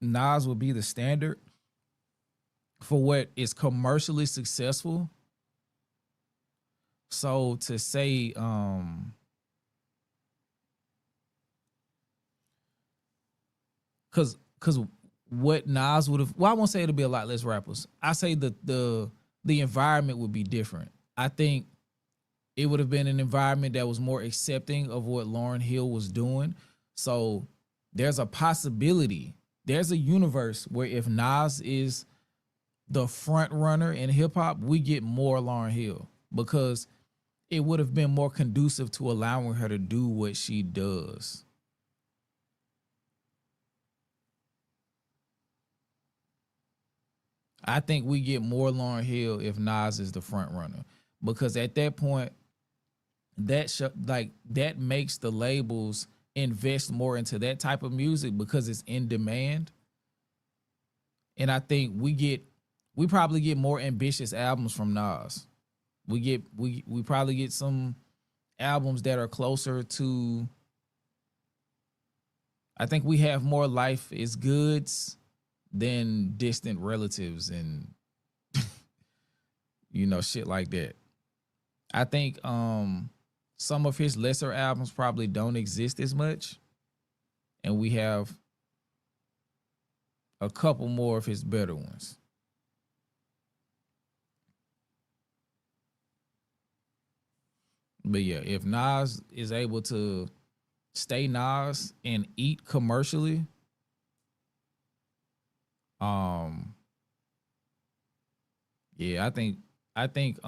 H: Nas would be the standard for what is commercially successful. So to say, cause what Nas would have, well, I won't say it'll be a lot less rappers. I say the environment would be different. I think it would have been an environment that was more accepting of what Lauryn Hill was doing. So there's a possibility, there's a universe where if Nas is the front runner in hip hop, we get more Lauryn Hill because it would have been more conducive to allowing her to do what she does. I think we get more Lauryn Hill if Nas is the front runner, because at that point, that makes the labels invest more into that type of music because it's in demand. And I think we probably get more ambitious albums from Nas. We probably get some albums that are closer to, I think we have more Life is Goods than Distant Relatives and shit like that. I think some of his lesser albums probably don't exist as much, and we have a couple more of his better ones. But yeah, if Nas is able to stay Nas and eat commercially, yeah, I think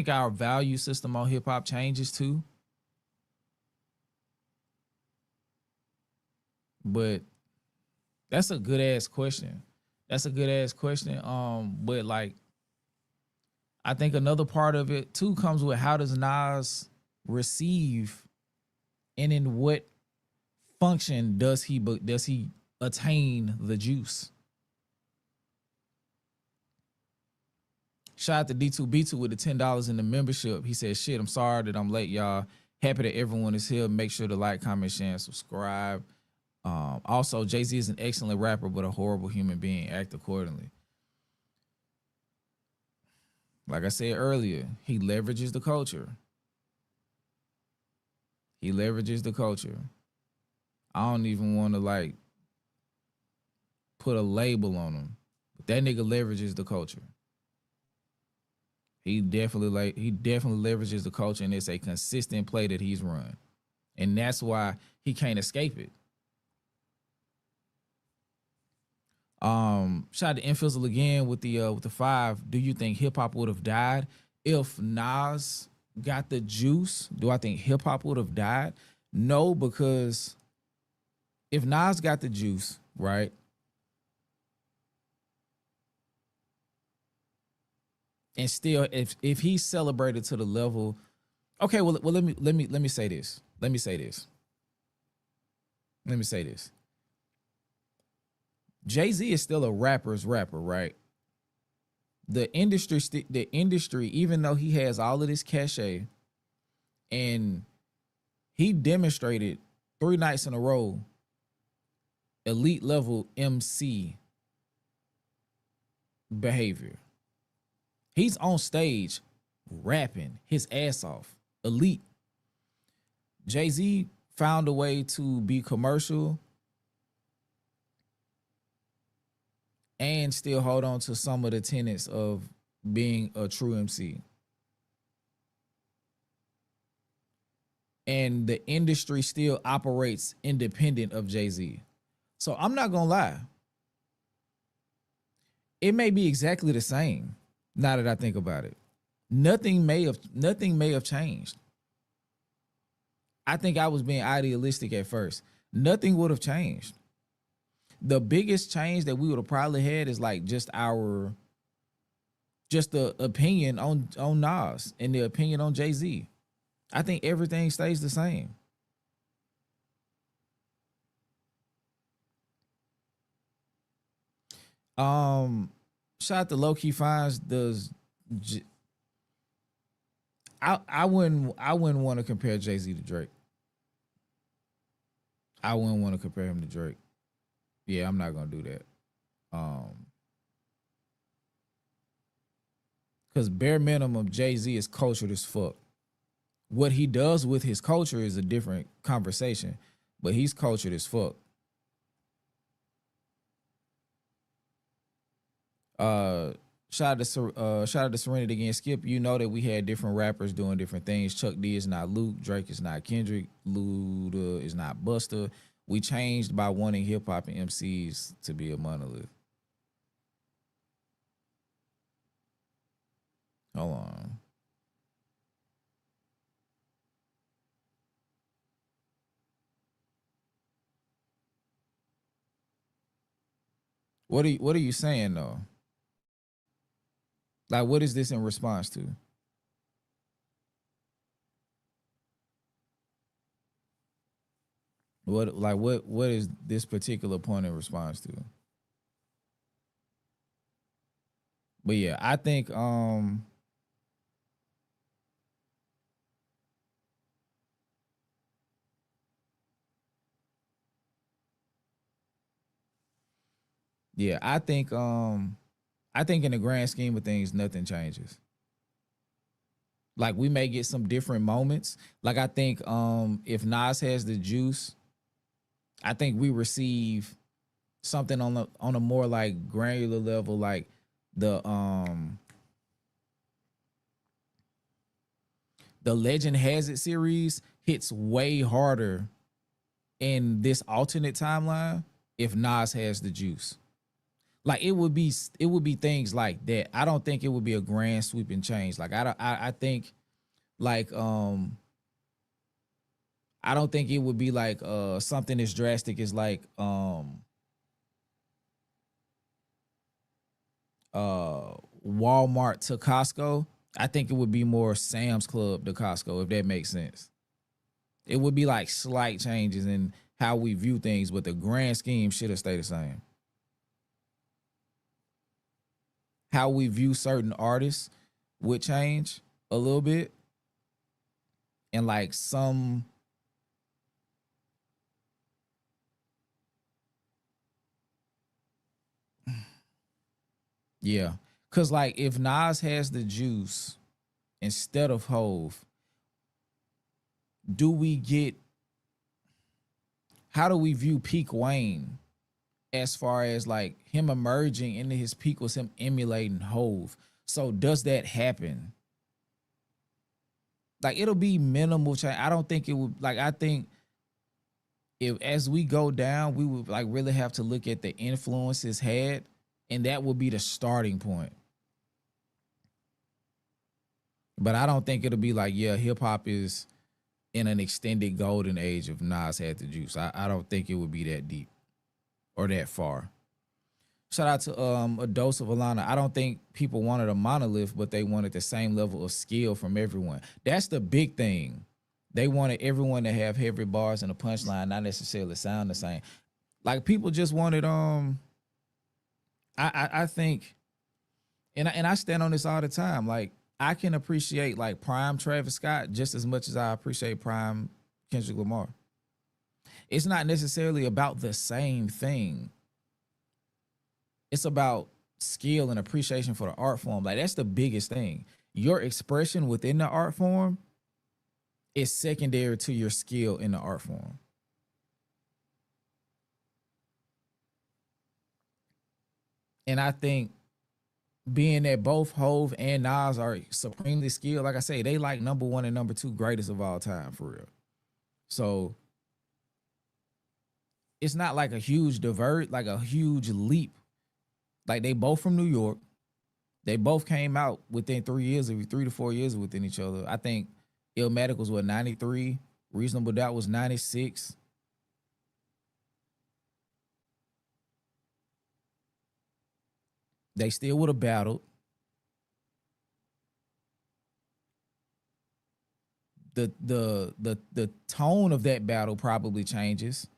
H: our value system on hip hop changes too. But that's a good ass question. But like, I think another part of it too comes with how does Nas receive, and in what function does he attain the juice? Shout out to D2B2 with the $10 in the membership. He said, shit, I'm sorry that I'm late, y'all. Happy that everyone is here. Make sure to like, comment, share, and subscribe. Also, Jay-Z is an excellent rapper, but a horrible human being. Act accordingly. Like I said earlier, he leverages the culture. I don't even want to put a label on him. But that nigga leverages the culture. He definitely leverages the culture, and it's a consistent play that he's run. And that's why he can't escape it. Shout out to Infizzle again with the 5. Do you think hip hop would have died if Nas got the juice? Do I think hip hop would have died? No, because if Nas got the juice, right? And still, if he's celebrated to the level, okay, well let me say this. Jay-Z is still a rapper's rapper, right? The industry, even though he has all of this cachet, and he demonstrated 3 nights in a row elite level MC behavior. He's on stage rapping his ass off. Elite. Jay-Z found a way to be commercial and still hold on to some of the tenets of being a true MC. and the industry still operates independent of Jay-Z. So I'm not gonna lie. It may be exactly the same now that I think about it. Nothing may have changed. I think I was being idealistic at first. Nothing would have changed. The biggest change that we would have probably had is like just the opinion on Nas and the opinion on Jay-Z. I think everything stays the same. Shout out to Low Key Finds. I wouldn't want to compare Jay-Z to Drake. I wouldn't want to compare him to Drake. Yeah, I'm not gonna do that. Because bare minimum, Jay-Z is cultured as fuck. What he does with his culture is a different conversation, but he's cultured as fuck. Shout out to Serenity again. Skip, you know that we had different rappers doing different things. Chuck D is not Luke. Drake is not Kendrick. Luda is not Busta. We changed by wanting hip hop and MCs to be a monolith. Hold on. What are you saying though? Like, what is this in response to? What is this particular point in response to? But yeah, I think yeah, I think in the grand scheme of things, nothing changes. Like, we may get some different moments. Like, I think if Nas has the juice, I think we receive something on a more like granular level, like the Legend Has It series hits way harder in this alternate timeline if Nas has the juice. Like, it would be things like that. I don't think it would be a grand sweeping change. Like, I think like I don't think it would be like something as drastic as like Walmart to Costco. I think it would be more Sam's Club to Costco, if that makes sense. It would be like slight changes in how we view things, but the grand scheme should have stayed the same. How we view certain artists would change a little bit. And like some yeah. Cause like if Nas has the juice instead of Hove, how do we view peak Wayne as far as like him emerging into his peak was him emulating Hove? So does that happen? Like, it'll be minimal change. I don't think it would, like, I think if as we go down, we would like really have to look at the influences had, and that would be the starting point. But I don't think it'll be like, yeah, hip hop is in an extended golden age of Nas had the juice. I don't think it would be that deep or that far. Shout out to A Dose of Alana. I don't think people wanted a monolith, but they wanted the same level of skill from everyone. That's the big thing. They wanted everyone to have heavy bars and a punchline, not necessarily sound the same. Like, people just wanted I think, and I stand on this all the time. Like, I can appreciate like prime Travis Scott just as much as I appreciate prime Kendrick Lamar. It's not necessarily about the same thing. It's about skill and appreciation for the art form. Like, that's the biggest thing. Your expression within the art form is secondary to your skill in the art form. And I think being that both Hove and Nas are supremely skilled, like I say, they like number one and number two greatest of all time, for real. So it's not like a huge like a huge leap. Like they both from New York. They both came out within 3 to 4 years within each other. I think Illmatic was 93. Reasonable Doubt was 96. They still would have battled. The tone of that battle probably changes.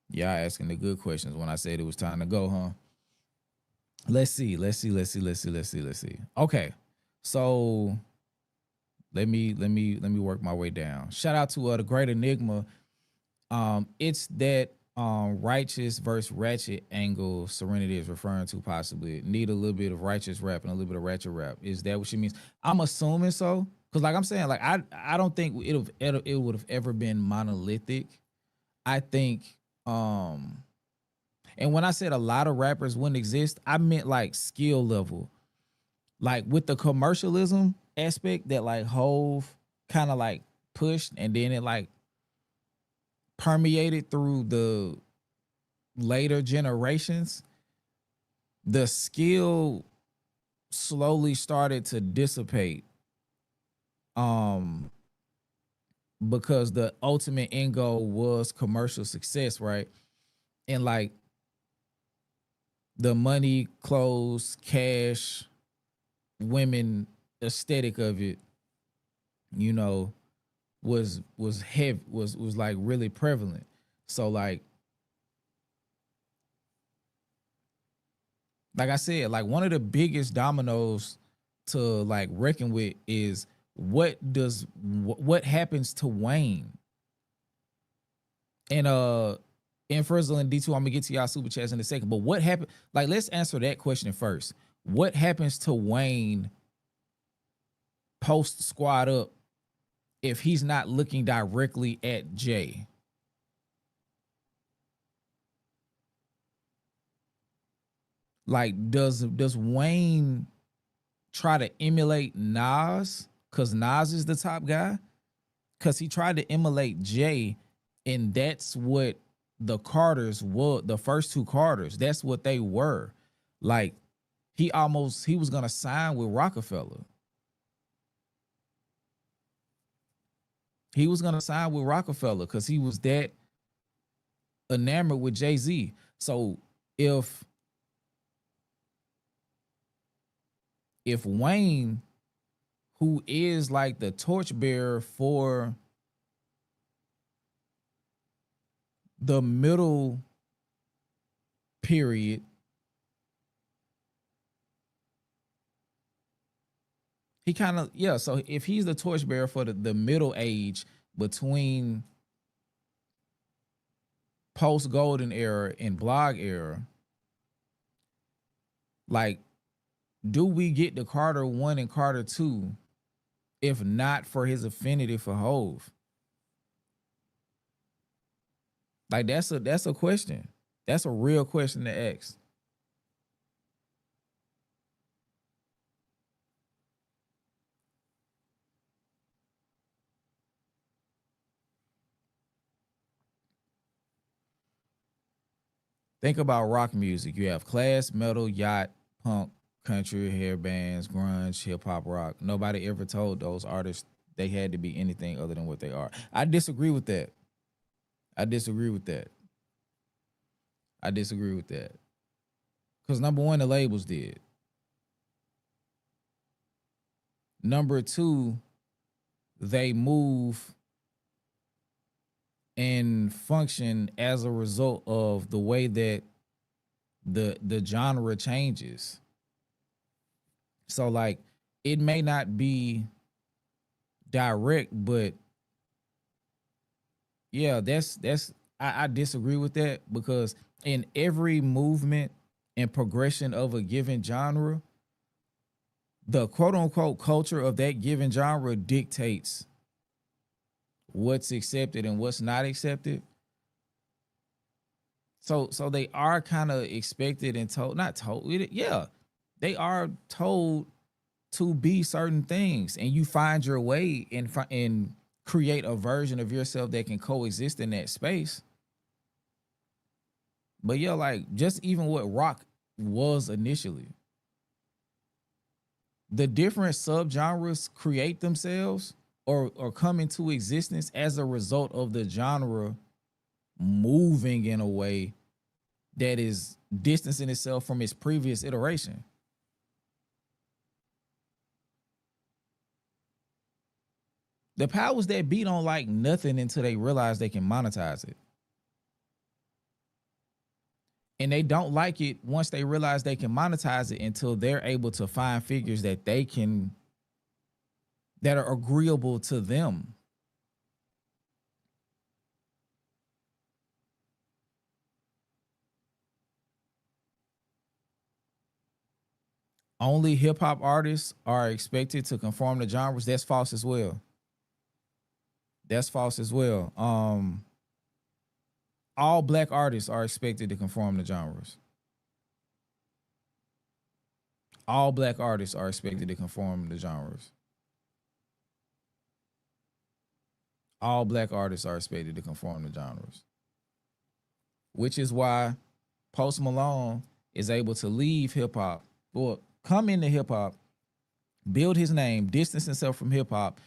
H: Y'all asking the good questions when I said it was time to go, huh? Let's see. Okay. So let me work my way down. Shout out to the Great Enigma. It's that righteous versus ratchet angle Serenity is referring to, possibly. Need a little bit of righteous rap and a little bit of ratchet rap. Is that what she means? I'm assuming so. Cause like I'm saying, like I don't think it would have ever been monolithic. I think and when I said a lot of rappers wouldn't exist, I meant like skill level. Like with the commercialism aspect that like Hove kind of like pushed, and then it like permeated through the later generations, the skill slowly started to dissipate. Because the ultimate end goal was commercial success, right? And like the money, clothes, cash, women aesthetic of it, you know, was heavy, was like really prevalent. So like I said, like one of the biggest dominoes to like reckon with is what happens to Wayne. And Frizzle and D2, I'm gonna get to y'all super chats in a second. But what happened? Like, let's answer that question first. What happens to Wayne post Squad Up if he's not looking directly at Jay? Like, does Wayne try to emulate Nas? Because Nas is the top guy? Because he tried to emulate Jay, and that's what the Carters were, the first two Carters. That's what they were. Like, he was going to sign with Rockefeller. He was going to sign with Rockefeller because he was that enamored with Jay-Z. So if Wayne, who is like the torchbearer for the middle period, he kind of, yeah, so if he's the torchbearer for the middle age between post-Golden era and blog era, like, do we get the Carter 1 and Carter 2 if not for his affinity for Hove? Like, that's a question. That's a real question to ask. Think about rock music. You have class, metal, yacht, punk, country, hair bands, grunge, hip hop, rock. Nobody ever told those artists they had to be anything other than what they are. I disagree with that. Because number one, the labels did. Number two, they move and function as a result of the way that the genre changes. So like, it may not be direct, but yeah, I disagree with that, because in every movement and progression of a given genre, the quote unquote culture of that given genre dictates what's accepted and what's not accepted. So they are kind of expected and told, not told, yeah, they are told to be certain things, and you find your way and create a version of yourself that can coexist in that space. But yeah, like just even what rock was initially, the different subgenres create themselves or come into existence as a result of the genre moving in a way that is distancing itself from its previous iteration. The powers that be don't like nothing until they realize they can monetize it. And they don't like it once they realize they can monetize it until they're able to find figures that are agreeable to them. Only hip hop artists are expected to conform to genres. That's false as well. That's false as well. All black artists are expected to conform to genres. All black artists are expected to conform to genres. All black artists are expected to conform to genres. Which is why Post Malone is able to leave hip hop, or come into hip hop, build his name, distance himself from hip hop,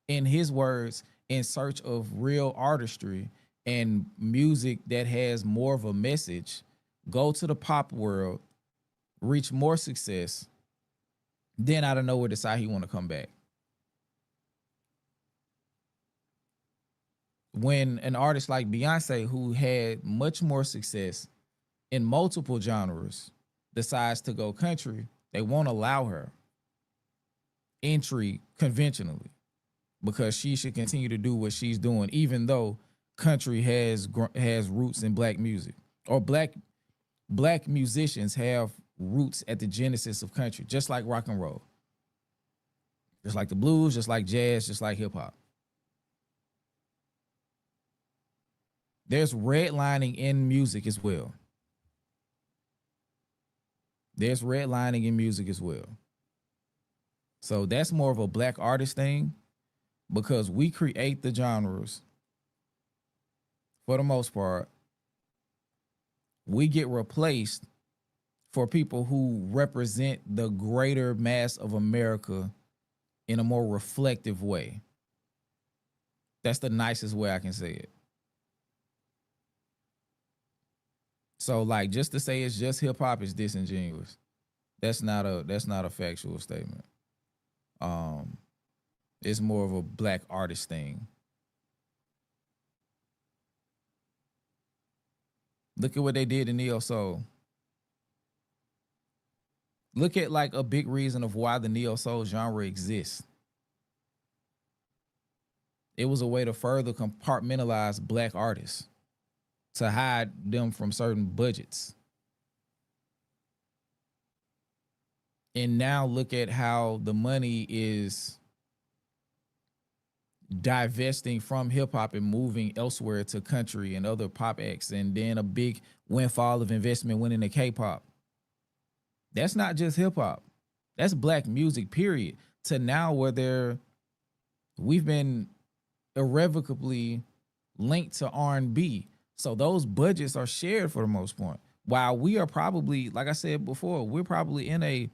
H: in his words, in search of real artistry and music that has more of a message, go to the pop world, reach more success, then out of nowhere decide he want to come back. When an artist like Beyonce, who had much more success in multiple genres, decides to go country, they won't allow her entry conventionally because she should continue to do what she's doing, even though country has roots in black music, or black musicians have roots at the genesis of country, just like rock and roll, just like the blues, just like jazz, just like hip hop. There's redlining in music as well. There's redlining in music as well. So that's more of a black artist thing, because we create the genres for the most part. We get replaced for people who represent the greater mass of America in a more reflective way. That's the nicest way I can say it. So like, just to say it's just hip hop is disingenuous. That's not a factual statement. It's more of a black artist thing. Look at what they did in neo soul. Look at like a big reason of why the neo soul genre exists. It was a way to further compartmentalize black artists, to hide them from certain budgets. And now look at how the money is divesting from hip hop and moving elsewhere to country and other pop acts, and then a big windfall of investment went into K-pop. That's not just hip hop. That's black music, period. To now where we've been irrevocably linked to R&B. So those budgets are shared for the most part. While we are probably, like I said before, we're probably in a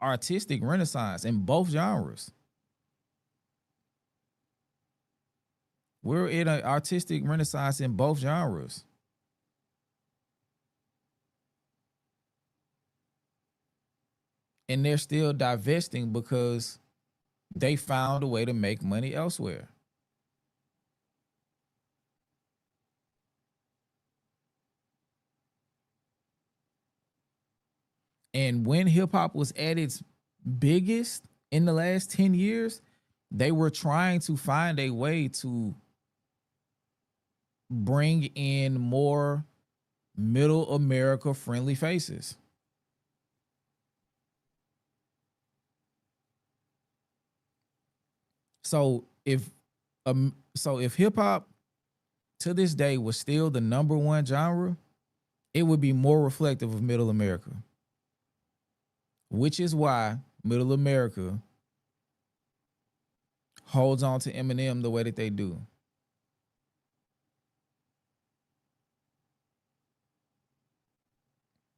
H: artistic renaissance in both genres. We're in an artistic renaissance in both genres. And they're still divesting because they found a way to make money elsewhere. And when hip hop was at its biggest in the last 10 years, they were trying to find a way to bring in more middle America friendly faces. So if hip hop to this day was still the number one genre, it would be more reflective of Middle America. Which is why Middle America holds on to Eminem the way that they do.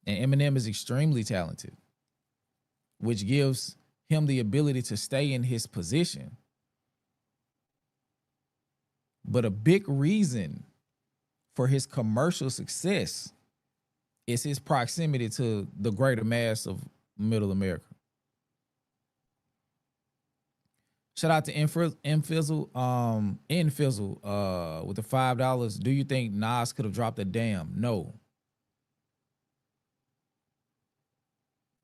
H: And Eminem is extremely talented, which gives him the ability to stay in his position. But a big reason for his commercial success is his proximity to the greater mass of Middle America. Shout out to Infizzle with the $5. Do you think Nas could have dropped a damn? No.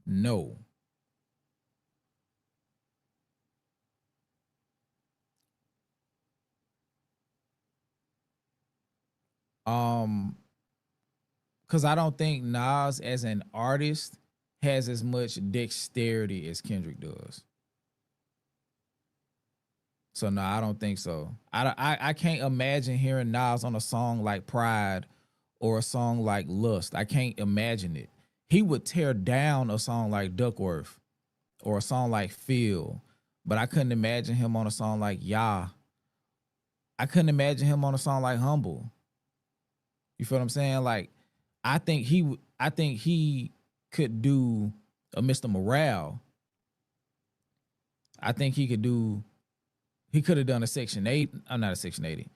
H: No. Because I don't think Nas as an artist has as much dexterity as Kendrick does. So no, I don't think so. I can't imagine hearing Nas on a song like Pride or a song like Lust. I can't imagine it. He would tear down a song like Duckworth or a song like Feel, but I couldn't imagine him on a song like Yah. I couldn't imagine him on a song like Humble. You feel what I'm saying? Like, I think he could do a Mr. Morale. I think he could have done a Section 8. I'm not a Section 80.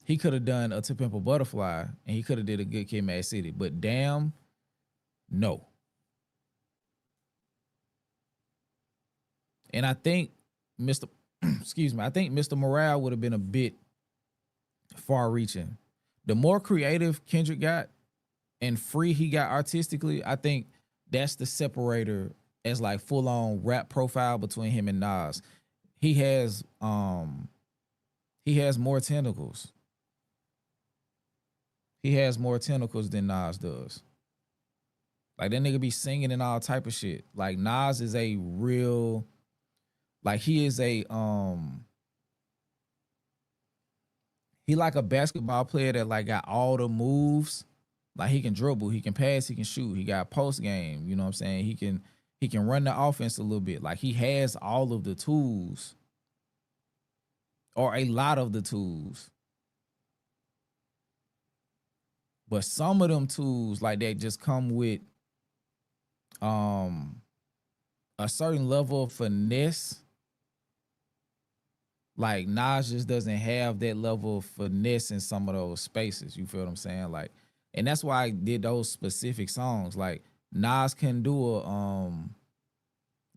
H: He could have done a To Pimp a Butterfly, and he could have did a Good Kid, Mad City. But damn, no. And I think I think Mr. Morale would have been a bit far-reaching. The more creative Kendrick got and free he got artistically, I think that's the separator as like full-on rap profile between him and Nas. He has more tentacles. He has more tentacles than Nas does. Like, that nigga be singing and all type of shit. Like, Nas is a real, like, he is a he like a basketball player that like got all the moves. Like, he can dribble, he can pass, he can shoot, he got post game, you know what I'm saying? He can run the offense a little bit. Like, he has all of the tools, or a lot of the tools. But some of them tools like that just come with a certain level of finesse. Like, Nas just doesn't have that level of finesse in some of those spaces. You feel what I'm saying? Like, and that's why I did those specific songs. Like, Nas can do a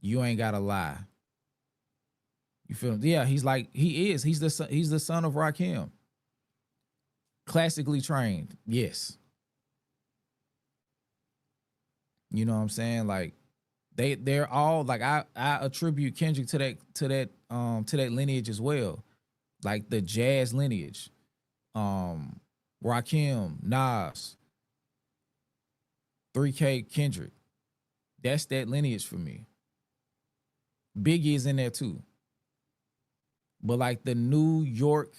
H: You Ain't Gotta Lie. You feel me? Yeah, he's the son of Rakim. Classically trained, yes. You know what I'm saying? Like, they're all like, I attribute Kendrick to that lineage as well. Like, the jazz lineage. Rakim, Nas, 3K, Kendrick. That's that lineage for me. Biggie is in there too. But like, the New York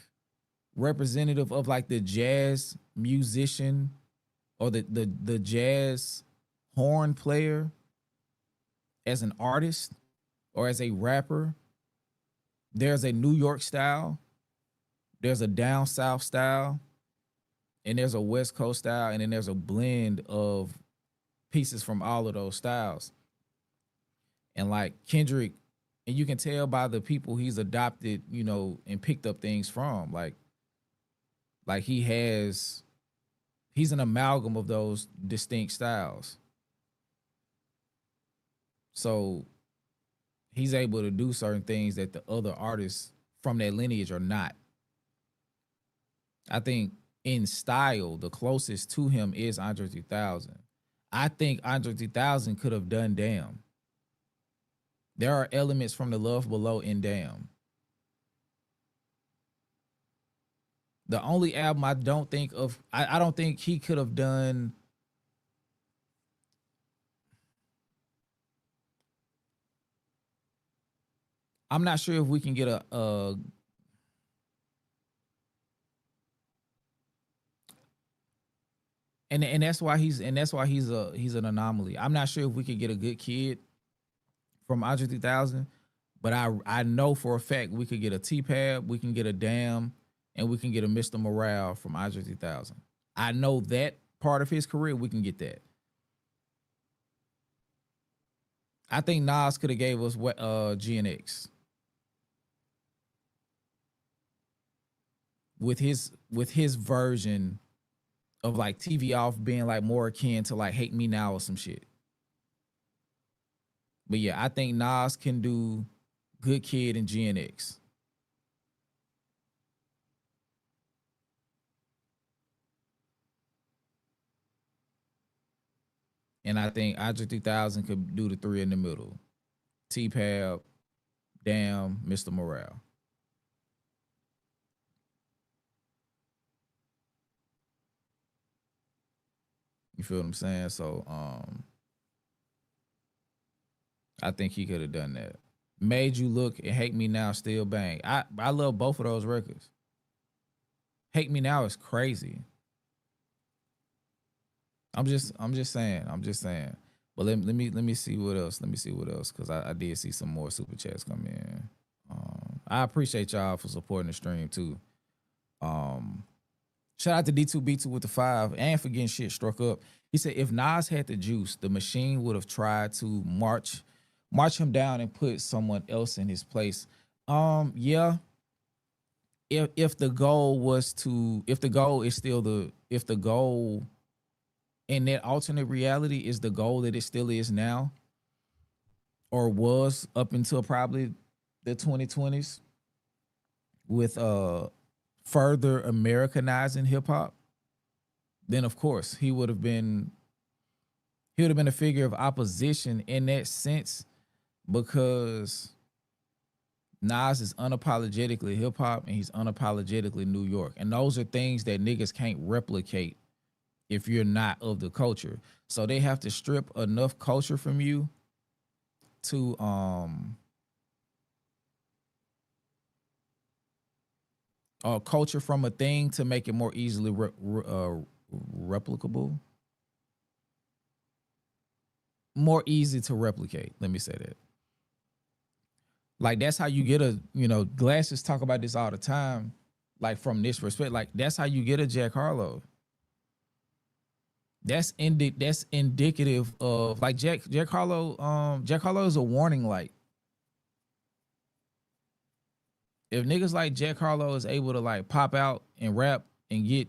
H: representative of like the jazz musician or the jazz horn player as an artist or as a rapper, there's a New York style, there's a down south style, and there's a West Coast style, and then there's a blend of pieces from all of those styles. And like Kendrick, and you can tell by the people he's adopted, you know, and picked up things from, like he's an amalgam of those distinct styles. So he's able to do certain things that the other artists from that lineage are not. I think in style, the closest to him is Andre 3000. I think Andre 3000 could have done Damn. There are elements from the Love Below in Damn. The only album I don't think he could have done. I'm not sure if we can get a and that's why he's he's an anomaly. I'm not sure if we could get a good kid from Andre 3000, but I know for a fact we could get a T-Pab, we can get a Damn, and we can get a Mr. Morale from Andre 3000. I know that part of his career we can get that. I think Nas could have gave us GNX with his version of like TV Off being like more akin to like Hate Me Now or some shit. But yeah, I think Nas can do Good Kid and GNX. And I think Andre 3000 could do the three in the middle. T-Pab, Damn, Mr. Morale. You feel what I'm saying? So I think he could have done that. Made You Look and Hate Me Now still bang. I love both of those records. Hate Me Now is crazy. I'm just saying. But let me see what else. Because I did see some more super chats come in. I appreciate y'all for supporting the stream too. Shout out to D2B2 with the 5 and for getting shit struck up. He said if Nas had the juice, the machine would have tried to march him down and put someone else in his place. Yeah. If the goal in that alternate reality is the goal that it still is now, or was up until probably the 2020s, with further Americanizing hip hop, then of course he would have been a figure of opposition in that sense, because Nas is unapologetically hip hop and he's unapologetically New York, and those are things that niggas can't replicate if you're not of the culture. So they have to strip enough culture from you to culture from a thing to make it more easily replicable. More easy to replicate. Let me say that. Like that's how you get Glasses talk about this all the time. Like from this respect, like that's how you get a Jack Harlow. That's indicative of like Jack Harlow. Jack Harlow is a warning light. If niggas like Jack Harlow is able to like pop out and rap and get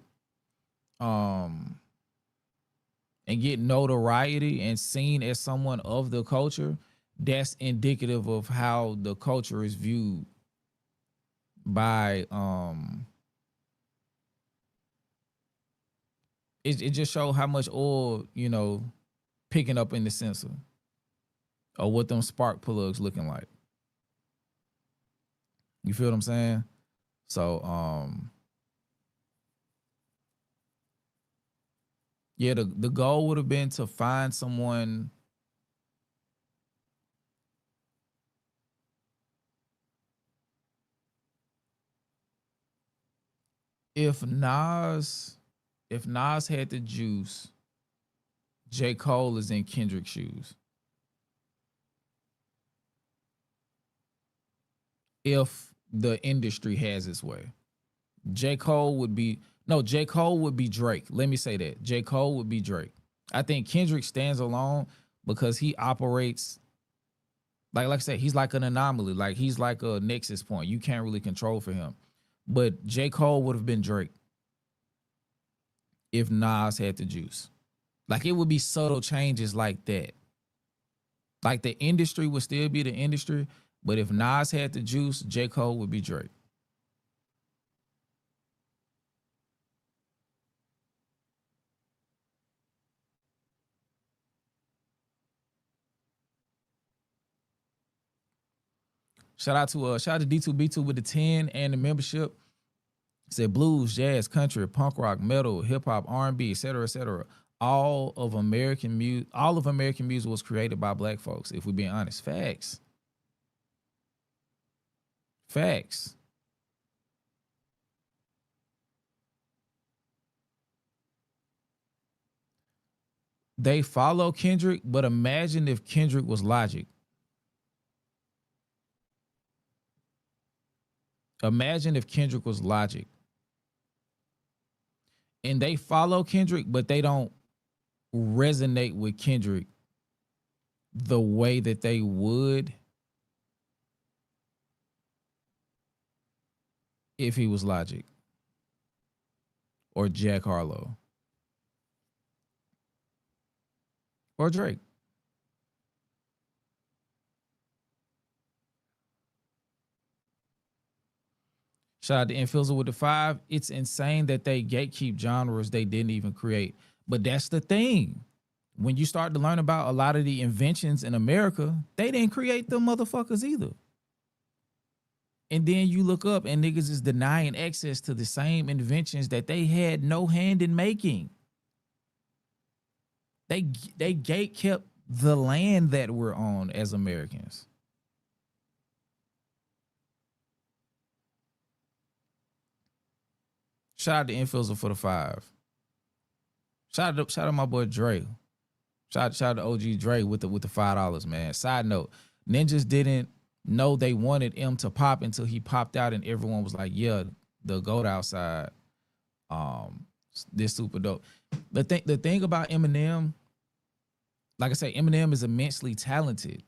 H: notoriety and seen as someone of the culture, that's indicative of how the culture is viewed by it just shows how much oil, picking up in the sensor, or what them spark plugs looking like. You feel what I'm saying? So yeah, the goal would have been to find someone if Nas had the juice, J. Cole is in Kendrick's shoes. If the industry has its way, J. Cole would be Drake. Let me say that. J. Cole would be Drake. I think Kendrick stands alone because he operates like I said, he's like an anomaly. Like he's like a nexus point. You can't really control for him. But J. Cole would have been Drake if Nas had the juice. Like it would be subtle changes like that. Like the industry would still be the industry, but if Nas had the juice, J. Cole would be Drake. Shout out to D2B2 with the 10 and the membership. Said blues, jazz, country, punk rock, metal, hip hop, R&B, etc., etc. All of American music was created by black folks. If we're being honest, facts. Facts. They follow Kendrick, but imagine if Kendrick was Logic. Imagine if Kendrick was Logic. And they follow Kendrick, but they don't resonate with Kendrick the way that they would if he was Logic or Jack Harlow or Drake. Shout out to Infizzle with the 5. It's insane that they gatekeep genres they didn't even create. But that's the thing. When you start to learn about a lot of the inventions in America, they didn't create them motherfuckers either. And then you look up and niggas is denying access to the same inventions that they had no hand in making. They gatekept the land that we're on as Americans. Shout out to Infizzle for the 5. Shout out to my boy Dre. Shout out to OG Dre with the $5, man. Side note, Ninjas didn't know they wanted him to pop until he popped out and everyone was like, yeah, the goat outside. This super dope. The thing about Eminem, like I said, Eminem is immensely talented,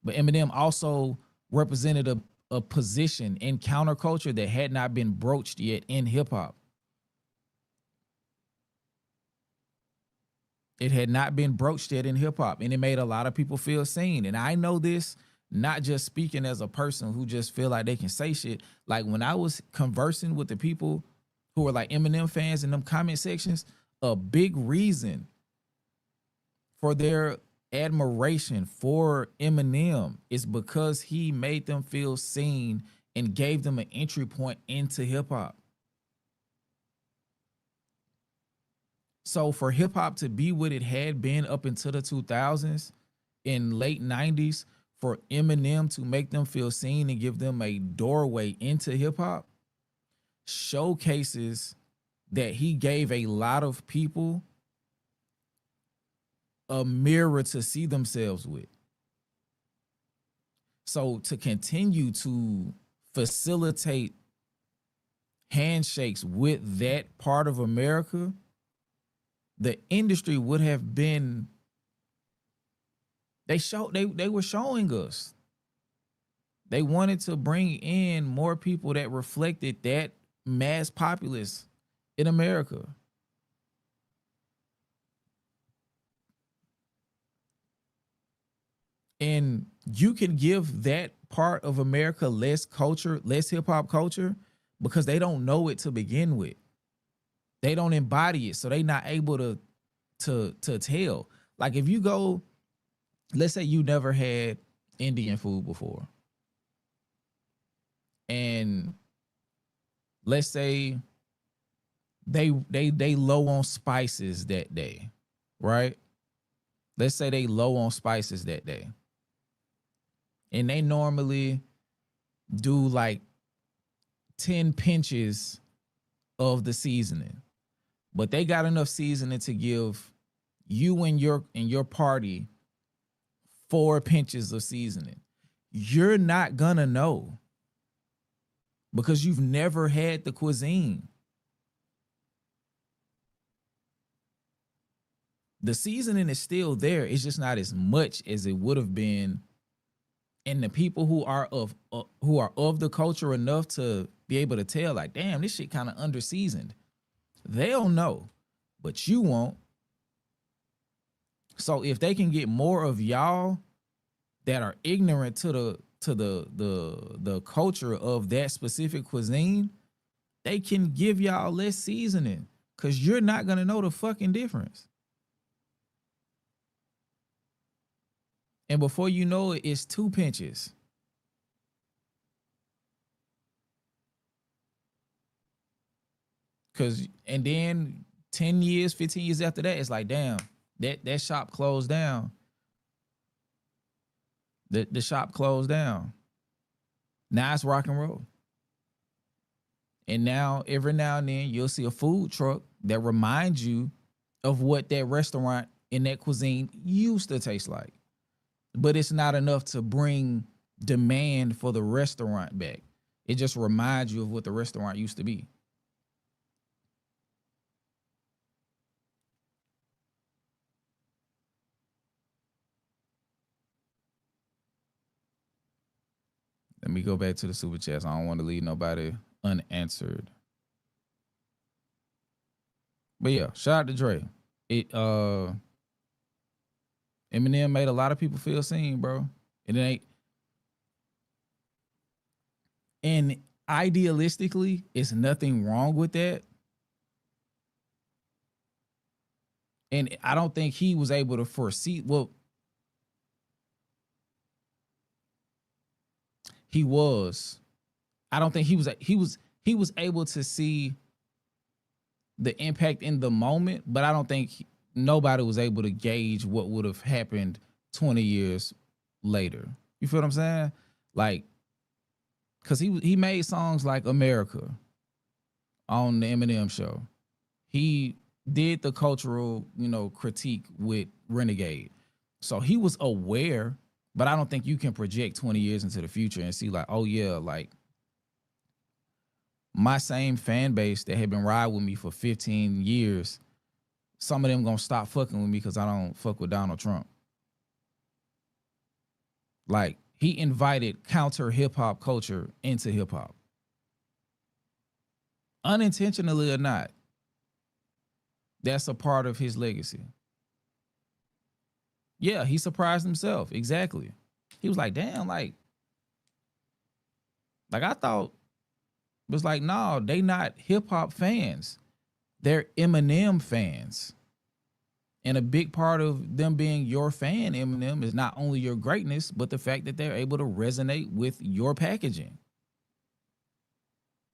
H: but Eminem also represented a position in counterculture that had not been broached yet in hip hop. It had not been broached yet in hip hop, and it made a lot of people feel seen. And I know this not just speaking as a person who just feel like they can say shit. Like when I was conversing with the people who were like Eminem fans in them comment sections, a big reason for their admiration for Eminem is because he made them feel seen and gave them an entry point into hip hop. So for hip hop to be what it had been up until the 2000s, in late 90s, for Eminem to make them feel seen and give them a doorway into hip hop showcases that he gave a lot of people a mirror to see themselves with. So to continue to facilitate handshakes with that part of America, the industry would have been, they were showing us. They wanted to bring in more people that reflected that mass populace in America. And you can give that part of America less culture, less hip hop culture, because they don't know it to begin with. They don't embody it, so they not able to tell. Like if you go, let's say you never had Indian food before, and let's say they low on spices that day, right? Let's say they low on spices that day, and they normally do like 10 pinches of the seasoning. But they got enough seasoning to give you and your party 4 pinches of seasoning. You're not gonna know because you've never had the cuisine. The seasoning is still there. It's just not as much as it would have been. And the people who are of the culture enough to be able to tell, like, damn, this shit kind of under-seasoned. They'll know, but you won't. So if they can get more of y'all that are ignorant to the culture of that specific cuisine, they can give y'all less seasoning because you're not gonna know the fucking difference. And before you know it, it's 2 pinches. And then 10 years, 15 years after that, it's like, damn, that shop closed down. The shop closed down. Now it's rock and roll. And now, every now and then, you'll see a food truck that reminds you of what that restaurant and that cuisine used to taste like. But it's not enough to bring demand for the restaurant back. It just reminds you of what the restaurant used to be. Let me go back to the super chats. I don't want to leave nobody unanswered. But yeah, shout out to Dre. Eminem made a lot of people feel seen, bro. And it ain't. And idealistically, it's nothing wrong with that. And I don't think he was able to foresee. Well, he was. I don't think he was able to see the impact in the moment, but I don't think nobody was able to gauge what would have happened 20 years later. You feel what I'm saying? Like, cause he made songs like America on the Eminem show. He did the cultural, critique with Renegade. So he was aware, but I don't think you can project 20 years into the future and see like, oh yeah, like my same fan base that had been riding with me for 15 years, some of them gonna stop fucking with me because I don't fuck with Donald Trump. Like, he invited counter hip-hop culture into hip-hop. Unintentionally or not, that's a part of his legacy. Yeah, he surprised himself. Exactly. He was like, damn, like I thought it was like, no, they not hip-hop fans. They're Eminem fans. And a big part of them being your fan, Eminem, is not only your greatness, but the fact that they're able to resonate with your packaging.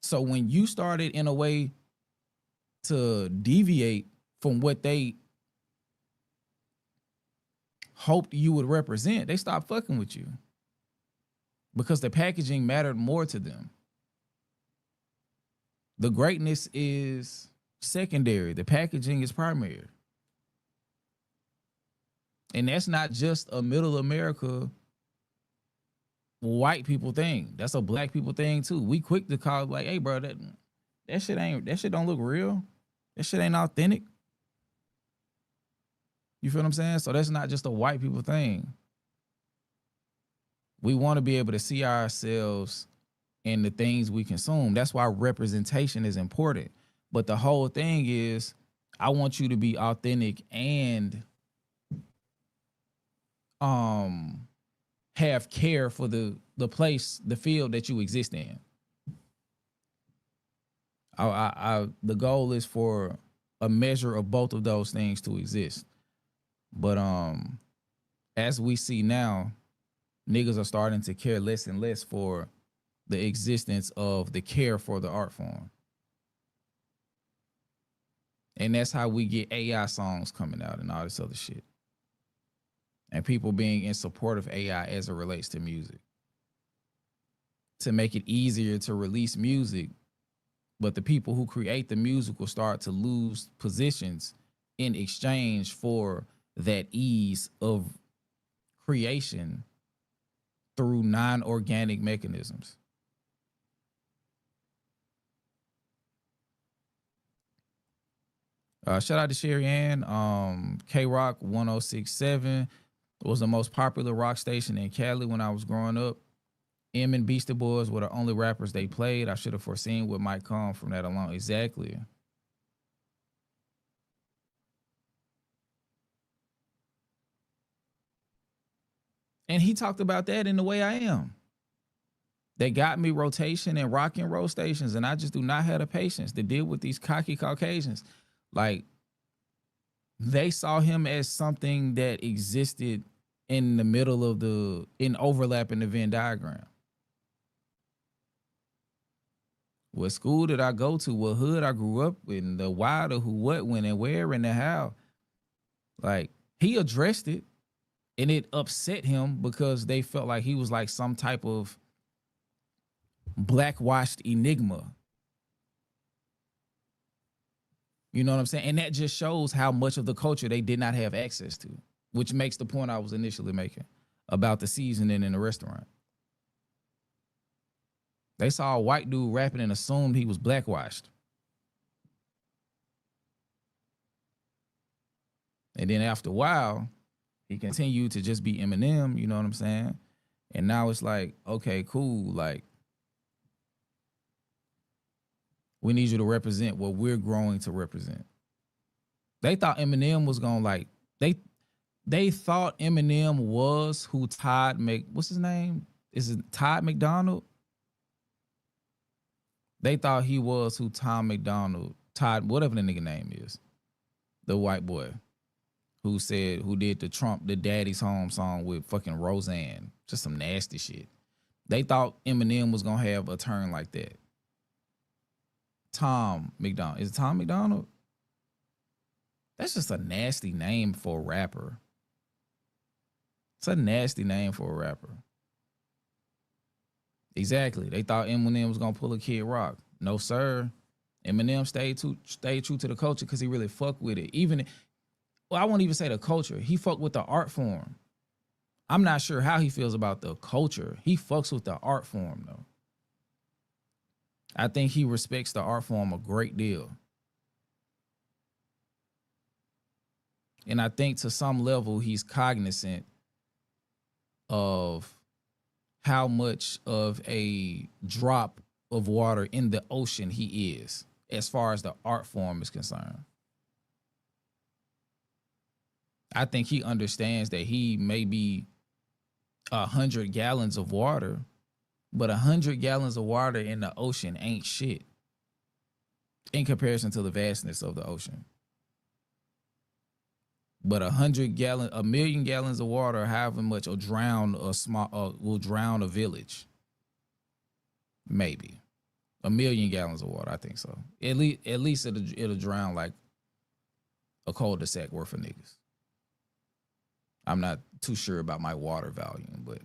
H: So when you started in a way to deviate from what they hoped you would represent, they stopped fucking with you because the packaging mattered more to them. The greatness is secondary. The packaging is primary. And that's not just a middle America white people thing. That's a black people thing too. We quick to call like, hey bro, that shit don't look real. That shit ain't authentic. You feel what I'm saying? So that's not just a white people thing. We want to be able to see ourselves in the things we consume. That's why representation is important. But the whole thing is, I want you to be authentic and have care for the place, the field that you exist in. The goal is for a measure of both of those things to exist. But as we see now, niggas are starting to care less and less for the existence of the care for the art form. And that's how we get AI songs coming out and all this other shit. And people being in support of AI as it relates to music. To make it easier to release music, but the people who create the music will start to lose positions in exchange for that ease of creation through non-organic mechanisms. Shout out to Sherry Ann. K-Rock 1067 was the most popular rock station in Cali when I was growing up. M and Beastie Boys were the only rappers they played. I should have foreseen what might come from that alone. Exactly. And he talked about that in The Way I Am. They got me rotation and rock and roll stations, and I just do not have the patience to deal with these cocky Caucasians. Like, they saw him as something that existed in the middle of overlap in the Venn diagram. What school did I go to? What hood I grew up in? The why, the who, what, when, and where, and the how. Like, he addressed it, and it upset him because they felt like he was like some type of blackwashed enigma. You know what I'm saying? And that just shows how much of the culture they did not have access to, which makes the point I was initially making about the seasoning in the restaurant. They saw a white dude rapping and assumed he was blackwashed. And then after a while, he continued to just be Eminem, you know what I'm saying? And now it's like, okay, cool, like, we need you to represent what we're growing to represent. They thought Eminem was gonna like, they thought Eminem was who what's his name? Is it Todd McDonald? They thought he was who Todd, whatever the nigga name is, the white boy who did the Daddy's Home song with fucking Roseanne, just some nasty shit. They thought Eminem was gonna have a turn like that. Tom McDonald. Is it Tom McDonald? That's just a nasty name for a rapper. It's a nasty name for a rapper. Exactly. They thought Eminem was gonna pull a Kid Rock. No, sir. Eminem stayed true to the culture because he really fucked with it. I won't even say the culture. He fucked with the art form. I'm not sure how he feels about the culture. He fucks with the art form, though. I think he respects the art form a great deal. And I think to some level, he's cognizant of how much of a drop of water in the ocean he is, as far as the art form is concerned. I think he understands that he may be 100 gallons of water, but 100 gallons of water in the ocean ain't shit in comparison to the vastness of the ocean. But 1,000,000 gallons of water, however much, will drown a village. Maybe 1,000,000 gallons of water. I think so. At least it'll drown like a cul-de-sac worth of niggas. I'm not too sure about my water volume, but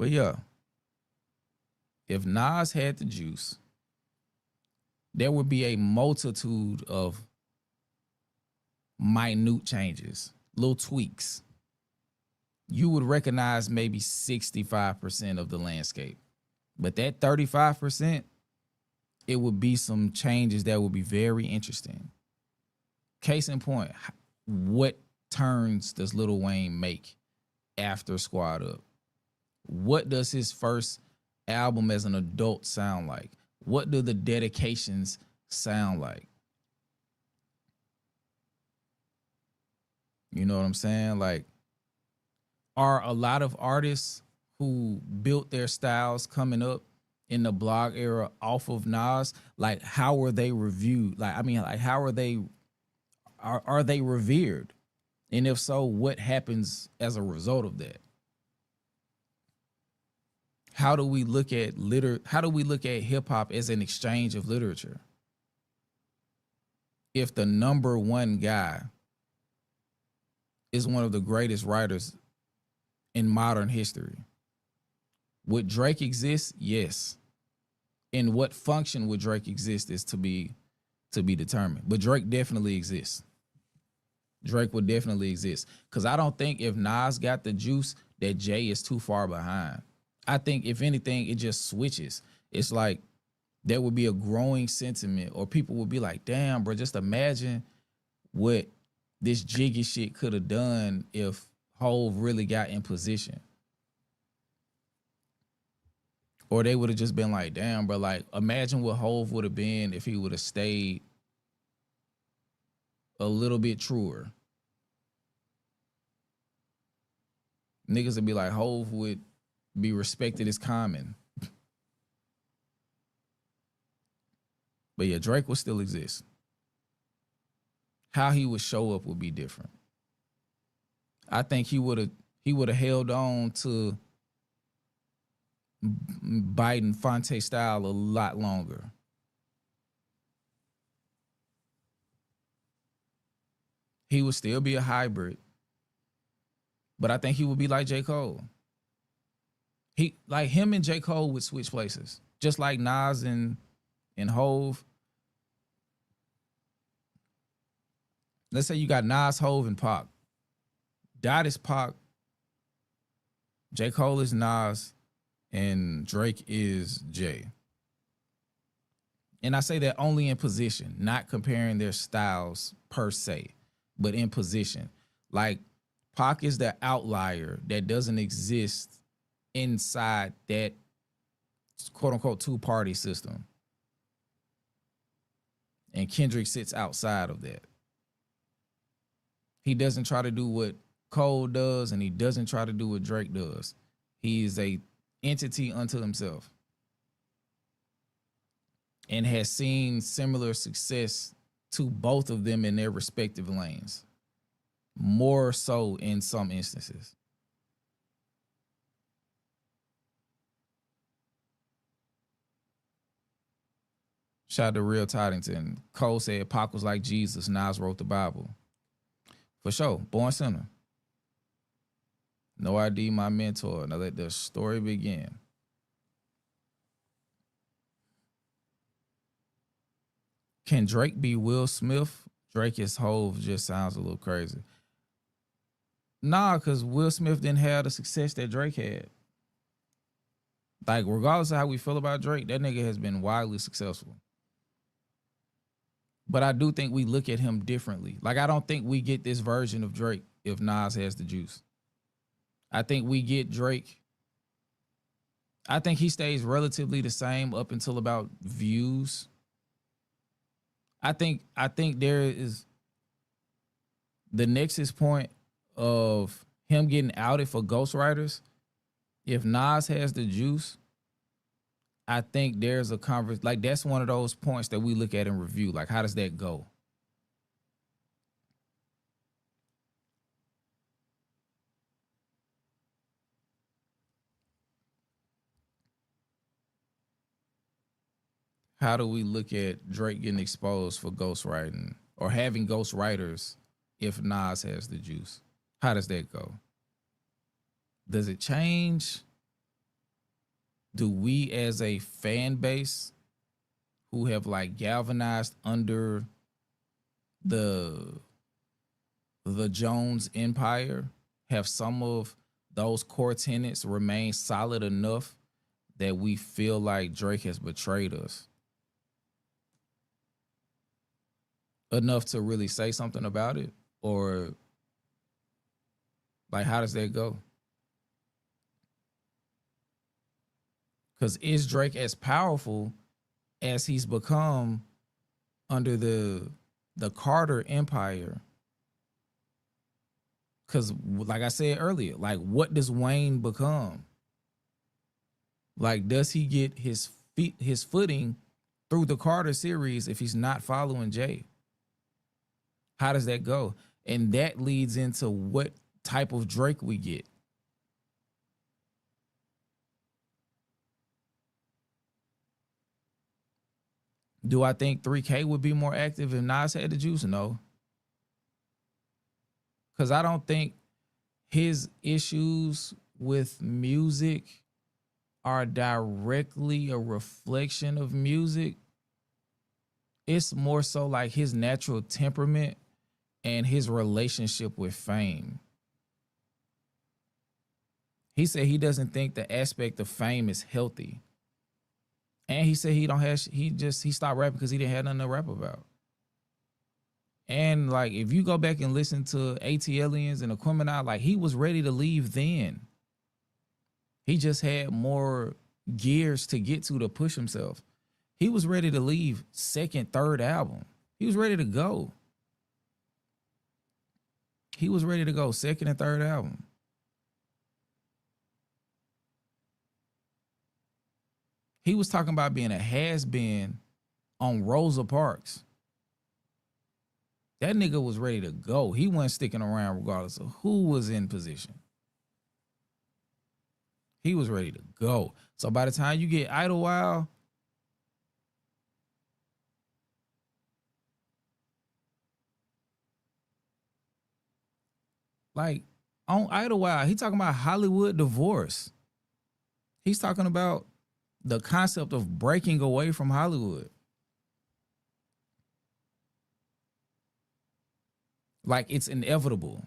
H: yeah. If Nas had the juice, there would be a multitude of minute changes, little tweaks. You would recognize maybe 65% of the landscape. But that 35%, it would be some changes that would be very interesting. Case in point, what turns does Lil Wayne make after Squad Up? What does his first album as an adult sound like? What do the dedications sound like? You know what I'm saying? Like, are a lot of artists who built their styles coming up in the blog era off of Nas, like, how are they reviewed? Like, I mean, like, how are they revered? And if so, what happens as a result of that? How do we look at hip hop as an exchange of literature? If the number one guy is one of the greatest writers in modern history, would Drake exist? Yes. In what function would Drake exist is to be determined. But Drake definitely exists. Drake would definitely exist. Because I don't think if Nas got the juice, that Jay is too far behind. I think if anything, it just switches. It's like there would be a growing sentiment, or people would be like, damn, bro, just imagine what this Jiggy shit could have done if Hove really got in position. Or they would have just been like, damn, bro, like, imagine what Hove would have been if he would have stayed a little bit truer. Niggas would be like, Hove would be respected as Common. But yeah, Drake would still exist. How he would show up would be different. I think he would have held on to Biden Fonte style a lot longer. He would still be a hybrid, but I think he would be like J. Cole. He like him and J. Cole would switch places, just like Nas and Hove. Let's say you got Nas, Hove, and Pac. Dot is Pac. J. Cole is Nas, and Drake is Jay. And I say that only in position, not comparing their styles per se, but in position. Like Pac is the outlier that doesn't exist inside that quote unquote two-party system. And Kendrick sits outside of that. He doesn't try to do what Cole does, and he doesn't try to do what Drake does. He is a entity unto himself and has seen similar success to both of them in their respective lanes, more so in some instances. Shout out to Real Toddington. Cole said Pac was like Jesus. Nas wrote the Bible. For sure. Born Sinner. No ID, my mentor. Now let the story begin. Can Drake be Will Smith? Drake is Hove just sounds a little crazy. Nah, because Will Smith didn't have the success that Drake had. Like, regardless of how we feel about Drake, that nigga has been wildly successful. But I do think we look at him differently. Like, I don't think we get this version of Drake if Nas has the juice. I think we get Drake. I think he stays relatively the same up until about views. I think there is the nexus point of him getting outed for ghostwriters. If Nas has the juice, I think there's a conversation. Like, that's one of those points that we look at and review. Like, how does that go? How do we look at Drake getting exposed for ghostwriting or having ghostwriters if Nas has the juice? How does that go? Does it change? Do we as a fan base who have like galvanized under the Jones empire have some of those core tenets remain solid enough that we feel like Drake has betrayed us enough to really say something about it? Or like, how does that go? Because is Drake as powerful as he's become under the Carter empire? Because like I said earlier, like, what does Wayne become? Like, does he get his footing through the Carter series if he's not following Jay? How does that go? And that leads into what type of Drake we get. Do I think 3K would be more active if Nas had the juice? No. Because I don't think his issues with music are directly a reflection of music. It's more so like his natural temperament and his relationship with fame. He said he doesn't think the aspect of fame is healthy. And he said he stopped rapping because he didn't have nothing to rap about. And like, if you go back and listen to ATLians and Aquemini, like, he was ready to leave then. He just had more gears to get to push himself. He was ready to leave second, third album. He was ready to go. He was ready to go second and third album. He was talking about being a has-been on Rosa Parks. That nigga was ready to go. He wasn't sticking around regardless of who was in position. He was ready to go. So by the time you get Idlewild, like, on Idlewild, he talking about Hollywood divorce. He's talking about the concept of breaking away from Hollywood. Like it's inevitable.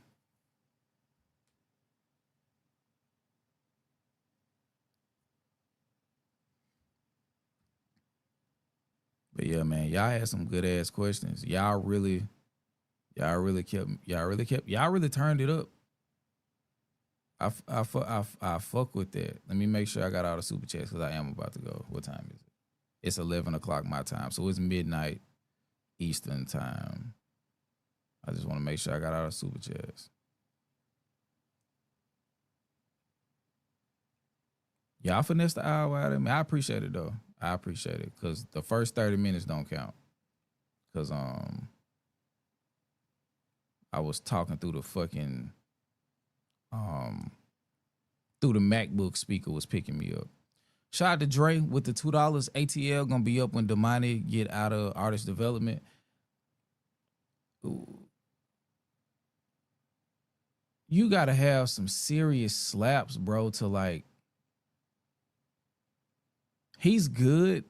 H: But yeah, man, y'all had some good ass questions. Y'all really turned it up. I fuck with that. Let me make sure I got all the super chats because I am about to go. What time is it? It's 11 o'clock my time, so it's midnight Eastern time. I just want to make sure I got all the super chats. Y'all finessed the hour out of me. I appreciate it though. I appreciate it because the first 30 minutes don't count. Because I was talking through the fucking through the MacBook speaker was picking me up. Shout out to Dre with the $2. ATL gonna be up when Damani get out of artist development. Ooh. You gotta have some serious slaps, bro, to like. He's good,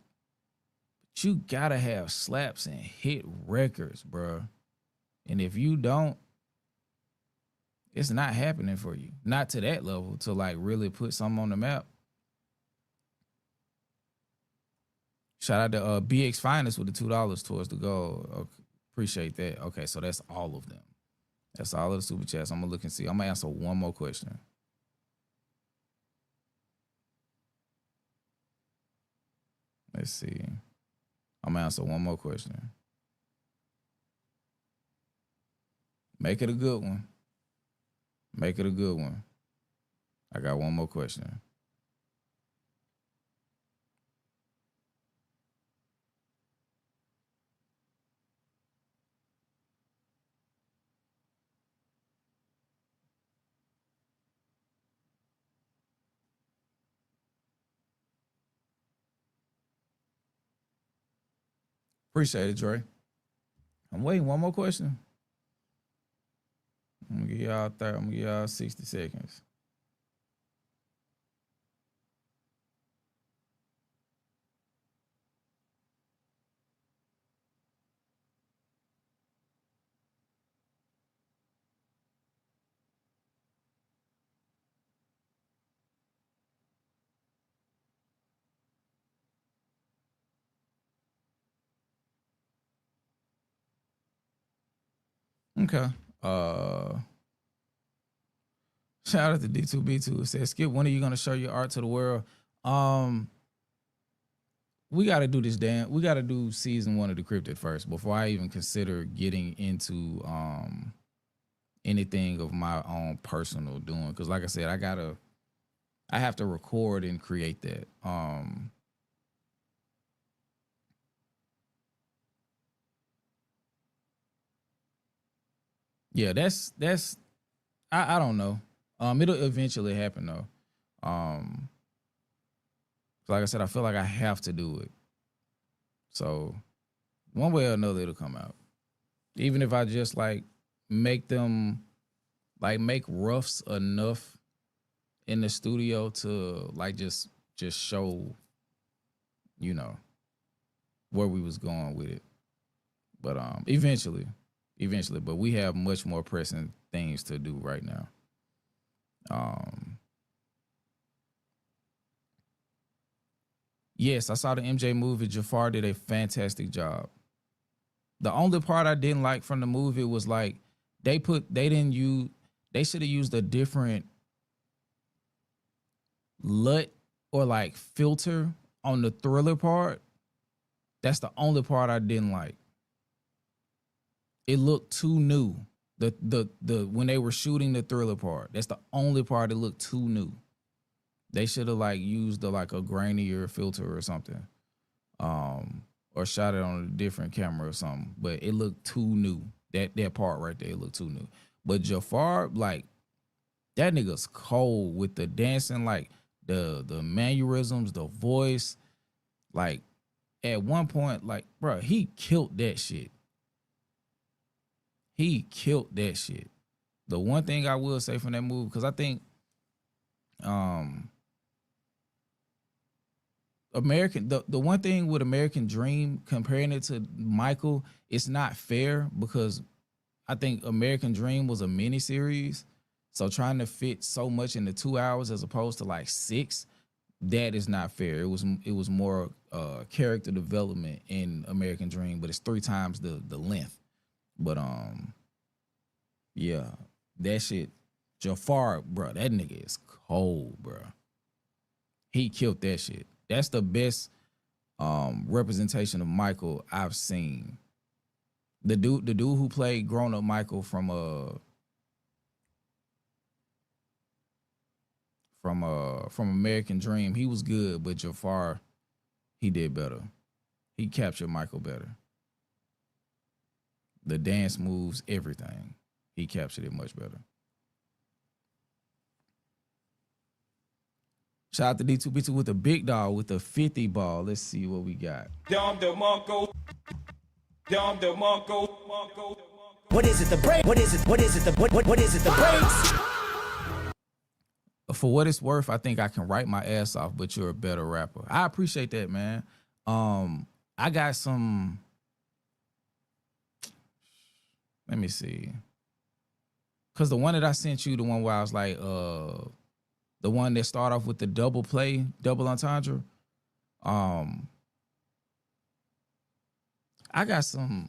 H: but you gotta have slaps and hit records, bro. And if you don't, it's not happening for you. Not to that level, to like really put something on the map. Shout out to BX Finest with the $2 towards the goal. Okay, appreciate that. Okay, so that's all of them. That's all of the super chats. I'm gonna look and see. I'm gonna answer one more question. Let's see. I'm gonna answer one more question. Make it a good one. Make it a good one. I got one more question. Appreciate it, Dre. I'm waiting. One more question. I'm gonna give y'all 60 seconds. Okay. Shout out to D2B2. It says, Skip, when are you gonna show your art to the world? We gotta do this we gotta do season 1 of DeCryptEd first before I even consider getting into anything of my own personal doing. Cause like I said, I have to record and create that. Yeah, that's I don't know. It'll eventually happen though. Like I said, I feel like I have to do it. So one way or another, it'll come out. Even if I just like make roughs enough in the studio to like just show, you know, where we was going with it. But eventually, but we have much more pressing things to do right now. Yes, I saw the MJ movie. Jafar did a fantastic job. The only part I didn't like from the movie was like they should have used a different LUT or like filter on the Thriller part. That's the only part I didn't like. It looked too new. The when they were shooting the Thriller part, that's the only part that looked too new. They should have like used like a grainier filter or something, or shot it on a different camera or something. But it looked too new. That part right there, it looked too new. But Jafar, like that nigga's cold with the dancing, like the mannerisms, the voice. Like at one point, like bro, he killed that shit. He killed that shit. The one thing I will say from that movie, because I think the one thing with American Dream, comparing it to Michael, it's not fair because I think American Dream was a miniseries. So trying to fit so much into 2 hours as opposed to like 6, that is not fair. It was more character development in American Dream, but it's 3 times the length. But yeah, that shit, Jafar, bro, that nigga is cold, bro. He killed that shit. That's the best representation of Michael I've seen. The dude who played grown up Michael from American Dream, he was good, but Jafar, he did better. He captured Michael better. The dance moves, everything. He captured it much better. Shout out to D2B2 with the big dog with the 50 ball. Let's see what we got.
P: What is it? The break? What is it? What is it? What is it? The breaks?
H: For what it's worth, I think I can write my ass off, but you're a better rapper. I appreciate that, man. I got some. Let me see. Cause the one that I sent you, the one where I was like, the one that start off with the double play, double entendre. I got some.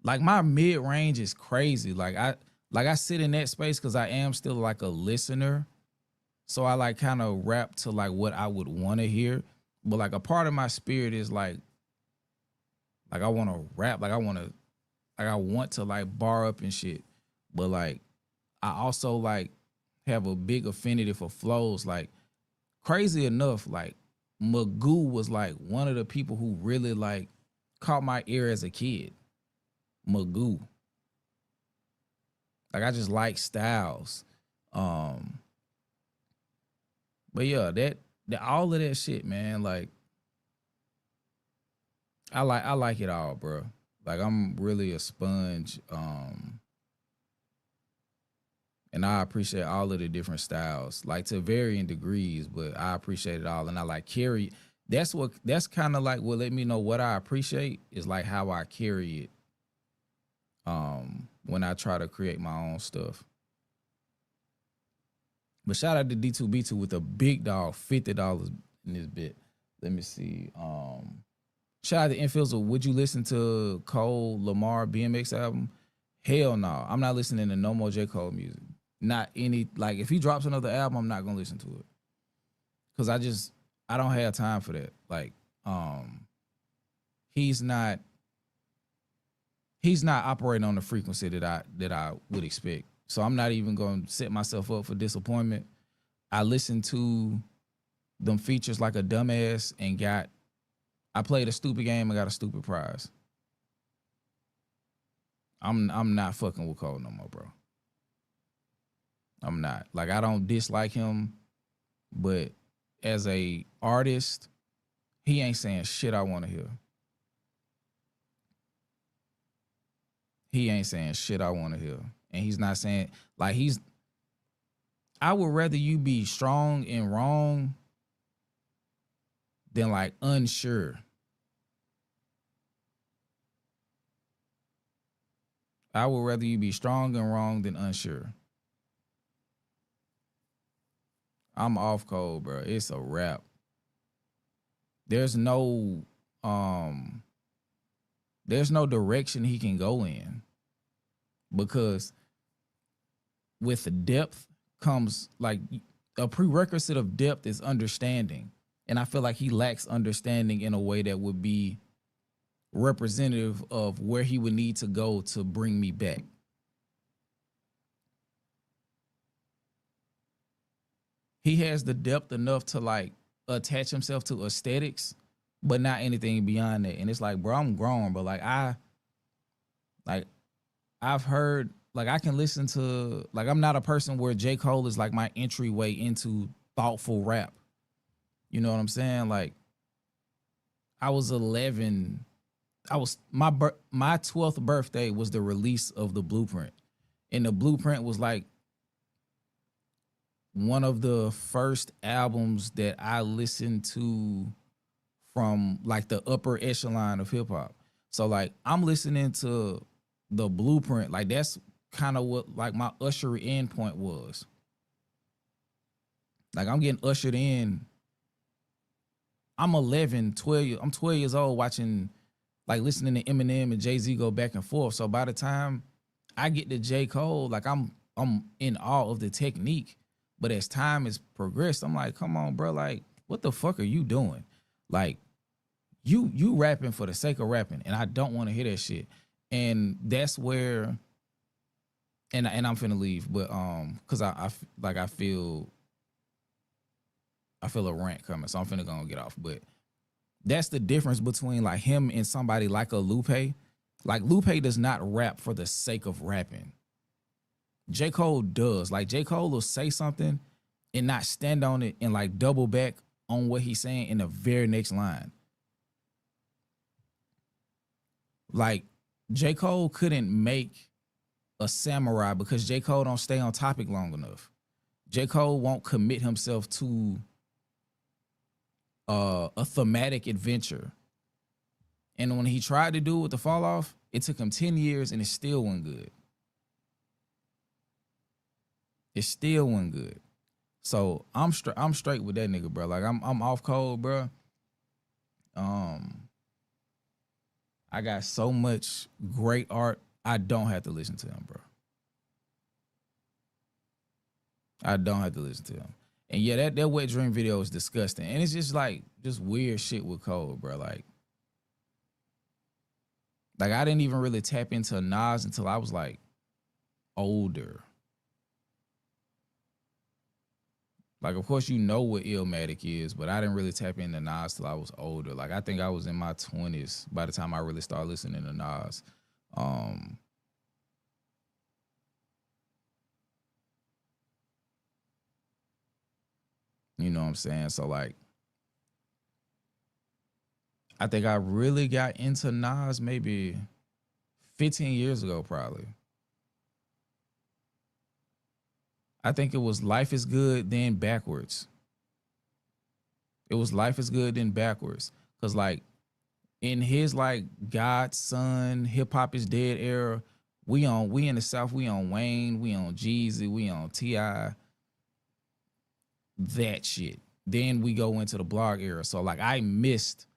H: Like my mid range is crazy. Like I sit in that space because I am still like a listener. So I like kind of rap to like what I would want to hear. But like a part of my spirit is like I want to rap. I want to like bar up and shit. But like I also like have a big affinity for flows. Like crazy enough, like Magoo was like one of the people who really like caught my ear as a kid. Magoo. Like I just like styles. But yeah, that all of that shit, man, like I like it all, bro. Like I'm really a sponge. And I appreciate all of the different styles, like to varying degrees, but I appreciate it all. And I like carry. That's kind of like what let me know what I appreciate is like how I carry it. When I try to create my own stuff. But shout out to D2B2 with a big dog, $50 in this bit. Let me see. Shout out to Infields of would you listen to Cole Lamar BMX album? Hell no. I'm not listening to no more J. Cole music. Not any, like if he drops another album, I'm not gonna listen to it. Cause I don't have time for that. Like, he's not operating on the frequency that I would expect. So I'm not even going to set myself up for disappointment. I listened to them features like a dumbass and I played a stupid game and got a stupid prize. I'm not fucking with Cole no more, bro. I'm not. Like I don't dislike him, but as a artist, he ain't saying shit I want to hear. He ain't saying shit I want to hear. And he's not saying, like I would rather you be strong and wrong than like unsure. I would rather you be strong and wrong than unsure. I'm off Cole, bro. It's a wrap. There's no direction he can go in. Because with the depth comes like a prerequisite of depth is understanding. And I feel like he lacks understanding in a way that would be representative of where he would need to go to bring me back. He has the depth enough to like attach himself to aesthetics, but not anything beyond that. And it's like, bro, I'm grown, but like I've heard, like I can listen to, like I'm not a person where J. Cole is like my entryway into thoughtful rap. You know what I'm saying? Like I was 11. My 12th birthday was the release of the Blueprint. And the Blueprint was like one of the first albums that I listened to from like the upper echelon of hip hop. So like I'm listening to the Blueprint, like that's kind of what like my usher in point was. Like I'm getting ushered in. I'm 11, 12, I'm 12 years old watching, like listening to Eminem and Jay-Z go back and forth. So by the time I get to J. Cole, like I'm in awe of the technique. But as time has progressed, I'm like, come on, bro, like, what the fuck are you doing? Like, you rapping for the sake of rapping, and I don't want to hear that shit. And that's where, and I'm finna leave, but cause I feel a rant coming, so I'm finna go and get off. But that's the difference between like him and somebody like a Lupe. Like Lupe does not rap for the sake of rapping. J. Cole does. Like J. Cole will say something and not stand on it and like double back on what he's saying in the very next line. Like J. Cole couldn't make a samurai because J. Cole don't stay on topic long enough. J. Cole won't commit himself to a thematic adventure. And when he tried to do it with the fall off, it took him 10 years and it still wasn't good. It still wasn't good. So I'm straight with that nigga, bro. Like I'm off cold, bro. I got so much great art. I don't have to listen to him, bro. I don't have to listen to him. And yeah, that Wet Dream video is disgusting. And it's just like just weird shit with Cole, bro. Like I didn't even really tap into Nas until I was like older. Like, of course, you know what Illmatic is, but I didn't really tap into Nas till I was older. Like, I think I was in my 20s by the time I really started listening to Nas. You know what I'm saying? So, like, I think I really got into Nas maybe 15 years ago, probably. I think it was Life is Good, then Backwards. It was Life is Good, then Backwards. Because, like, in his, like, Godson, hip-hop is dead era, we in the South, we on Wayne, we on Jaÿ-Z, we on T.I., that shit. Then we go into the blog era. So, like, I missed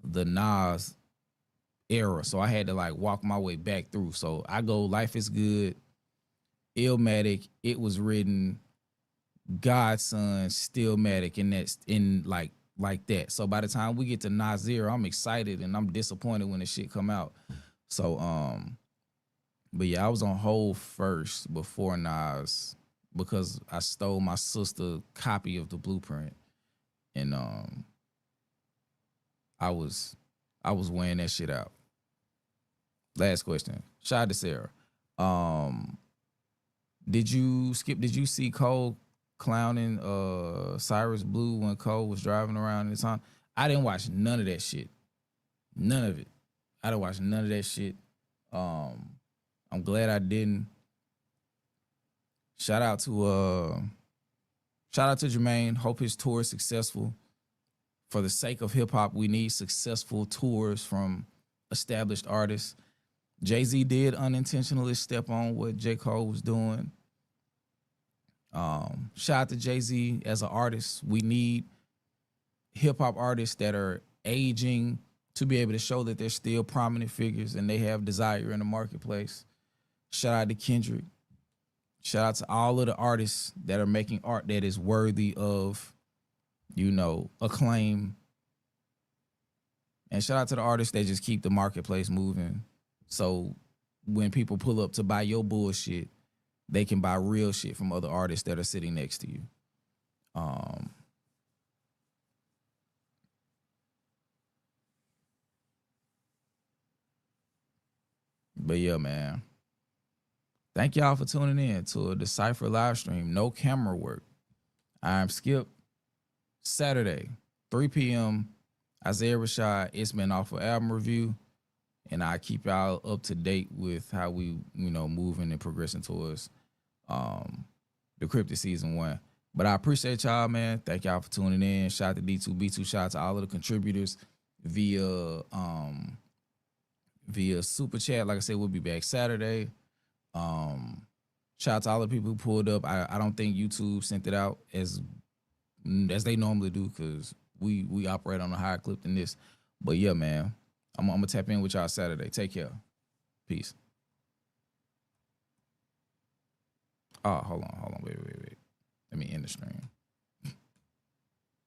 H: the Nas era. So I had to, like, walk my way back through. So I go Life is Good, Illmatic, It Was Written, Godson, Stillmatic, and that's in like that. So by the time we get to Nasir, I'm excited and I'm disappointed when the shit come out. So but yeah, I was on hold first before Nas because I stole my sister's copy of the Blueprint, and I was weighing that shit out. Last question. Shout out to Sarah. Did you see Cole clowning Cyrus Blue when Cole was driving around in the time? I didn't watch none of that shit. None of it. I didn't watch none of that shit. I'm glad I didn't. Shout out to Jermaine. Hope his tour is successful. For the sake of hip hop, we need successful tours from established artists. Jay-Z did unintentionally step on what J. Cole was doing. Shout out to Jay-Z as an artist. We need hip-hop artists that are aging to be able to show that they're still prominent figures and they have desire in the marketplace. Shout out to Kendrick. Shout out to all of the artists that are making art that is worthy of, you know, acclaim. And shout out to the artists that just keep the marketplace moving. So when people pull up to buy your bullshit, they can buy real shit from other artists that are sitting next to you. But yeah, man. Thank y'all for tuning in to a Decipher live stream. No camera work. I'm Skip. Saturday, 3 p.m. Isaiah Rashad, It's Been Awful album review. And I keep y'all up to date with how we, you know, moving and progressing towards DeCryptEd season 1. But I appreciate y'all, man. Thank y'all for tuning in. Shout out to D2B2. Shout out to all of the contributors via super chat. Like I said, we'll be back Saturday. Shout out to all the people who pulled up. I don't think YouTube sent it out as they normally do because we operate on a higher clip than this. But yeah, man, I'm gonna tap in with y'all Saturday. Take care. Peace. Oh, hold on. Wait. Let me end the stream.